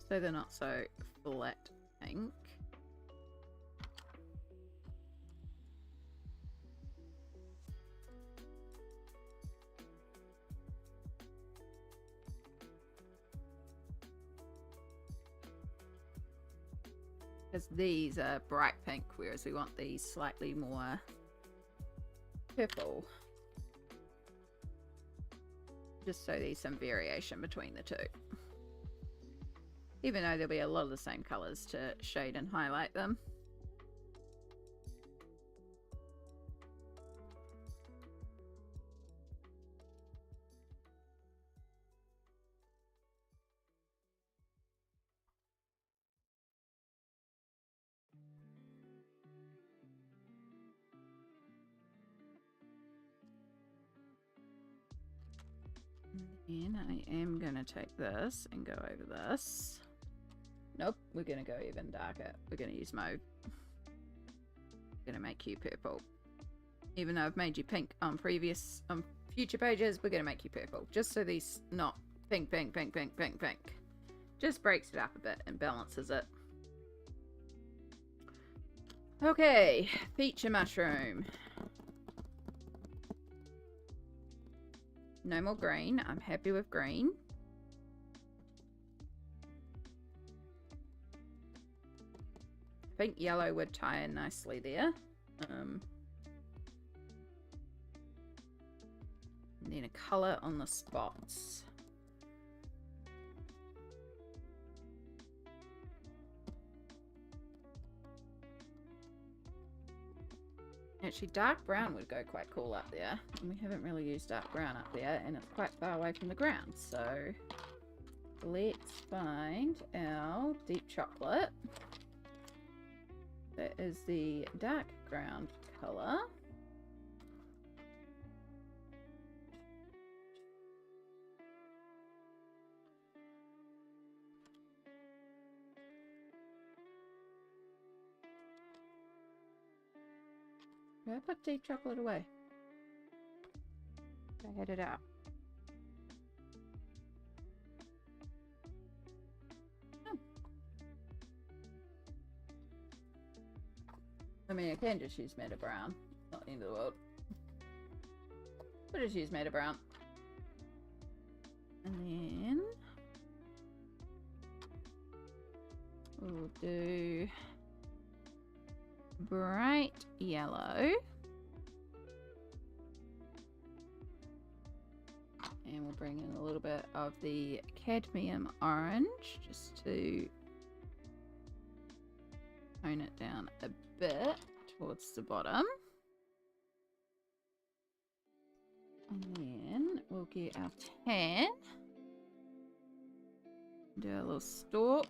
So they're not so flat pink. Because these are bright pink, whereas we want these slightly more purple. Just so there's some variation between the two. Even though there'll be a lot of the same colours to shade and highlight them. And I am going to take this and go over this. Nope, we're going to go even darker. We're going to use mauve. Going to make you purple. Even though I've made you pink on future pages, we're going to make you purple. Just so these not pink, pink, pink, pink, pink, pink. Just breaks it up a bit and balances it. Okay, feature mushroom. No more green. I'm happy with green. I think yellow would tie in nicely there. And then a colour on the spots. Actually, dark brown would go quite cool up there. And we haven't really used dark brown up there, and it's quite far away from the ground. So let's find our deep chocolate. That is the dark ground colour. Did I put deep chocolate away? I had it out. Oh. I mean, I can just use Meta Brown. Not the end of the world. We'll just use Meta Brown. And then we'll do bright yellow. And we'll bring in a little bit of the cadmium orange just to tone it down a bit towards the bottom. And then we'll get our tan. Do a little stalk.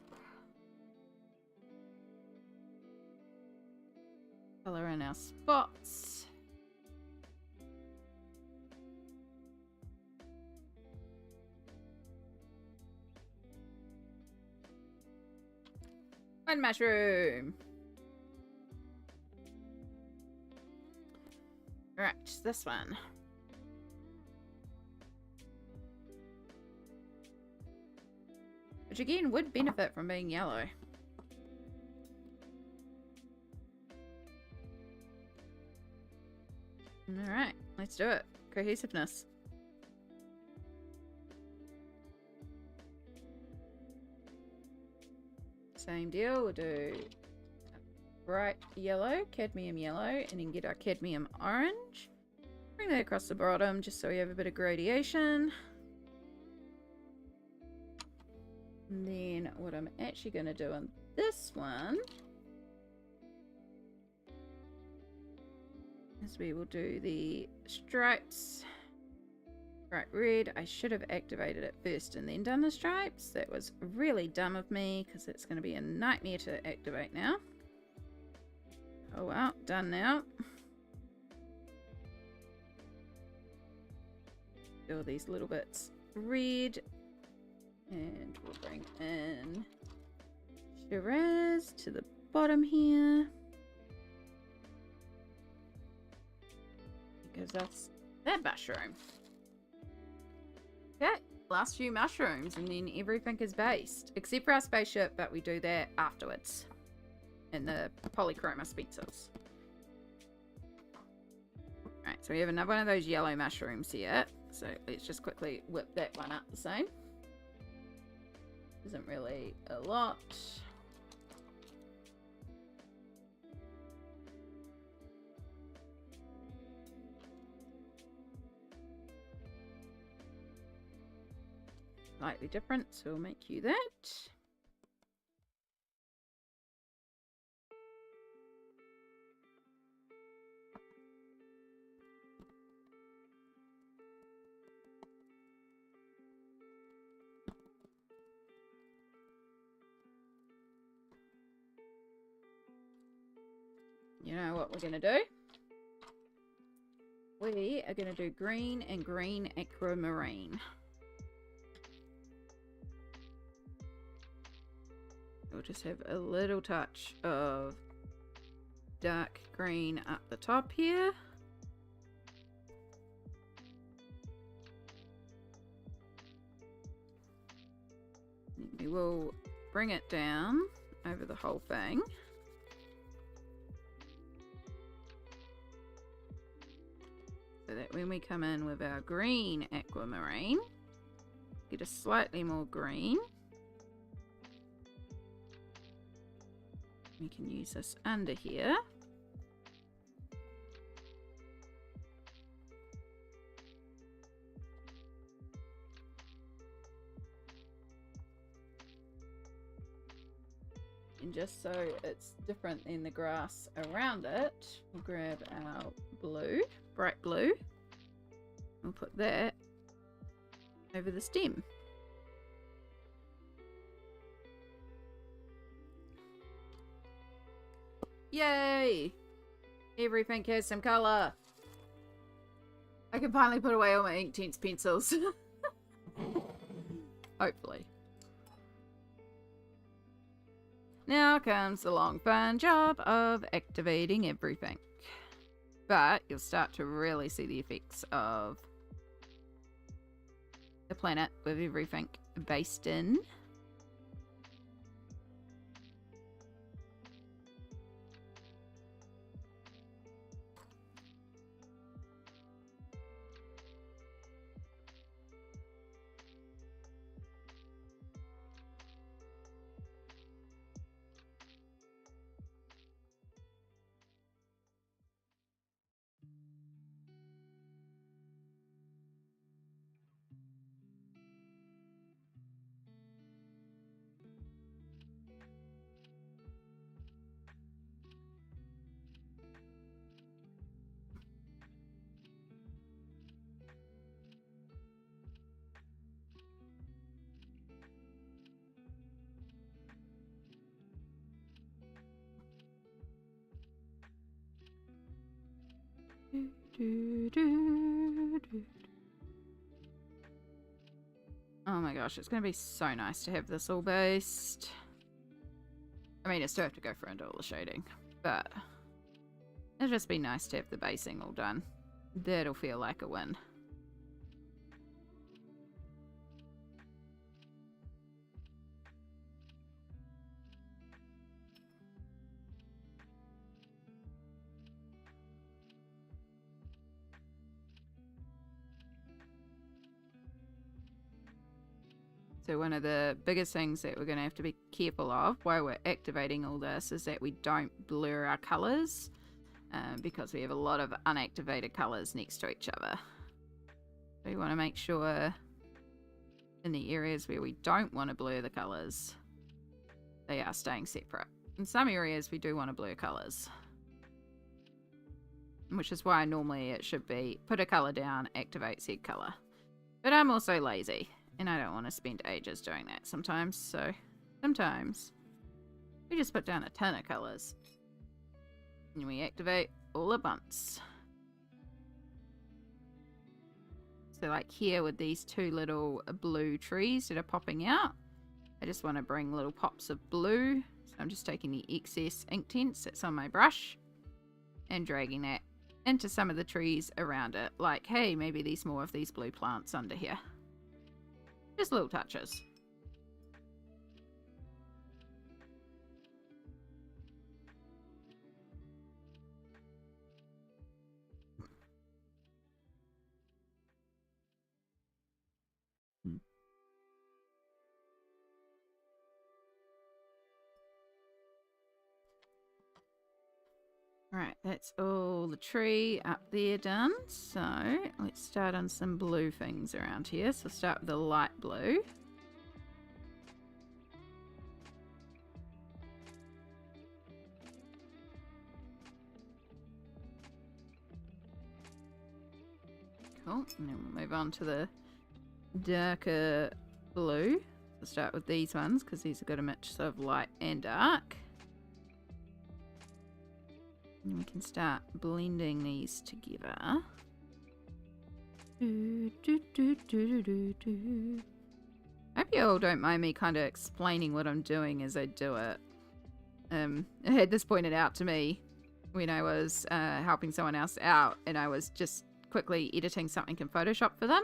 Color in our spots. One mushroom. Right, this one. Which again would benefit from being yellow. Alright, let's do it. Cohesiveness. Same deal, we'll do bright yellow, cadmium yellow, and then get our cadmium orange. Bring that across the bottom just so we have a bit of gradation. And then what I'm actually going to do on this one is we will do the stripes. Bright red. I should have activated it first and then done the stripes. That was really dumb of me because it's going to be a nightmare to activate now. Oh well, done now. Do all these little bits red. And we'll bring in Shiraz to the bottom here. Because that's that mushroom. Okay, last few mushrooms and then everything is based. Except for our spaceship, but we do that afterwards. In the polychromos pencils. Right, so we have another one of those yellow mushrooms here. So let's just quickly whip that one up the same. Isn't really a lot. Slightly different, so we'll make you that. You know what we're going to do? We are going to do green and green aquamarine. We'll just have a little touch of dark green up the top here. We will bring it down over the whole thing. So that when we come in with our green aquamarine, get a slightly more green. We can use this under here. And just so it's different than the grass around it, we'll grab our blue, bright blue. We'll put that over the stem. Yay! Everything has some colour. I can finally put away all my Inktense pencils. Hopefully. Now comes the long fun job of activating everything. But you'll start to really see the effects of the planet with everything based in. Oh my gosh, it's going to be so nice to have this all based. I mean, I still have to go through and do all the shading, but it'll just be nice to have the basing all done. That'll feel like a win. So one of the biggest things that we're going to have to be careful of while we're activating all this is that we don't blur our colours, because we have a lot of unactivated colours next to each other. So we want to make sure in the areas where we don't want to blur the colours, they are staying separate. In some areas we do want to blur colours, which is why normally it should be put a colour down, activate said colour. But I'm also lazy. And I don't want to spend ages doing that sometimes, so sometimes we just put down a ton of colours. And we activate all at once. So like here with these two little blue trees that are popping out, I just want to bring little pops of blue I'm just taking the excess Inktense that's on my brush and dragging that into some of the trees around it. Like, hey, maybe there's more of these blue plants under here. Just little touches. Right, that's all the tree up there done. So let's start on some blue things around here. So start with the light blue. Cool, and then we'll move on to the darker blue. So start with these ones because these have got a mix of light and dark. And we can start blending these together. Hope you all don't mind me kind of explaining what I'm doing as I do it. I had this pointed out to me when I was helping someone else out, and I was just quickly editing something in Photoshop for them.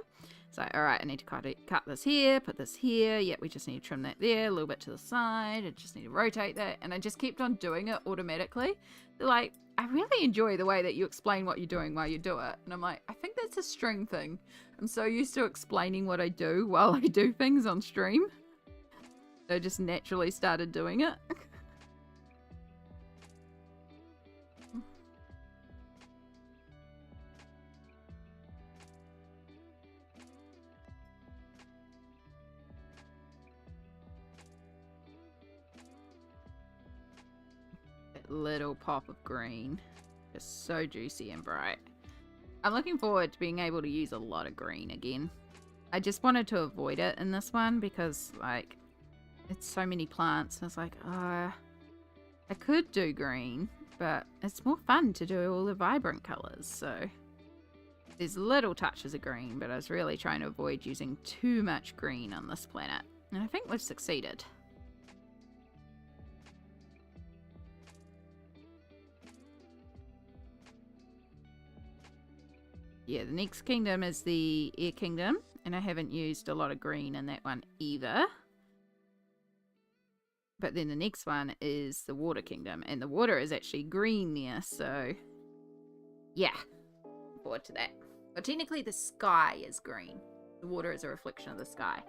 So, alright, I need to cut this here, put this here. Yep, we just need to trim that there, a little bit to the side. I just need to rotate that. And I just kept on doing it automatically. They're like, I really enjoy the way that you explain what you're doing while you do it. And I'm like, I think that's a string thing. I'm so used to explaining what I do while I do things on stream. I just naturally started doing it. Little pop of green, just so juicy and bright. I'm looking forward to being able to use a lot of green again. I just wanted to avoid it in this one because like it's so many plants. I was like, I could do green, but it's more fun to do all the vibrant colors. So there's little touches of green, but I was really trying to avoid using too much green on this planet, and I think we've succeeded. Yeah, the next kingdom is the Air Kingdom, and I haven't used a lot of green in that one either. But then the next one is the Water Kingdom, and the water is actually green there, so yeah, look forward to that. But technically the sky is green. The water is a reflection of the sky.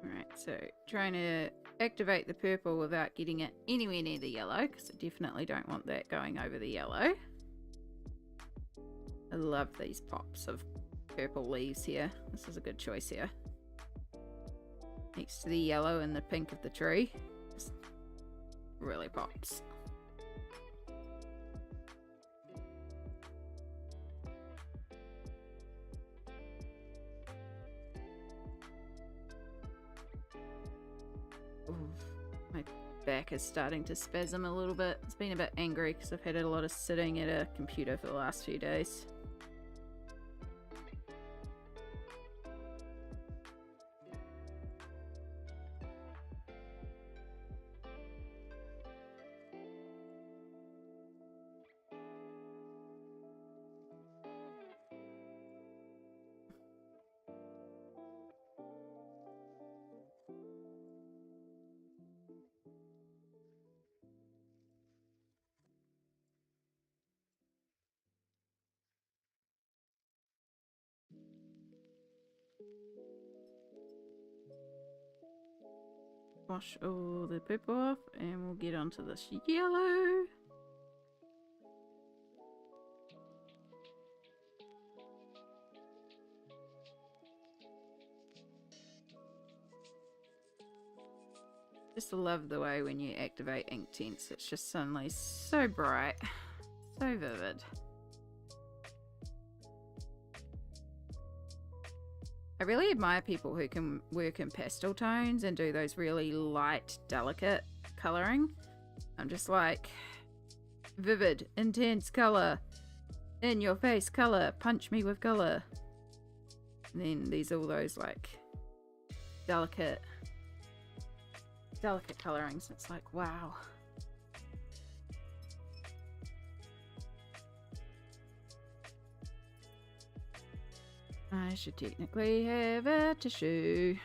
Alright, so trying to activate the purple without getting it anywhere near the yellow, because I definitely don't want that going over the yellow. I love these pops of purple leaves here. This is a good choice here. Next to the yellow and the pink of the tree. Just really pops. My back is starting to spasm a little bit. It's been a bit angry because I've had a lot of sitting at a computer for the last few days. Wash all the purple off and we'll get onto this yellow. Just love the way when you activate Inktense, it's just suddenly so bright, so vivid. I really admire people who can work in pastel tones and do those really light, delicate colouring. I'm just like, vivid, intense colour, in your face colour, punch me with colour. And then there's all those like delicate colorings. It's like, wow. I should technically have a tissue.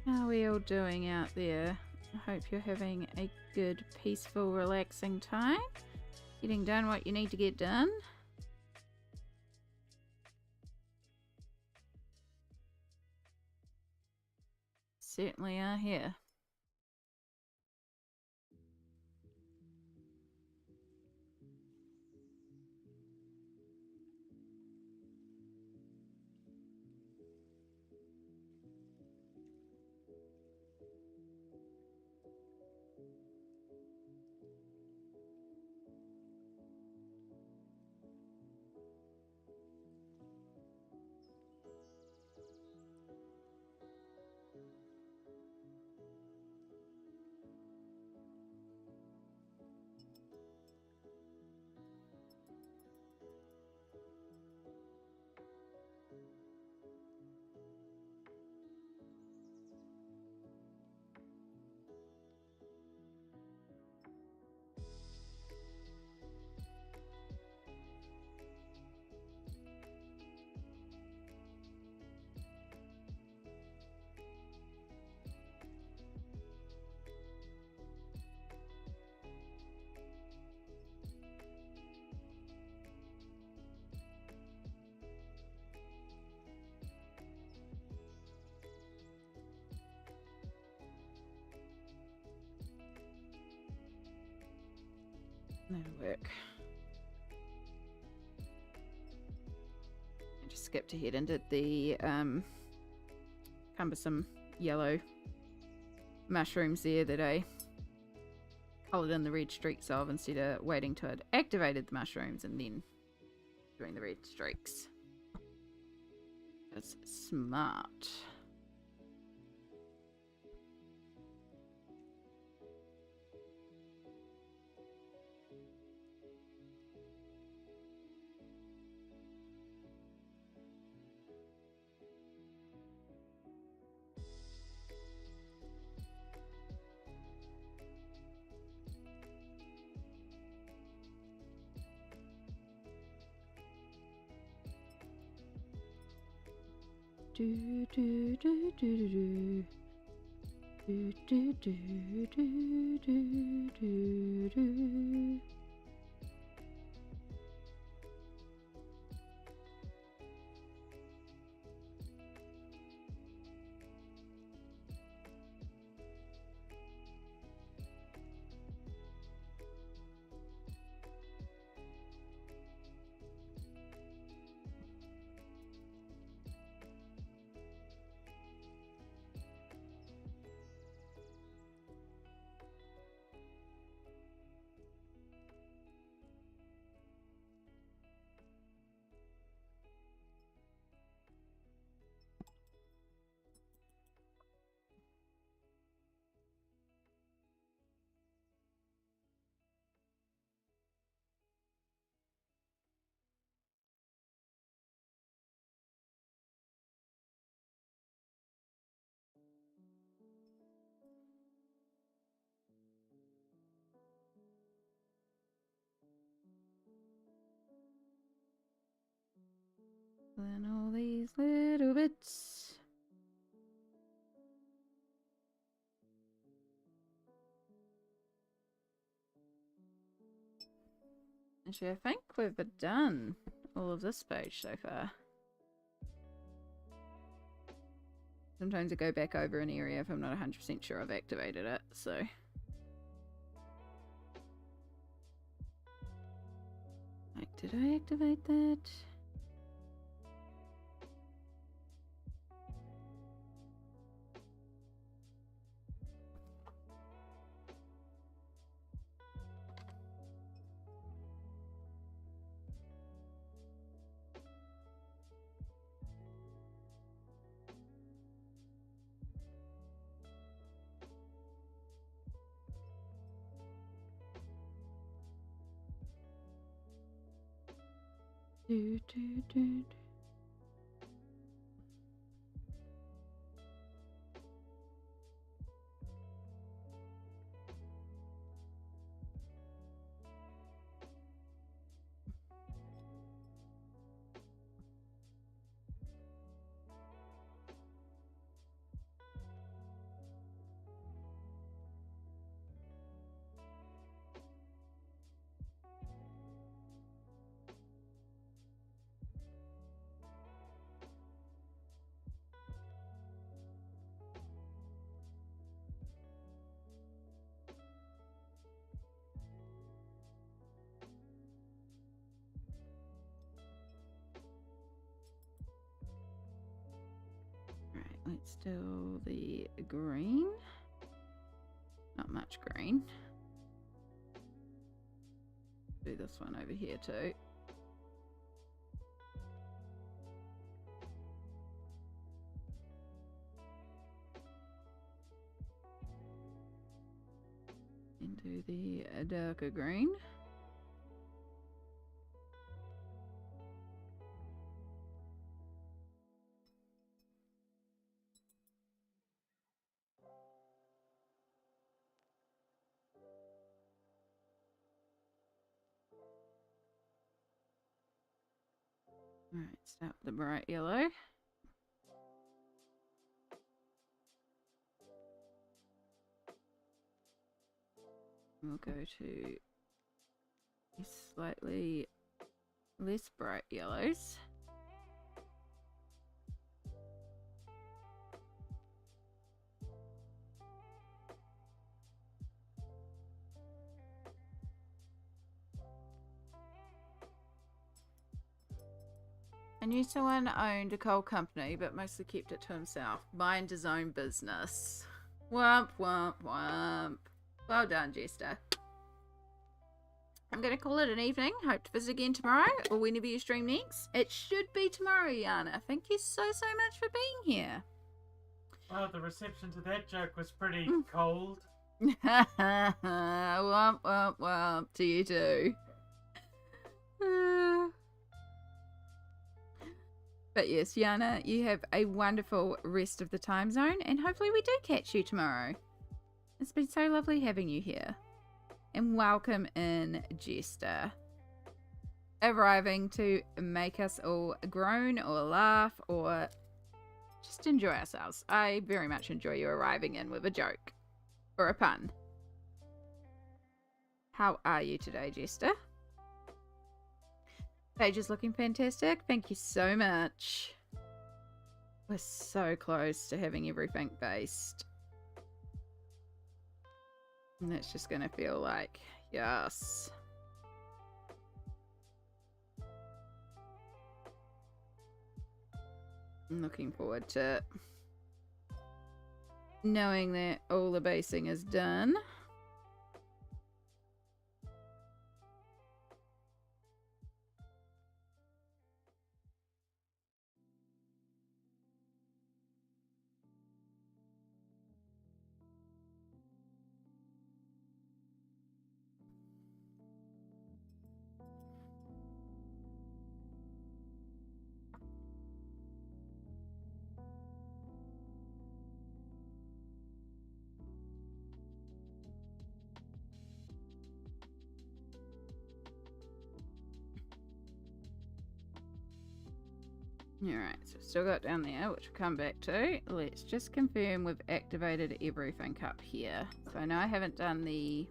How are we all doing out there? I hope you're having a good, peaceful, relaxing time. Getting done what you need to get done. Certainly are here. That'll work. I just skipped ahead and did the cumbersome yellow mushrooms there that I coloured in the red streaks of instead of waiting till I'd activated the mushrooms and then doing the red streaks. That's smart. Do do do do do do do do do do do do. onwards. Actually, I think we've done all of this page so far. Sometimes I go back over an area if I'm not 100% sure I've activated it, so... Like, did I activate that? Do, do, do, do. Right, let's do the green. Not much green. Do this one over here too. And do the darker green. Alright, start with the bright yellow. We'll go to slightly less bright yellows. I knew someone owned a coal company, but mostly kept it to himself. Mind his own business. Womp, womp, womp. Well done, Jester. I'm going to call it an evening. Hope to visit again tomorrow or whenever you stream next. It should be tomorrow, Yana. Thank you so much for being here. Well, the reception to that joke was pretty cold. Womp, womp, womp to you too. But yes, Yana, you have a wonderful rest of the time zone, and hopefully we do catch you tomorrow. It's been so lovely having you here. And welcome in, Jester. Arriving to make us all groan or laugh or just enjoy ourselves. I very much enjoy you arriving in with a joke or a pun. How are you today, Jester? Page is looking fantastic. Thank you so much. We're so close to having everything based. And that's just going to feel like, yes. I'm looking forward to knowing that all the basing is done. Alright, so we've still got down there, which we'll come back to. Let's just confirm we've activated everything up here. So I know I haven't done the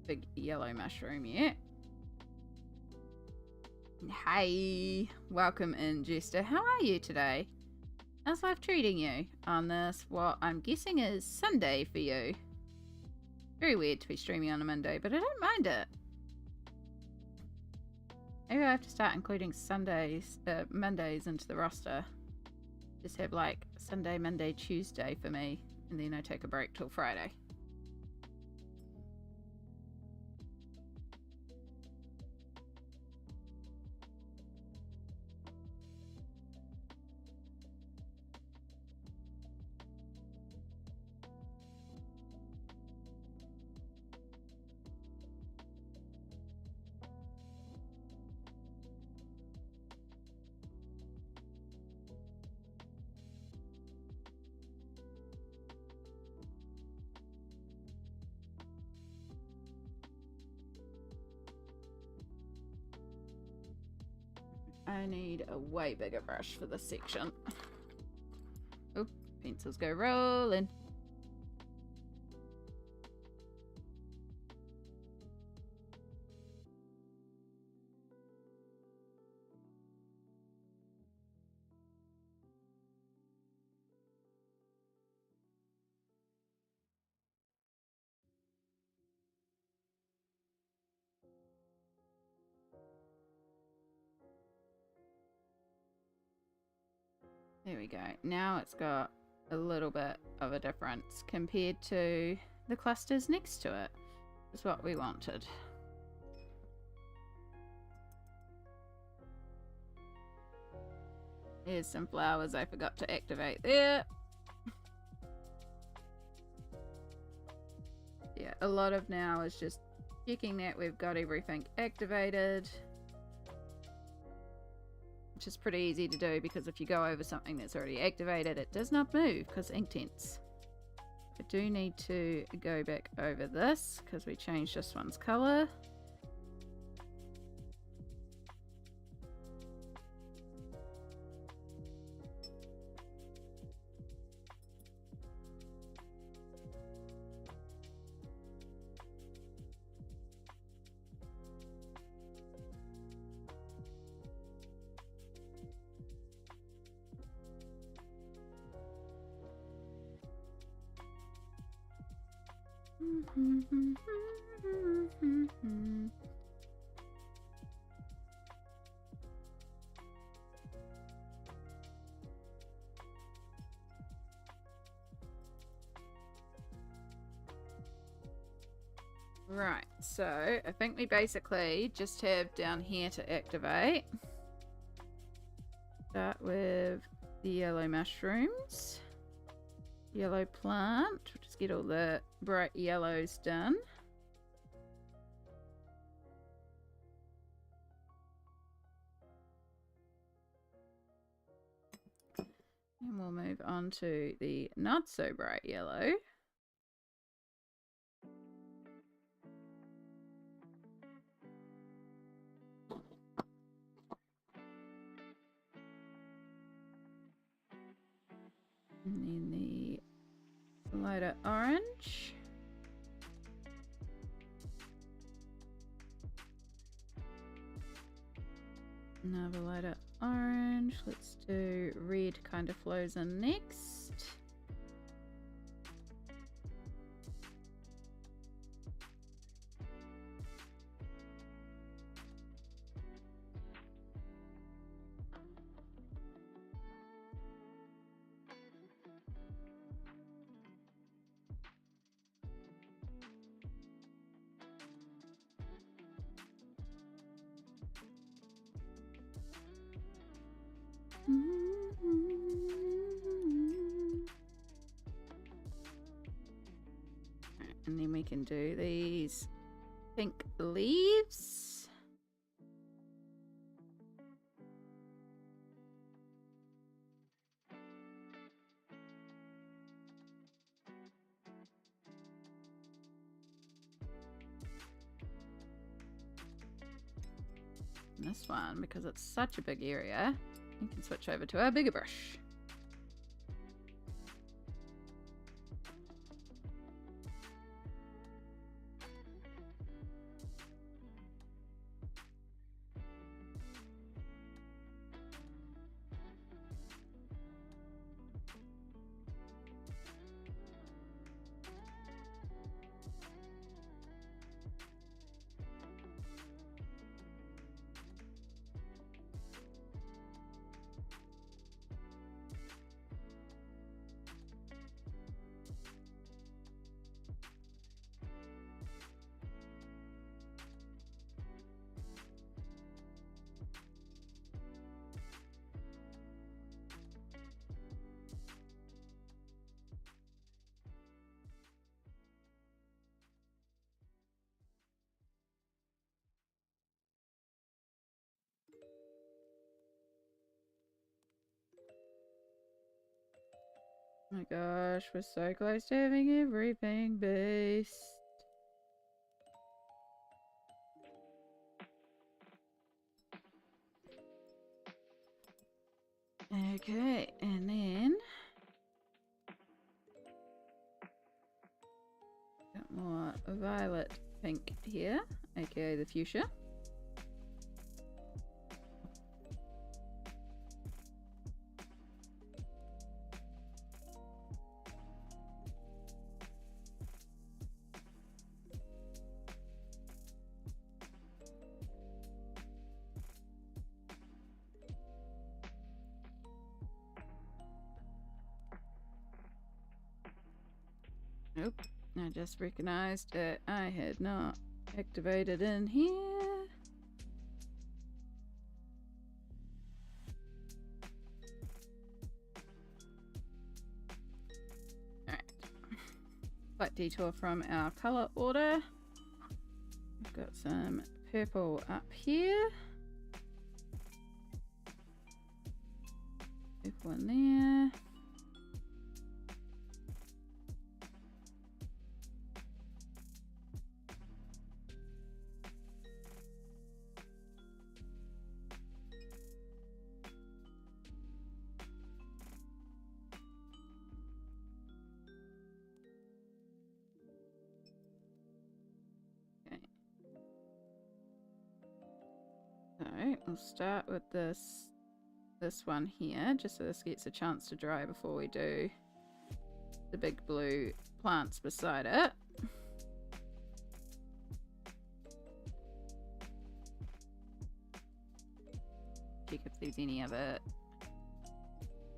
big yellow mushroom yet. Hey, welcome in, Jester. How are you today? How's life treating you on this, what I'm guessing is Sunday for you? Very weird to be streaming on a Monday, but I don't mind it. Maybe I have to start including Mondays into the roster. Just have like Sunday, Monday, Tuesday for me, and then I take a break till Friday. I need a way bigger brush for this section. Oh, pencils go rolling. There we go. Now it's got a little bit of a difference compared to the clusters next to it. That's what we wanted. Here's some flowers I forgot to activate there. Yeah, a lot of now is just checking that we've got everything activated. Which is pretty easy to do because if you go over something that's already activated, it does not move because Inktense. I do need to go back over this because we changed this one's color. Right, so I think we basically just have down here to activate. Start with the yellow mushrooms. Yellow plant. We'll just get all the bright yellows done. And we'll move on to the not so bright yellow. And then the lighter orange. Another lighter orange. Let's do red kind of flows in next. And then we can do these pink leaves. And this one, because it's such a big area, you can switch over to our bigger brush. Oh my gosh, we're so close to having everything based. Okay, and then got more violet pink here, aka the fuchsia. Nope, I just recognized that I had not activated in here. Alright. Slight detour from our color order. We've got some purple up here. Purple in there. So we'll start with this one here, just so this gets a chance to dry before we do the big blue plants beside it. Check if there's any other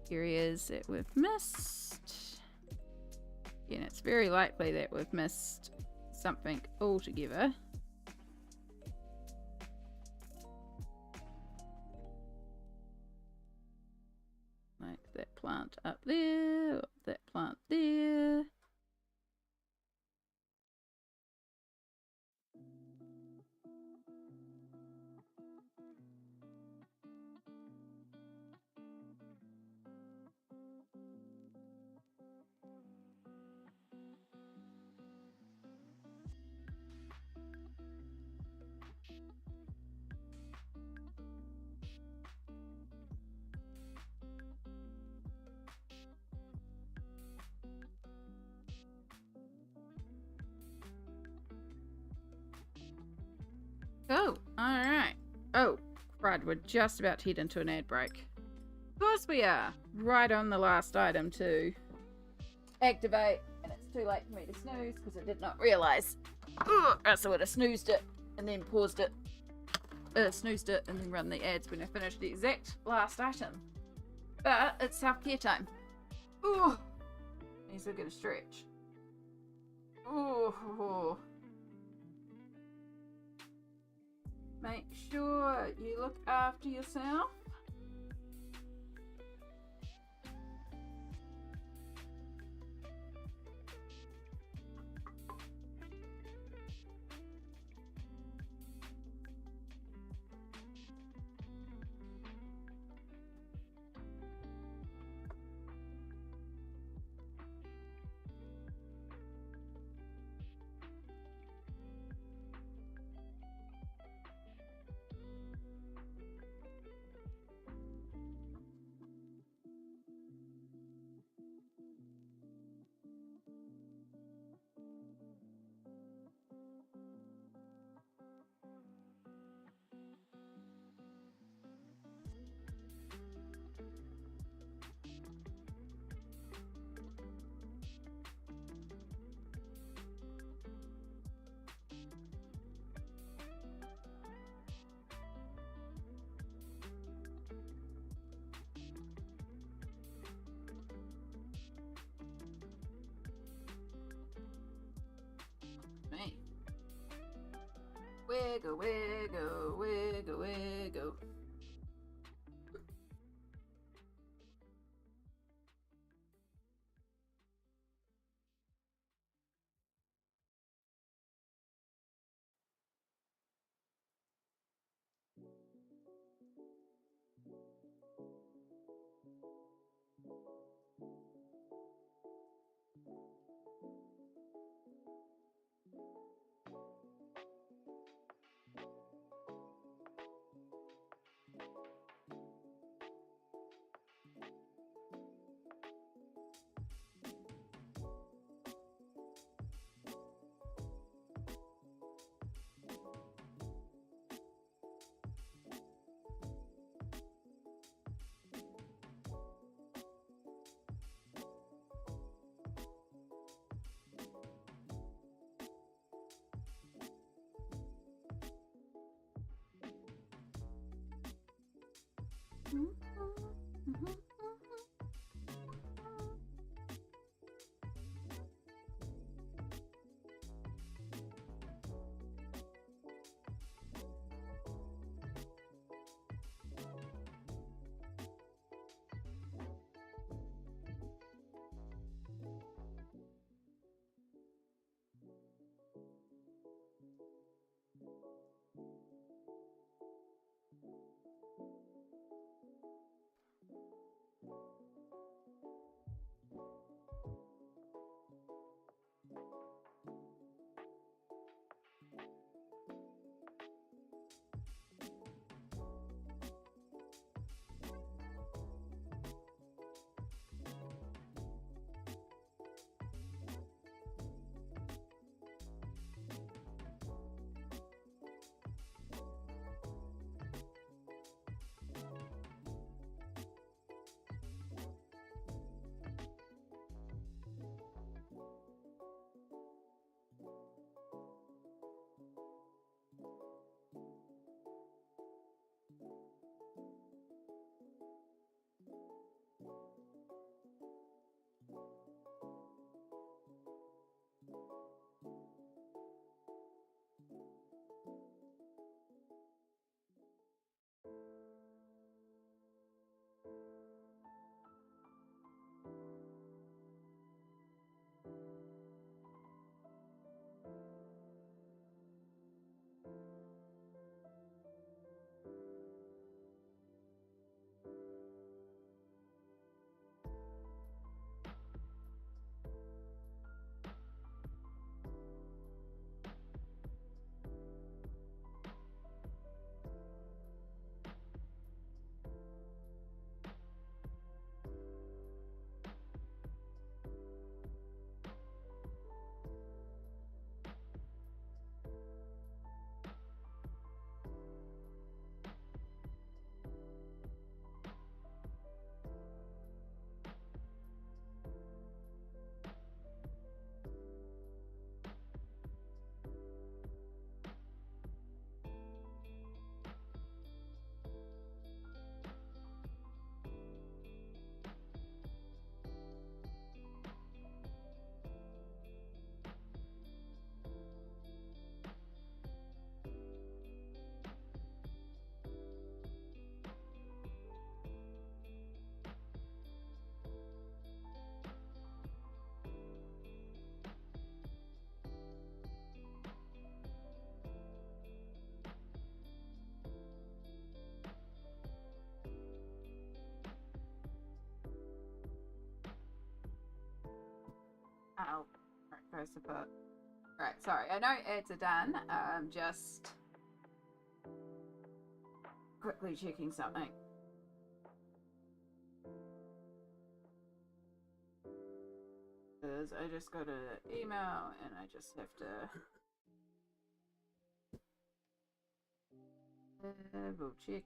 areas that we've missed. And it's very likely that we've missed something altogether. Like that plant up there, that plant there. Oh, alright. Oh, crud, we're just about to head into an ad break. Of course we are. Right on the last item to activate. And it's too late for me to snooze because I did not realise. Else I would have snoozed it and then paused it. Snoozed it and then run the ads when I finished the exact last item. But it's self-care time. Ooh. These are going to stretch. Ooh. Make sure you look after yourself. wiggle, wiggle, wiggle, wiggle. Oh, right, first of all. Right, sorry. I know ads are done. Just quickly checking something. Because I just got an email and I just have to we'll check.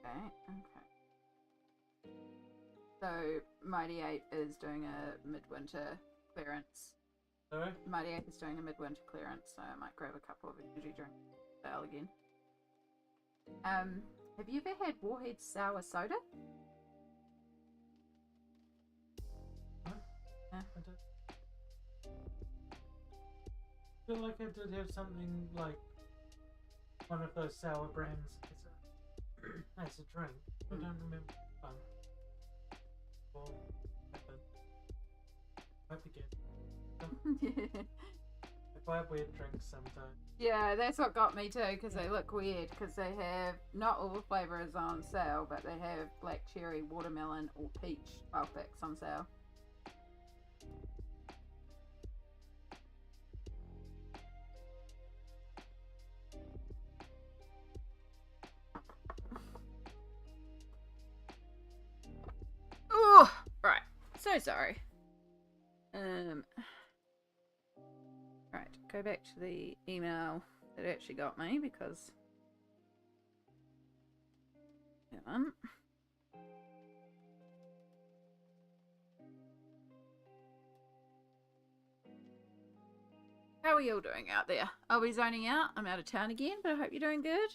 Okay. So Mighty Ape is doing a midwinter clearance. Sorry? Mighty Ape is doing a midwinter clearance, so I might grab a couple of energy drinks sale again. Have you ever had Warhead sour soda? No, Yeah. I don't. I feel like I did have something like one of those sour brands as a drink. I don't remember. Or might be good. I buy weird drinks sometimes. Yeah, that's what got me too, because they look weird, because they have, not all the flavours on sale, but they have black cherry, watermelon, or peach 12 packs on sale. Oh, right. So sorry. Right, go back to the email that actually got me, because how are you all doing out there? I'll be zoning out. I'm out of town again, but I hope you're doing good.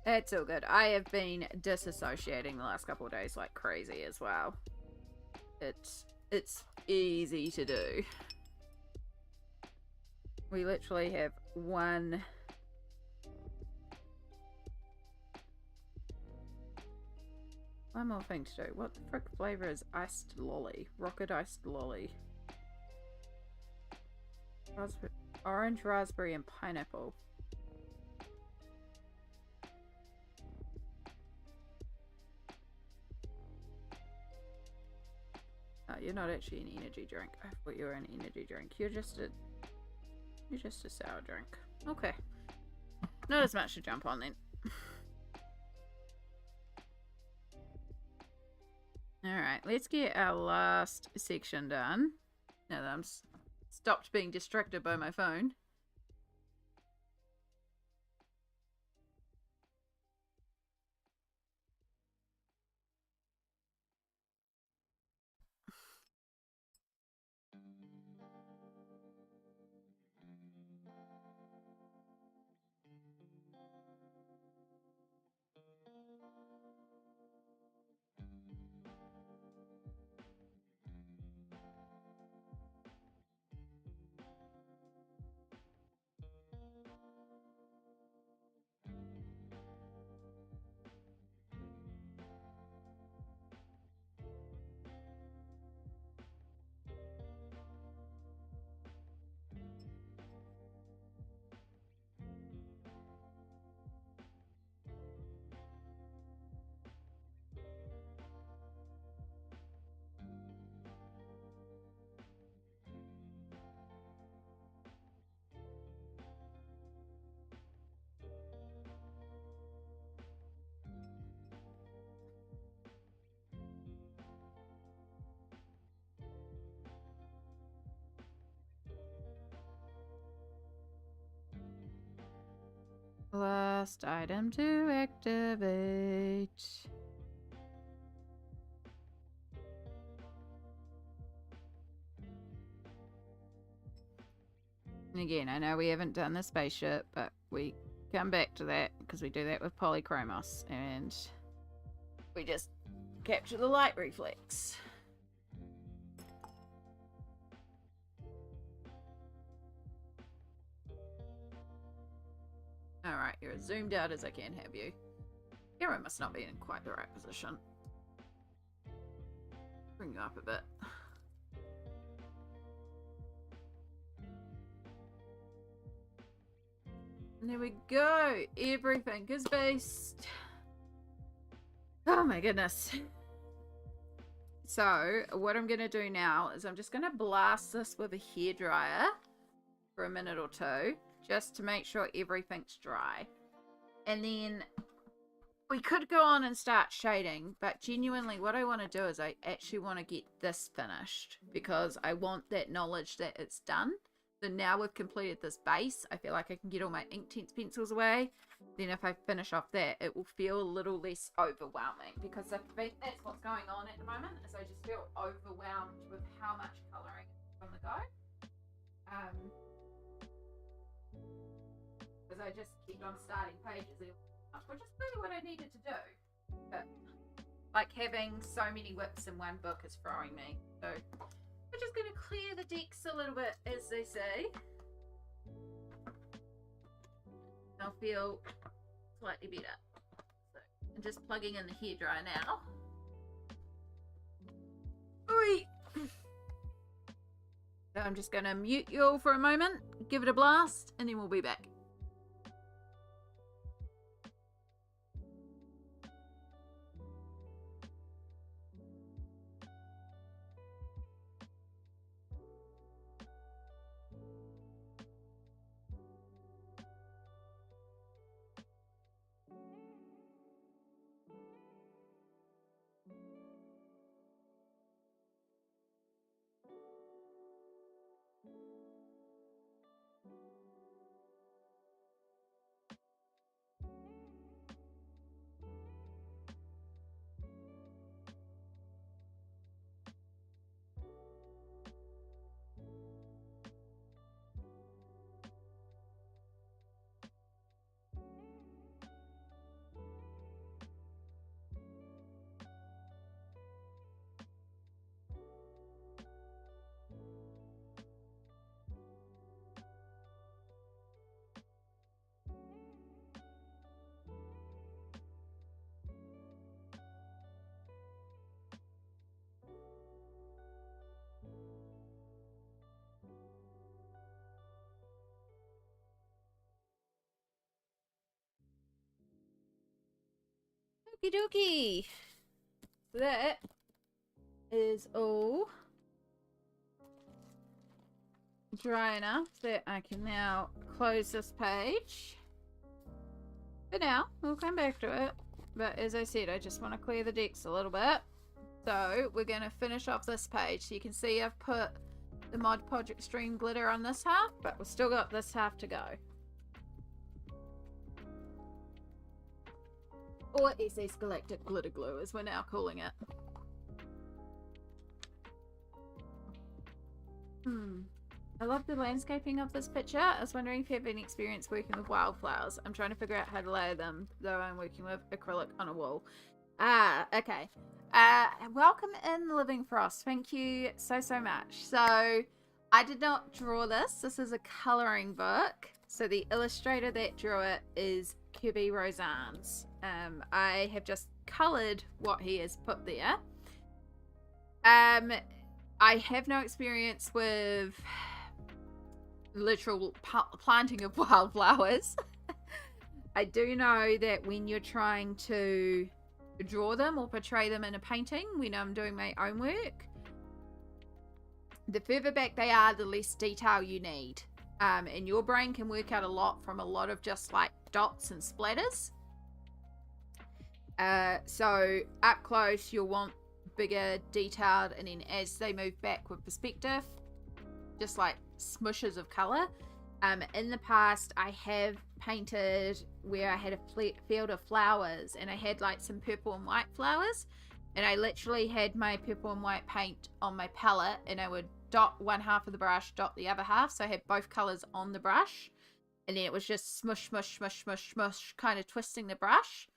It's all good. I have been disassociating the last couple of days like crazy as well. It's easy to do. We literally have one more thing to do. What the frick flavor is iced lolly? Rocket iced lolly. Raspberry, orange, raspberry, and pineapple. Oh, you're not actually an energy drink. I thought you were an energy drink. You're just a sour drink. Okay. Not as much to jump on then. Alright, let's get our last section done. Now that I'm stopped being distracted by my phone. Last item to activate. And again, I know we haven't done the spaceship, but we come back to that because we do that with polychromos, and we just capture the light reflex. Alright, you're as zoomed out as I can have you. Camera must not be in quite the right position. Bring you up a bit. And there we go. Everything is based. Oh my goodness. So, what I'm going to do now is I'm just going to blast this with a hairdryer for a minute or two, just to make sure everything's dry. And then we could go on and start shading, but genuinely what I want to do is I actually want to get this finished, because I want that knowledge that it's done So now we've completed this base, I feel like I can get all my Inktense pencils away. Then if I finish off that, it will feel a little less overwhelming, because I think that's what's going on at the moment, is I just feel overwhelmed with how much colouring is on the go. Because I just keep on starting pages, which is really what I needed to do. But like having so many whips in one book is throwing me. So we're just going to clear the decks a little bit, as they say. I'll feel slightly better. So I'm just plugging in the hairdryer now. Oi! So I'm just going to mute you all for a moment, give it a blast, and then we'll be back. Okie dokie. That is all dry enough that I can now close this page. But now, we'll come back to it. But as I said, I just want to clear the decks a little bit. So we're going to finish off this page. So you can see I've put the Mod Podge Extreme glitter on this half, but we've still got this half to go. Or SS Galactic Glitter Glue, as we're now calling it. I love the landscaping of this picture. I was wondering if you have any experience working with wildflowers. I'm trying to figure out how to layer them, though I'm working with acrylic on a wall. Ah, okay. Welcome in, Living Frost. Thank you so much. So, I did not draw this. This is a colouring book. So, the illustrator that drew it is Kerby Rosanes. I have just coloured what he has put there. I have no experience with literal planting of wildflowers. I do know that when you're trying to draw them or portray them in a painting, when I'm doing my own work, the further back they are, the less detail you need. And your brain can work out a lot from a lot of just like dots and splatters. So up close you'll want bigger, detailed, and then as they move back with perspective, just like smushes of colour. In the past I have painted where I had a field of flowers and I had like some purple and white flowers, and I literally had my purple and white paint on my palette and I would dot one half of the brush, dot the other half, so I had both colours on the brush, and then it was just smush smush smush smush smush, kind of twisting the brush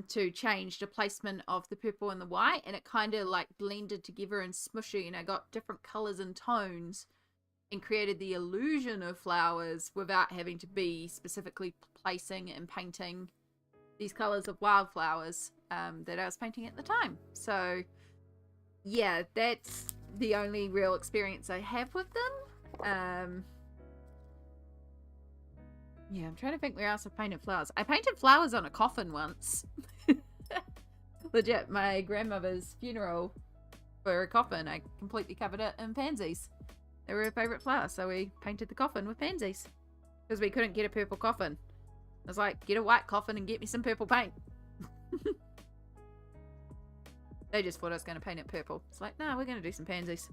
to change the placement of the purple and the white, and it kind of like blended together and smushy, and I got different colours and tones and created the illusion of flowers without having to be specifically placing and painting these colours of wildflowers that I was painting at the time. So yeah, that's the only real experience I have with them. Yeah, I'm trying to think where else I've painted flowers. I painted flowers on a coffin once. Legit, my grandmother's funeral for a coffin, I completely covered it in pansies. They were her favourite flower, so we painted the coffin with pansies. Because we couldn't get a purple coffin. I was like, get a white coffin and get me some purple paint. They just thought I was going to paint it purple. It's like, no, we're going to do some pansies.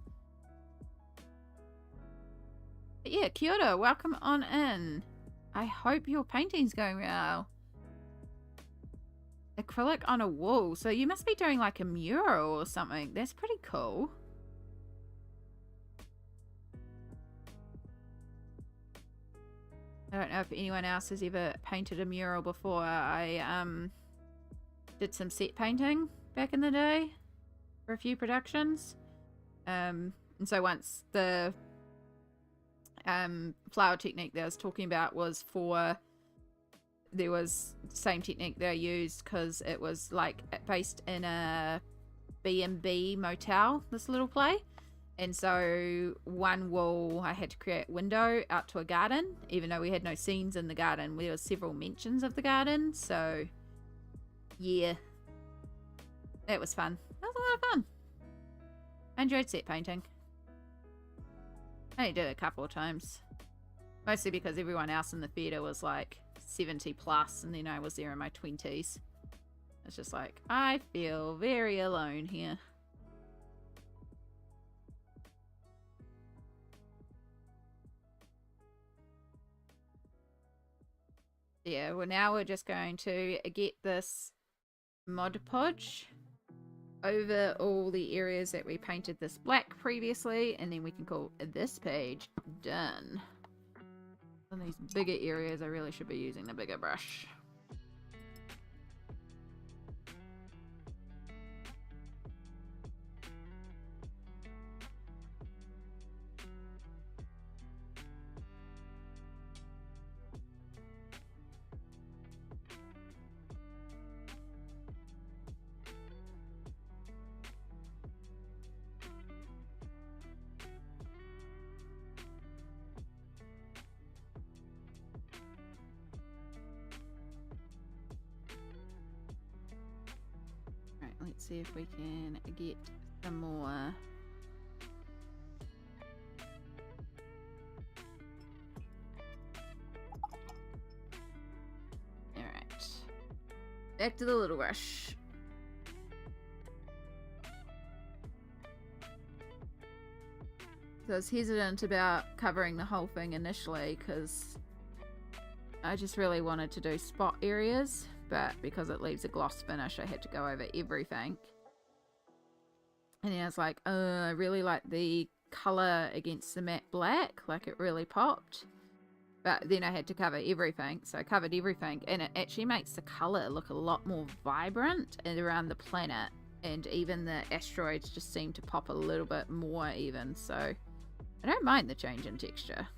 But yeah, kia ora, welcome on in. I hope your painting's going well. Acrylic on a wall, so you must be doing like a mural or something. That's pretty cool. I don't know if anyone else has ever painted a mural before. I did some set painting back in the day for a few productions. And so once the flower technique that I was talking about was for, there was the same technique that I used because it was like based in a B&B motel, this little play. And so one wall I had to create a window out to a garden, even though we had no scenes in the garden. There were several mentions of the garden, so yeah, that was fun. That was a lot of fun. I enjoyed set painting. I only did it a couple of times, mostly because everyone else in the theatre was like 70 plus, and then I was there in my 20s. It's just like, I feel very alone here. Yeah, well now we're just going to get this Mod Podge over all the areas that we painted this black previously, and then we can call this page done. On these bigger areas, I really should be using the bigger brush. Let's see if we can get some more. Alright. Back to the little brush. So I was hesitant about covering the whole thing initially because I just really wanted to do spot areas. But because it leaves a gloss finish, I had to go over everything. And then I was like, I really like the colour against the matte black. Like, it really popped. But then I had to cover everything. So I covered everything. And it actually makes the colour look a lot more vibrant around the planet. And even the asteroids just seem to pop a little bit more even. So I don't mind the change in texture.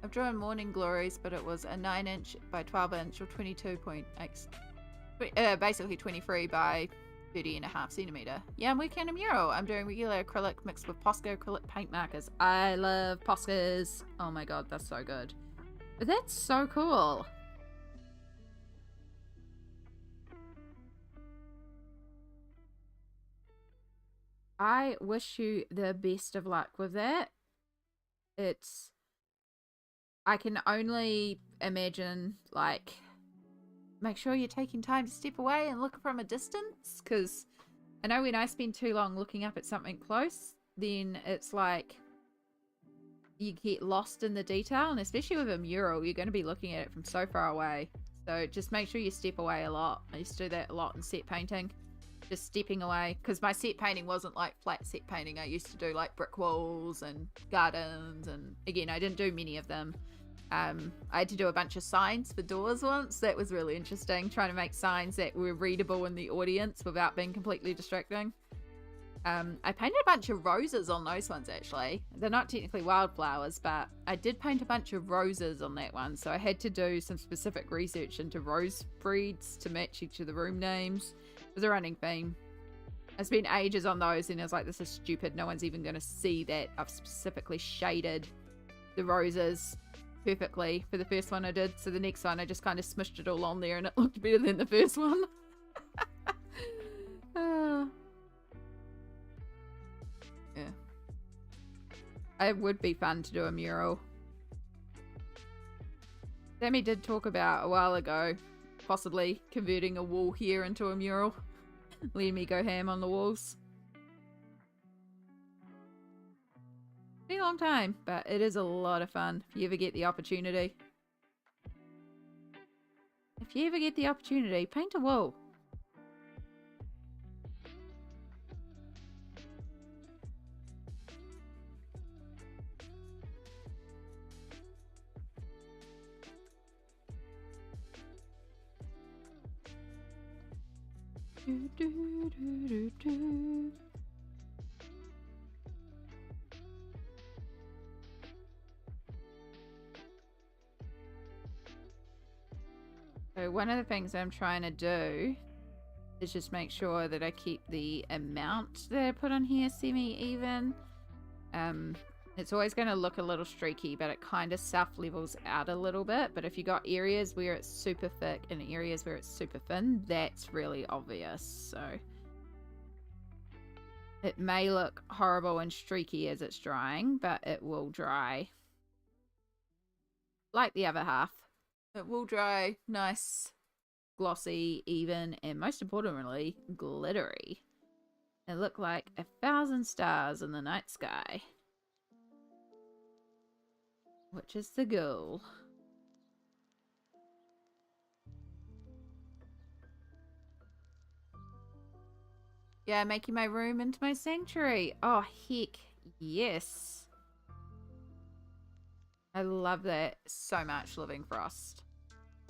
I've drawn Morning Glories, but it was a 9-inch by 12-inch or 22.8, basically 23 by 30.5 centimeter. Yeah, I'm working on a mural. I'm doing regular acrylic mixed with Posca acrylic paint markers. I love Poscas. Oh my god, that's so good. But that's so cool. I wish you the best of luck with that. I can only imagine, like, make sure you're taking time to step away and look from a distance, because I know when I spend too long looking up at something close, then it's like you get lost in the detail, and especially with a mural, you're going to be looking at it from so far away. So just make sure you step away a lot. I used to do that a lot in set painting. Just stepping away, because my set painting wasn't like flat set painting. I used to do like brick walls and gardens, and again, I didn't do many of them. I had to do a bunch of signs for doors once. That was really interesting, trying to make signs that were readable in the audience without being completely distracting. I painted a bunch of roses on those ones actually. They're not technically wildflowers, but I did paint a bunch of roses on that one, so I had to do some specific research into rose breeds to match each of the room names. It was a running theme. I spent ages on those and I was like, this is stupid, no one's even going to see that I've specifically shaded the roses perfectly for the first one I did. So the next one I just kind of smushed it all on there and it looked better than the first one. Yeah. It would be fun to do a mural. Sammy did talk about a while ago possibly converting a wall here into a mural. Letting me go ham on the walls. Been a long time, but it is a lot of fun if you ever get the opportunity. If you ever get the opportunity, paint a wall. Do, do, do, do, do. So one of the things I'm trying to do is just make sure that I keep the amount that I put on here semi-even. It's always going to look a little streaky, but it kind of self-levels out a little bit. But if you got areas where it's super thick and areas where it's super thin, that's really obvious. So it may look horrible and streaky as it's drying, but it will dry like the other half. It will dry nice, glossy, even, and most importantly, glittery. It look like 1,000 stars in the night sky. Which is the goal. Yeah, making my room into my sanctuary. Oh, heck, yes. I love that so much, Living Frost.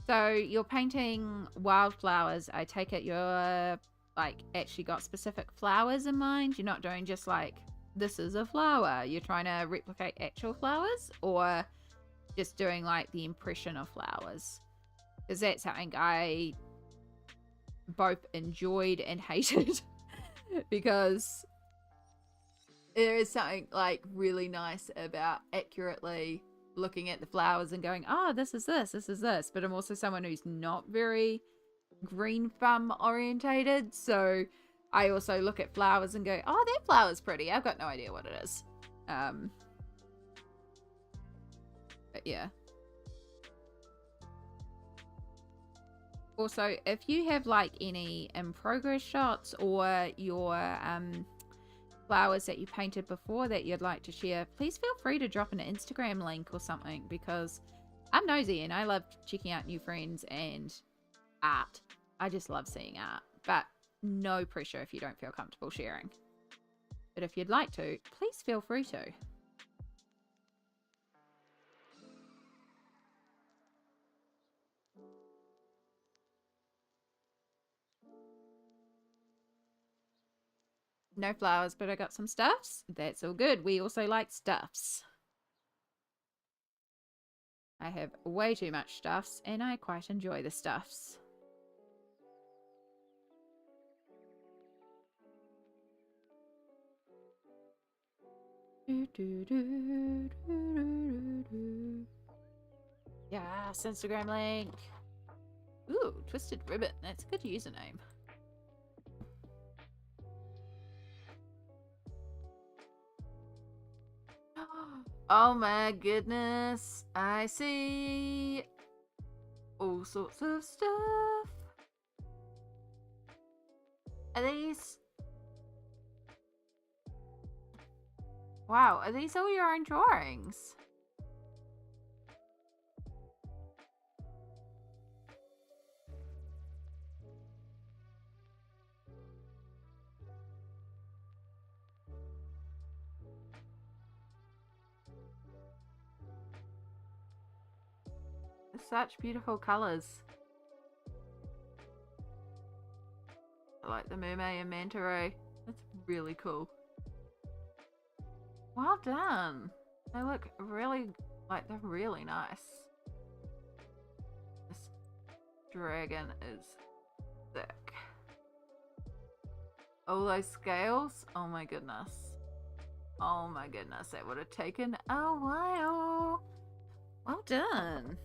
So you're painting wildflowers. I take it you're like actually got specific flowers in mind. You're not doing just like, this is a flower. You're trying to replicate actual flowers, or just doing like the impression of flowers? Because that's something I both enjoyed and hated. Because there is something like really nice about accurately looking at the flowers and going, oh, this is this, this is this. But I'm also someone who's not very green thumb orientated, so I also look at flowers and go, oh, that flower's pretty. I've got no idea what it is. But yeah. Also, if you have like any in progress shots or your flowers that you painted before that you'd like to share, please feel free to drop an Instagram link or something, because I'm nosy and I love checking out new friends and art. I just love seeing art, but no pressure if you don't feel comfortable sharing. But if you'd like to, please feel free to. No flowers, but I got some stuffs. That's all good. We also like stuffs. I have way too much stuffs, and I quite enjoy the stuffs. Yes, Instagram link. Ooh, Twisted Ribbon. That's a good username. Oh my goodness. I see all sorts of stuff. Are these... Wow, are these all your own drawings? Such beautiful colors. I like the mermaid and manta ray. That's really cool. Well done. They look really, like, they're really nice. This dragon is thick. All those scales. Oh my goodness. Oh my goodness. That would have taken a while. Well done.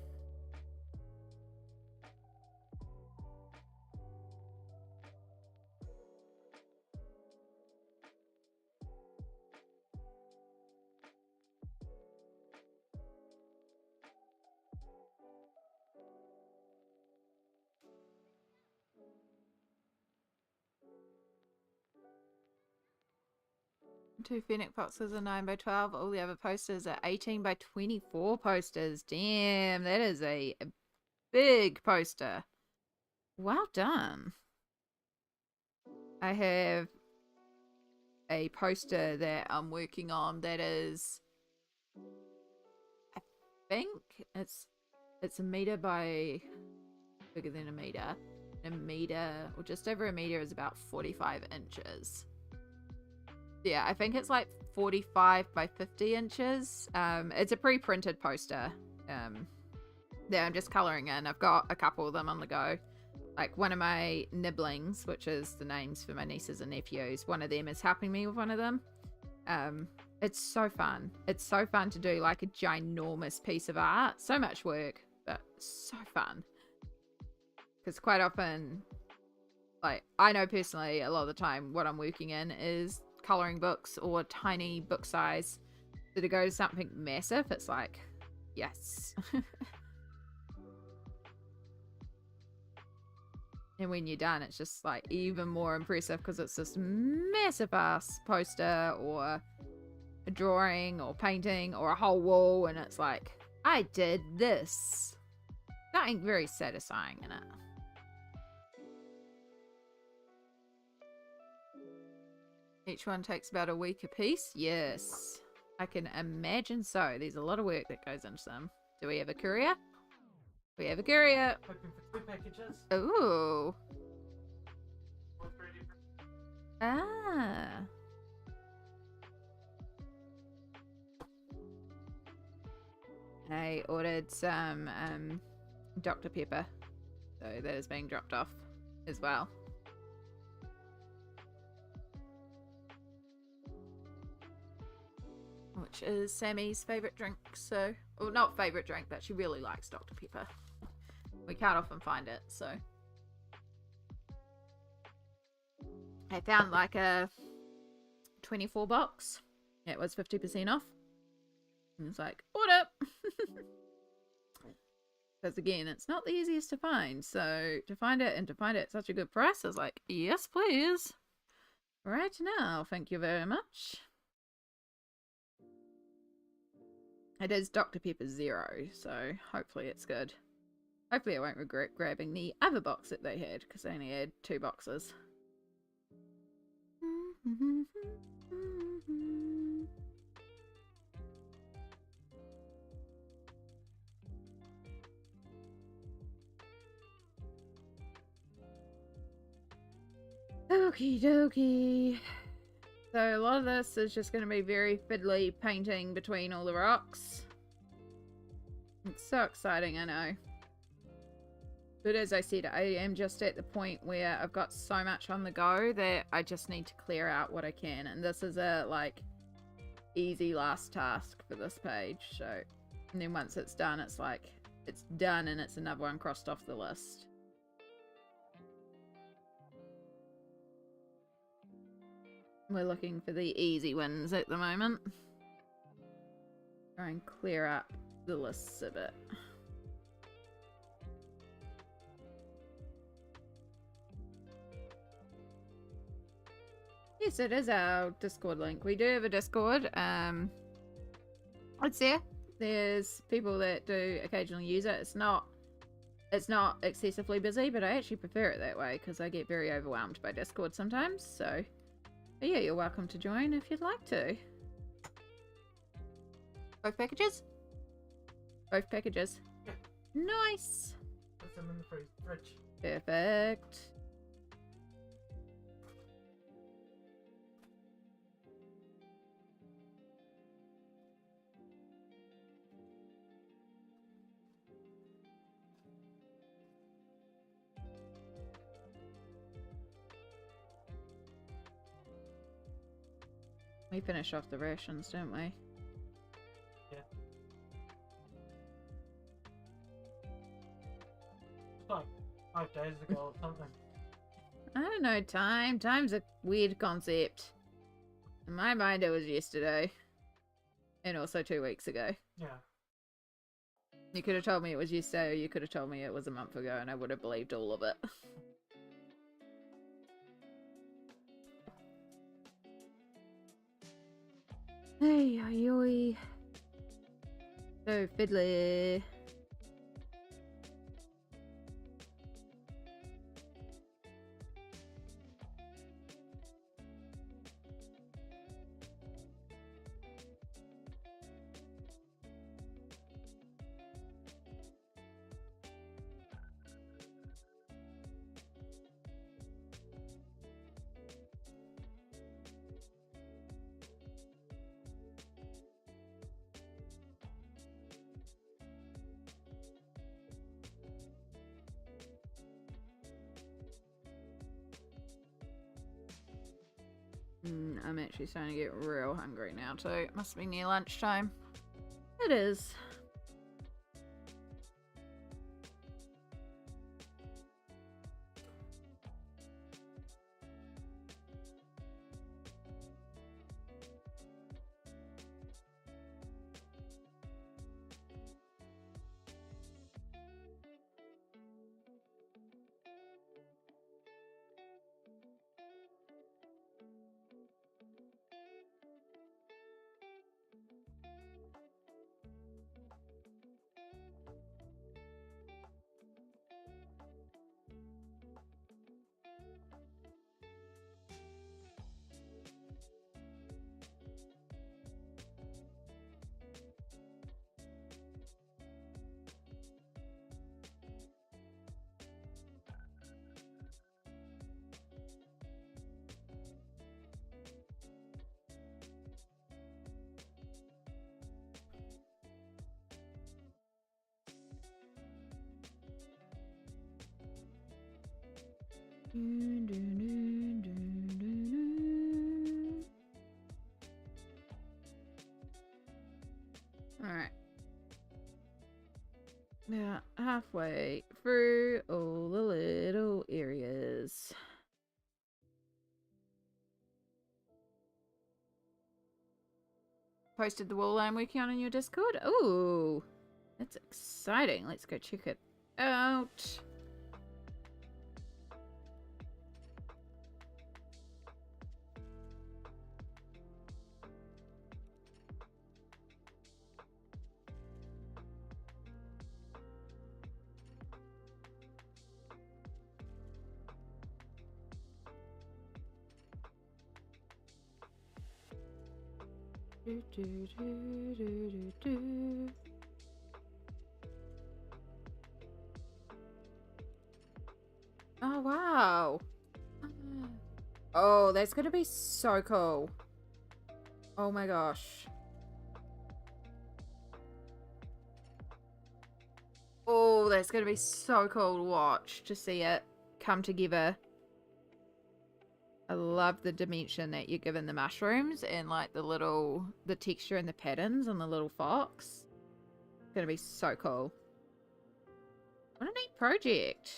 2 Phoenix boxes are 9 by 12. All the other posters are 18 by 24 posters. Damn, that is a big poster. Well done. I have a poster that I'm working on that is, I think it's a meter by, bigger than a meter. A meter, or just over a meter, is about 45 inches. Yeah, I think it's like 45 by 50 inches. It's a pre-printed poster that I'm just colouring in. I've got a couple of them on the go. Like one of my nibblings, which is the names for my nieces and nephews, one of them is helping me with one of them. It's so fun. It's so fun to do like a ginormous piece of art. So much work, but so fun. Because quite often, like, I know personally a lot of the time what I'm working in is colouring books or tiny book size. So to go to something massive, it's like, yes. And when you're done, it's just like even more impressive because it's this massive ass poster or a drawing or painting or a whole wall, and it's like, I did this. Something very satisfying in it. Each one takes about a week apiece. Yes, I can imagine so. There's a lot of work that goes into them. Do we have a courier? We have a courier. Hoping for 2 packages. Ooh. Ah. I ordered some Dr. Pepper, so that is being dropped off as well. Which is Sammy's favourite drink, so... Well, not favourite drink, but she really likes Dr. Pepper. We can't often find it, so... I found like a 24 box. It was 50% off. And it's like, order! Because again, it's not the easiest to find, so to find it and to find it at such a good price, I was like, yes please. Right now, thank you very much. It is Dr. Pepper Zero, so hopefully it's good. Hopefully I won't regret grabbing the other box that they had, because they only had 2 boxes. Okie dokie. So a lot of this is just going to be very fiddly painting between all the rocks. It's so exciting, I know. But as I said, I am just at the point where I've got so much on the go that I just need to clear out what I can. And this is a, like, easy last task for this page. So, and then once it's done, it's like, it's done and it's another one crossed off the list. We're looking for the easy wins at the moment. Try and clear up the lists a bit. Yes, it is our Discord link. We do have a Discord. It's there. There's people that do occasionally use it. It's not excessively busy, but I actually prefer it that way because I get very overwhelmed by Discord sometimes. So but yeah, you're welcome to join if you'd like to. Both packages? Both packages. Yeah. Nice. Put them in the fridge. Perfect. We finished off the rations, didn't we? Yeah. It's like 5 days ago or something. I don't know, time. Time's a weird concept. In my mind, it was yesterday. And also 2 weeks ago. Yeah. You could have told me it was yesterday, or you could have told me it was a month ago, and I would have believed all of it. Hey, ayoy. So fiddly. I'm actually starting to get real hungry now too. It must be near lunchtime. It is. Alright. Now, halfway through all the little areas. Posted the wall I'm working on in your Discord? Oh, that's exciting. Let's go check it out. Oh, wow. Oh, that's going to be so cool. Oh my gosh. Oh, that's going to be so cool to watch, to see it come together. I love the dimension that you're given the mushrooms and like the texture and the patterns on the little fox. It's going to be so cool. What a neat project.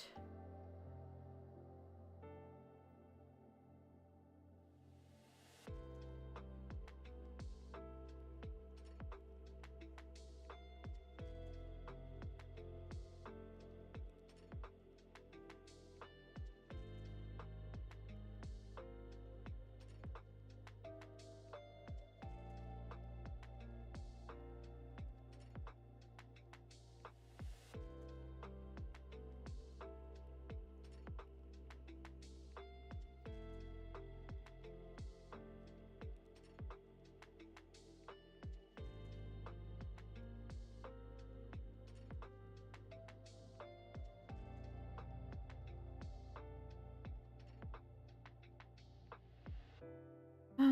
Oh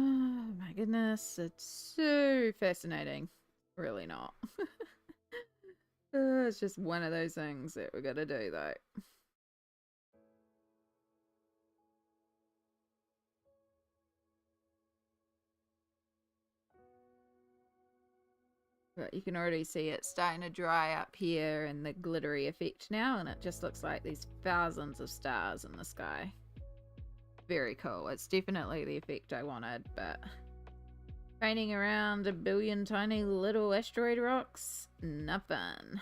my goodness, it's so fascinating. Really not. It's just one of those things that we're gonna do though. But you can already see it starting to dry up here and the glittery effect now, and it just looks like these thousands of stars in the sky. Very cool. It's definitely the effect I wanted, but painting around a billion tiny little asteroid rocks, nothing.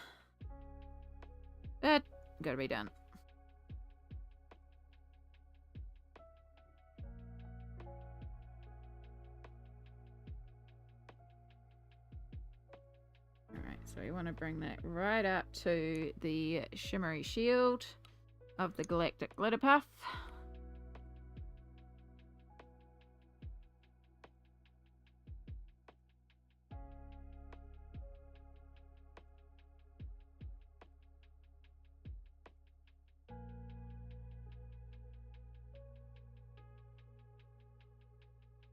But gotta be done. So we want to bring that right up to the shimmery shield of the Galactic Glitter Puff.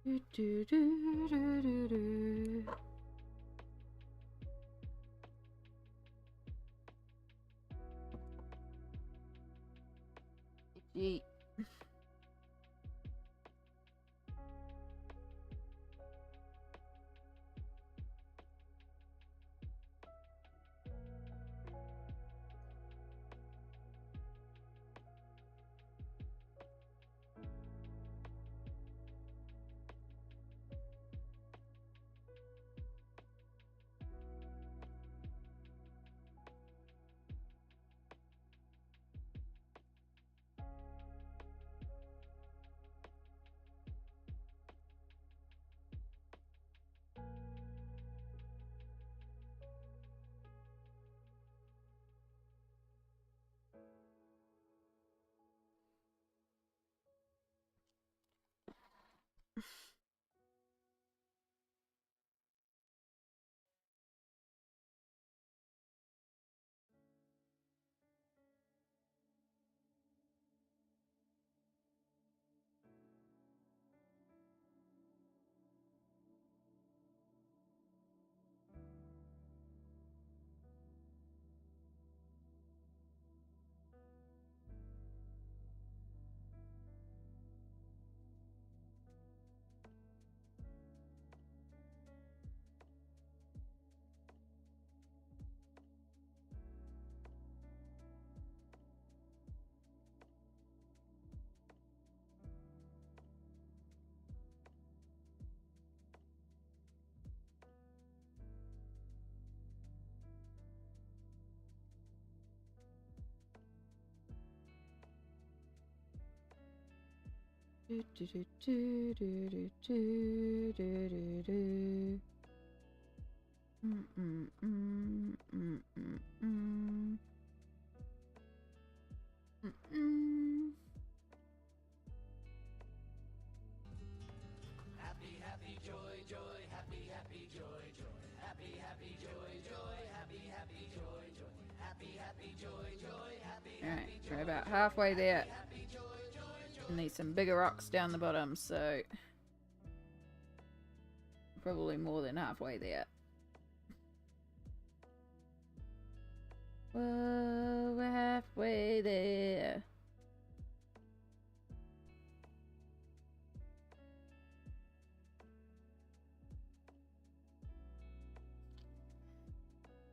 Do, do, do, do, do, do. Itchy. Do, do, do, do, do, do, do, do, do. Happy, happy, joy, joy, happy, happy, joy, joy, happy, happy, joy, joy, happy, happy, joy, joy, happy, happy, joy, joy, happy. All right, we're about halfway there. Need some bigger rocks down the bottom, so probably more than halfway there. Whoa, we're halfway there.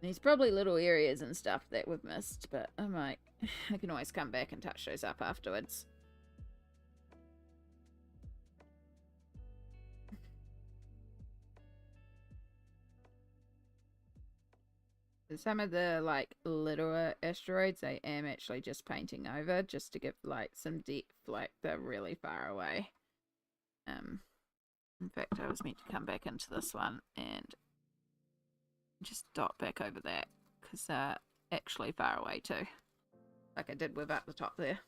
There's probably little areas and stuff that we've missed, but I can always come back and touch those up afterwards. Some of the like littler asteroids I am actually just painting over just to give like some depth, like they're really far away. In fact, I was meant to come back into this one and just dot back over that because they're actually far away too, like I did with up the top there.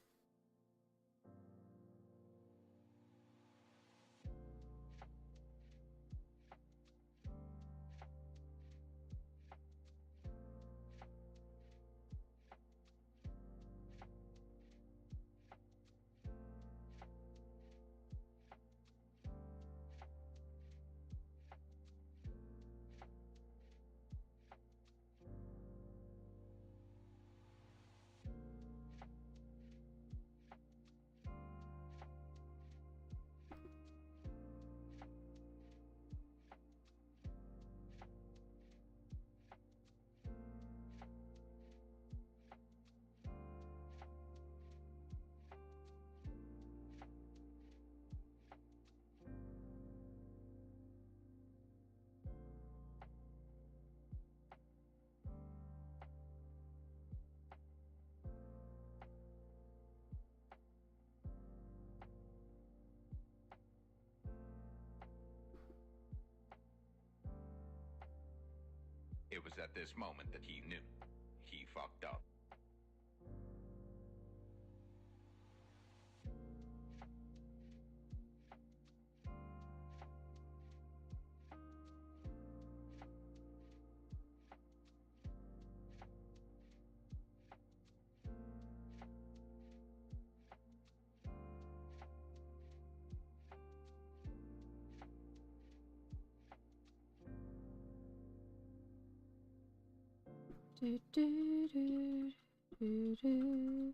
believes at this moment that he knew. He fucked up. Do, do, do, do, do.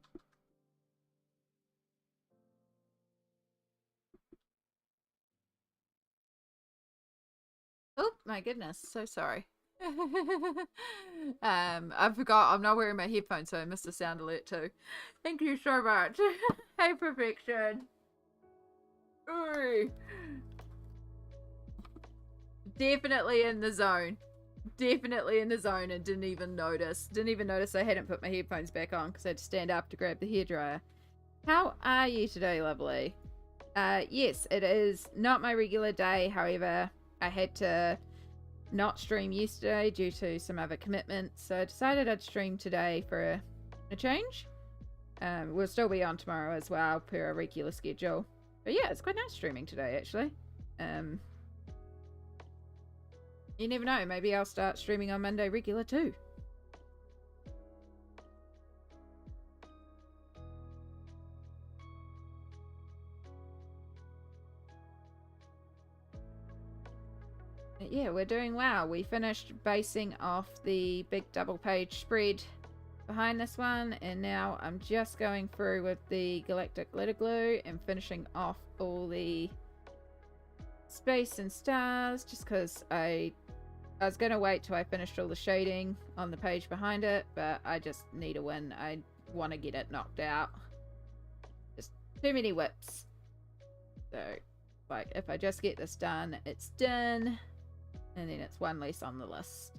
Oh my goodness, so sorry. I forgot I'm not wearing my headphones, so I missed a sound alert too. Thank you so much. Hey, perfection. Ooh. Definitely in the zone. Definitely in the zone, and didn't even notice I hadn't put my headphones back on because I had to stand up to grab the hairdryer. How are you today, lovely? Yes, it is not my regular day. However, I had to not stream yesterday due to some other commitments, so I decided I'd stream today for a change. We'll still be on tomorrow as well per our regular schedule, but yeah, it's quite nice streaming today actually. You never know, maybe I'll start streaming on Monday regular too. But yeah, we're doing well. We finished basing off the big double page spread behind this one, and now I'm just going through with the galactic glitter glue and finishing off all the space and stars, just because I was going to wait till I finished all the shading on the page behind it, but I just need a win. I want to get it knocked out. Just too many whips. So, like, if I just get this done, it's done. And then it's one less on the list.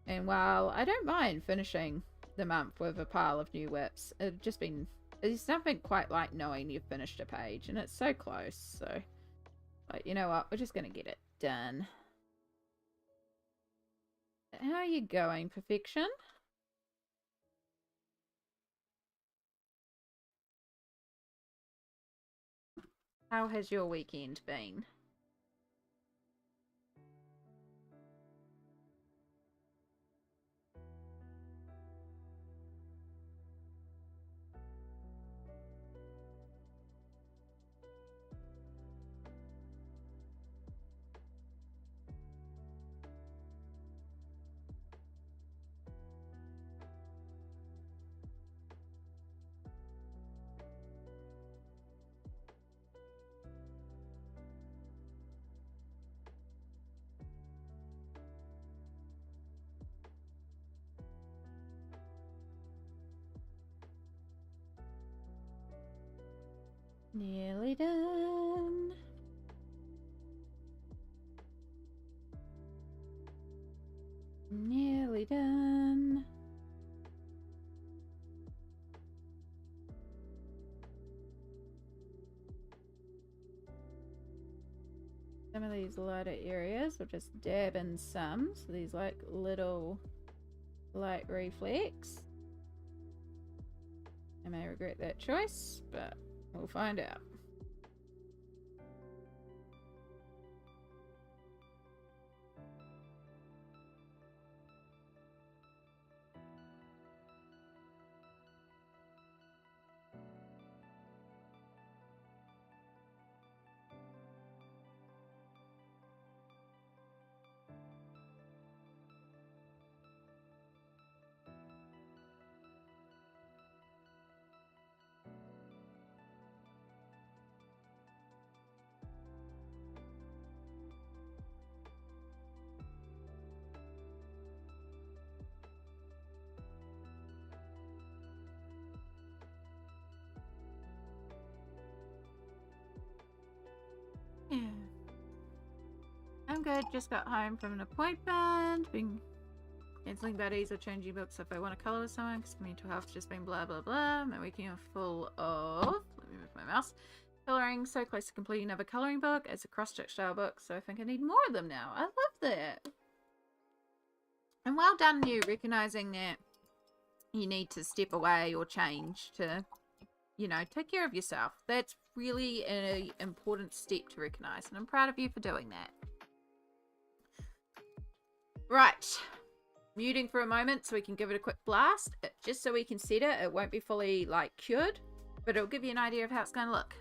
And while I don't mind finishing the month with a pile of new whips, there's nothing quite like knowing you've finished a page. And it's so close. So, like, you know what? We're just going to get it done. How are you going, perfection? How has your weekend been? Nearly done. Nearly done. Some of these lighter areas will just dab in some. So these like little light reflex. I may regret that choice, but we'll find out. Yeah. I'm good. Just got home from an appointment. Been cancelling buddies or changing books if I want to colour with someone because mental health's just been blah blah blah. My weekend was full of, let me move my mouse, colouring. So close to completing another colouring book. It's a cross-stitch style book, so I think I need more of them now. I love that. And well done you recognizing that you need to step away or change to, you know, take care of yourself. That's really an important step to recognize, and I'm proud of you for doing that. Right. Muting for a moment so we can give it a quick blast. Just so we can set it. It won't be fully, like, cured, but it'll give you an idea of how it's going to look.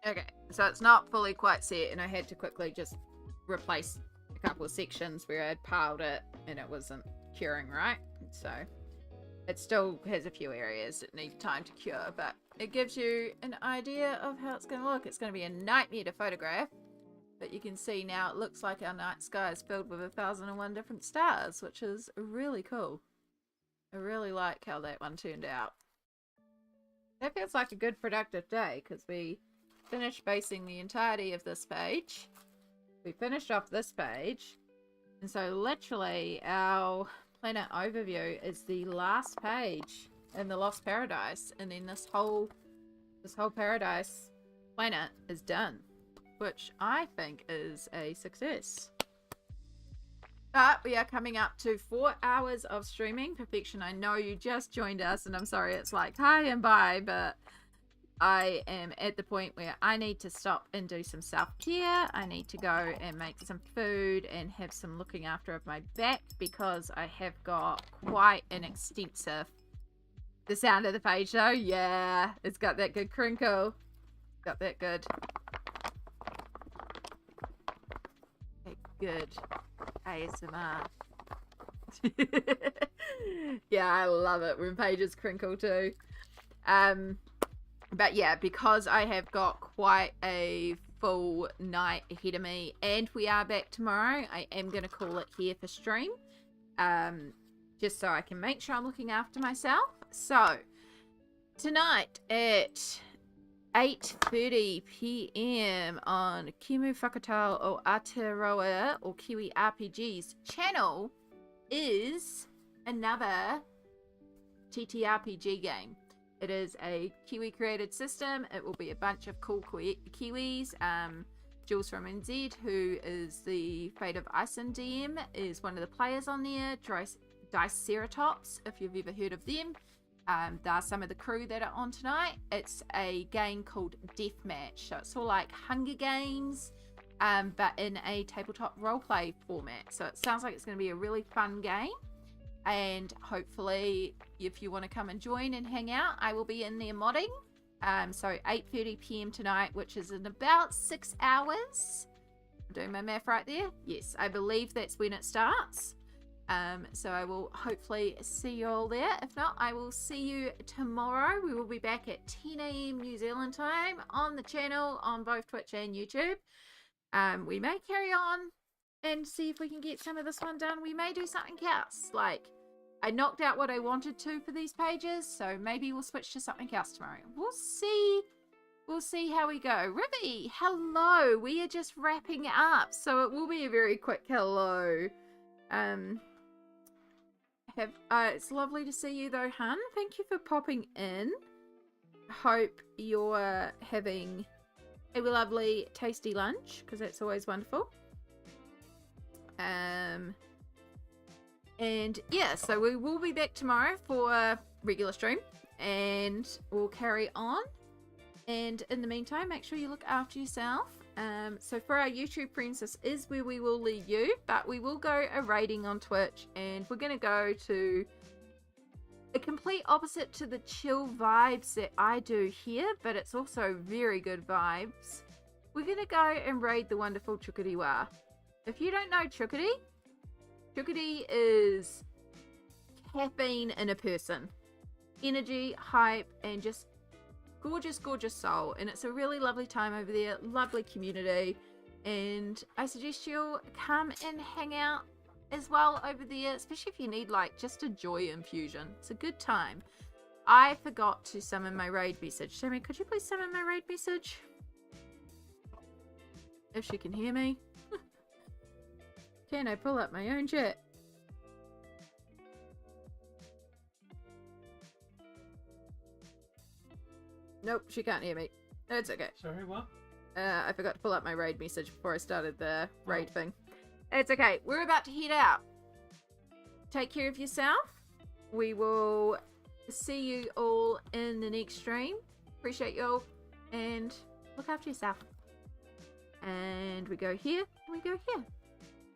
Okay, so it's not fully quite set, and I had to quickly just replace a couple of sections where I'd piled it and it wasn't curing right. So it still has a few areas that need time to cure, but it gives you an idea of how it's going to look. It's going to be a nightmare to photograph, but you can see now it looks like our night sky is filled with 1,001 different stars, which is really cool. I really like how that one turned out. That feels like a good productive day because we finished basing the entirety of this page. We finished off this page, and so literally our planet overview is the last page in the Lost Paradise, and then this whole paradise planet is done, which I think is a success. But we are coming up to 4 hours of streaming. Perfection, I know you just joined us, and I'm sorry it's like hi and bye, but I am at the point where I need to stop and do some self-care. I need to go and make some food and have some looking after of my back because I have got quite an extensive... The sound of the page though, yeah, it's got that good crinkle. Got that good. Good ASMR. Yeah, I love it when pages crinkle too. But yeah, because I have got quite a full night ahead of me and we are back tomorrow, I am going to call it here for stream. Just so I can make sure I'm looking after myself. So, tonight at 8:30 p.m. on Kimu Whakatau o Aotearoa or Kiwi RPG's channel is another TTRPG game. It is a Kiwi created system. It will be a bunch of cool Kiwis. Jules from NZ, who is the Fate of Iceland DM, is one of the players on there. Diceratops, if you've ever heard of them. There are some of the crew that are on tonight. It's a game called Deathmatch. So it's all like Hunger Games, but in a tabletop roleplay format. So it sounds like it's going to be a really fun game. And hopefully, if you want to come and join and hang out, I will be in there modding. So 8:30 p.m. tonight, which is in about 6 hours. I'm doing my math right there. Yes, I believe that's when it starts. So I will hopefully see you all there. If not, I will see you tomorrow. We will be back at 10 a.m. New Zealand time on the channel on both Twitch and YouTube. We may carry on and see if we can get some of this one done. We may do something else. Like, I knocked out what I wanted to for these pages, so maybe we'll switch to something else tomorrow. We'll see. We'll see how we go. Ribby, hello. We are just wrapping up, so it will be a very quick hello. It's lovely to see you though, hun. Thank you for popping in. Hope you're having a lovely tasty lunch, because that's always wonderful. And yeah, so we will be back tomorrow for a regular stream and we'll carry on. And in the meantime, make sure you look after yourself. So for our YouTube friends, this is where we will leave you, but we will go a raiding on Twitch, and we're going to go to a complete opposite to the chill vibes that I do here, but it's also very good vibes. We're going to go and raid the wonderful Chukariwa. If you don't know Chukari, Chukari is caffeine in a person. Energy, hype, and just gorgeous, gorgeous soul. And it's a really lovely time over there. Lovely community. And I suggest you'll come and hang out as well over there, especially if you need like just a joy infusion. It's a good time. I forgot to summon my raid message. Sammy, could you please summon my raid message? If she can hear me. Can I pull up my own chat? Nope, she can't hear me. It's okay. Sorry, what? I forgot to pull up my raid message before I started the raid thing. It's okay. We're about to head out. Take care of yourself. We will see you all in the next stream. Appreciate you all. And look after yourself. And we go here. And we go here.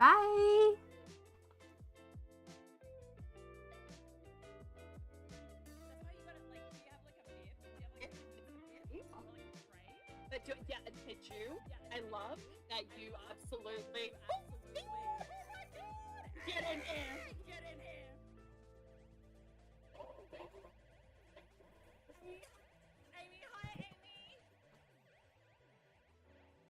Bye. Yeah, and hit you. I love that you absolutely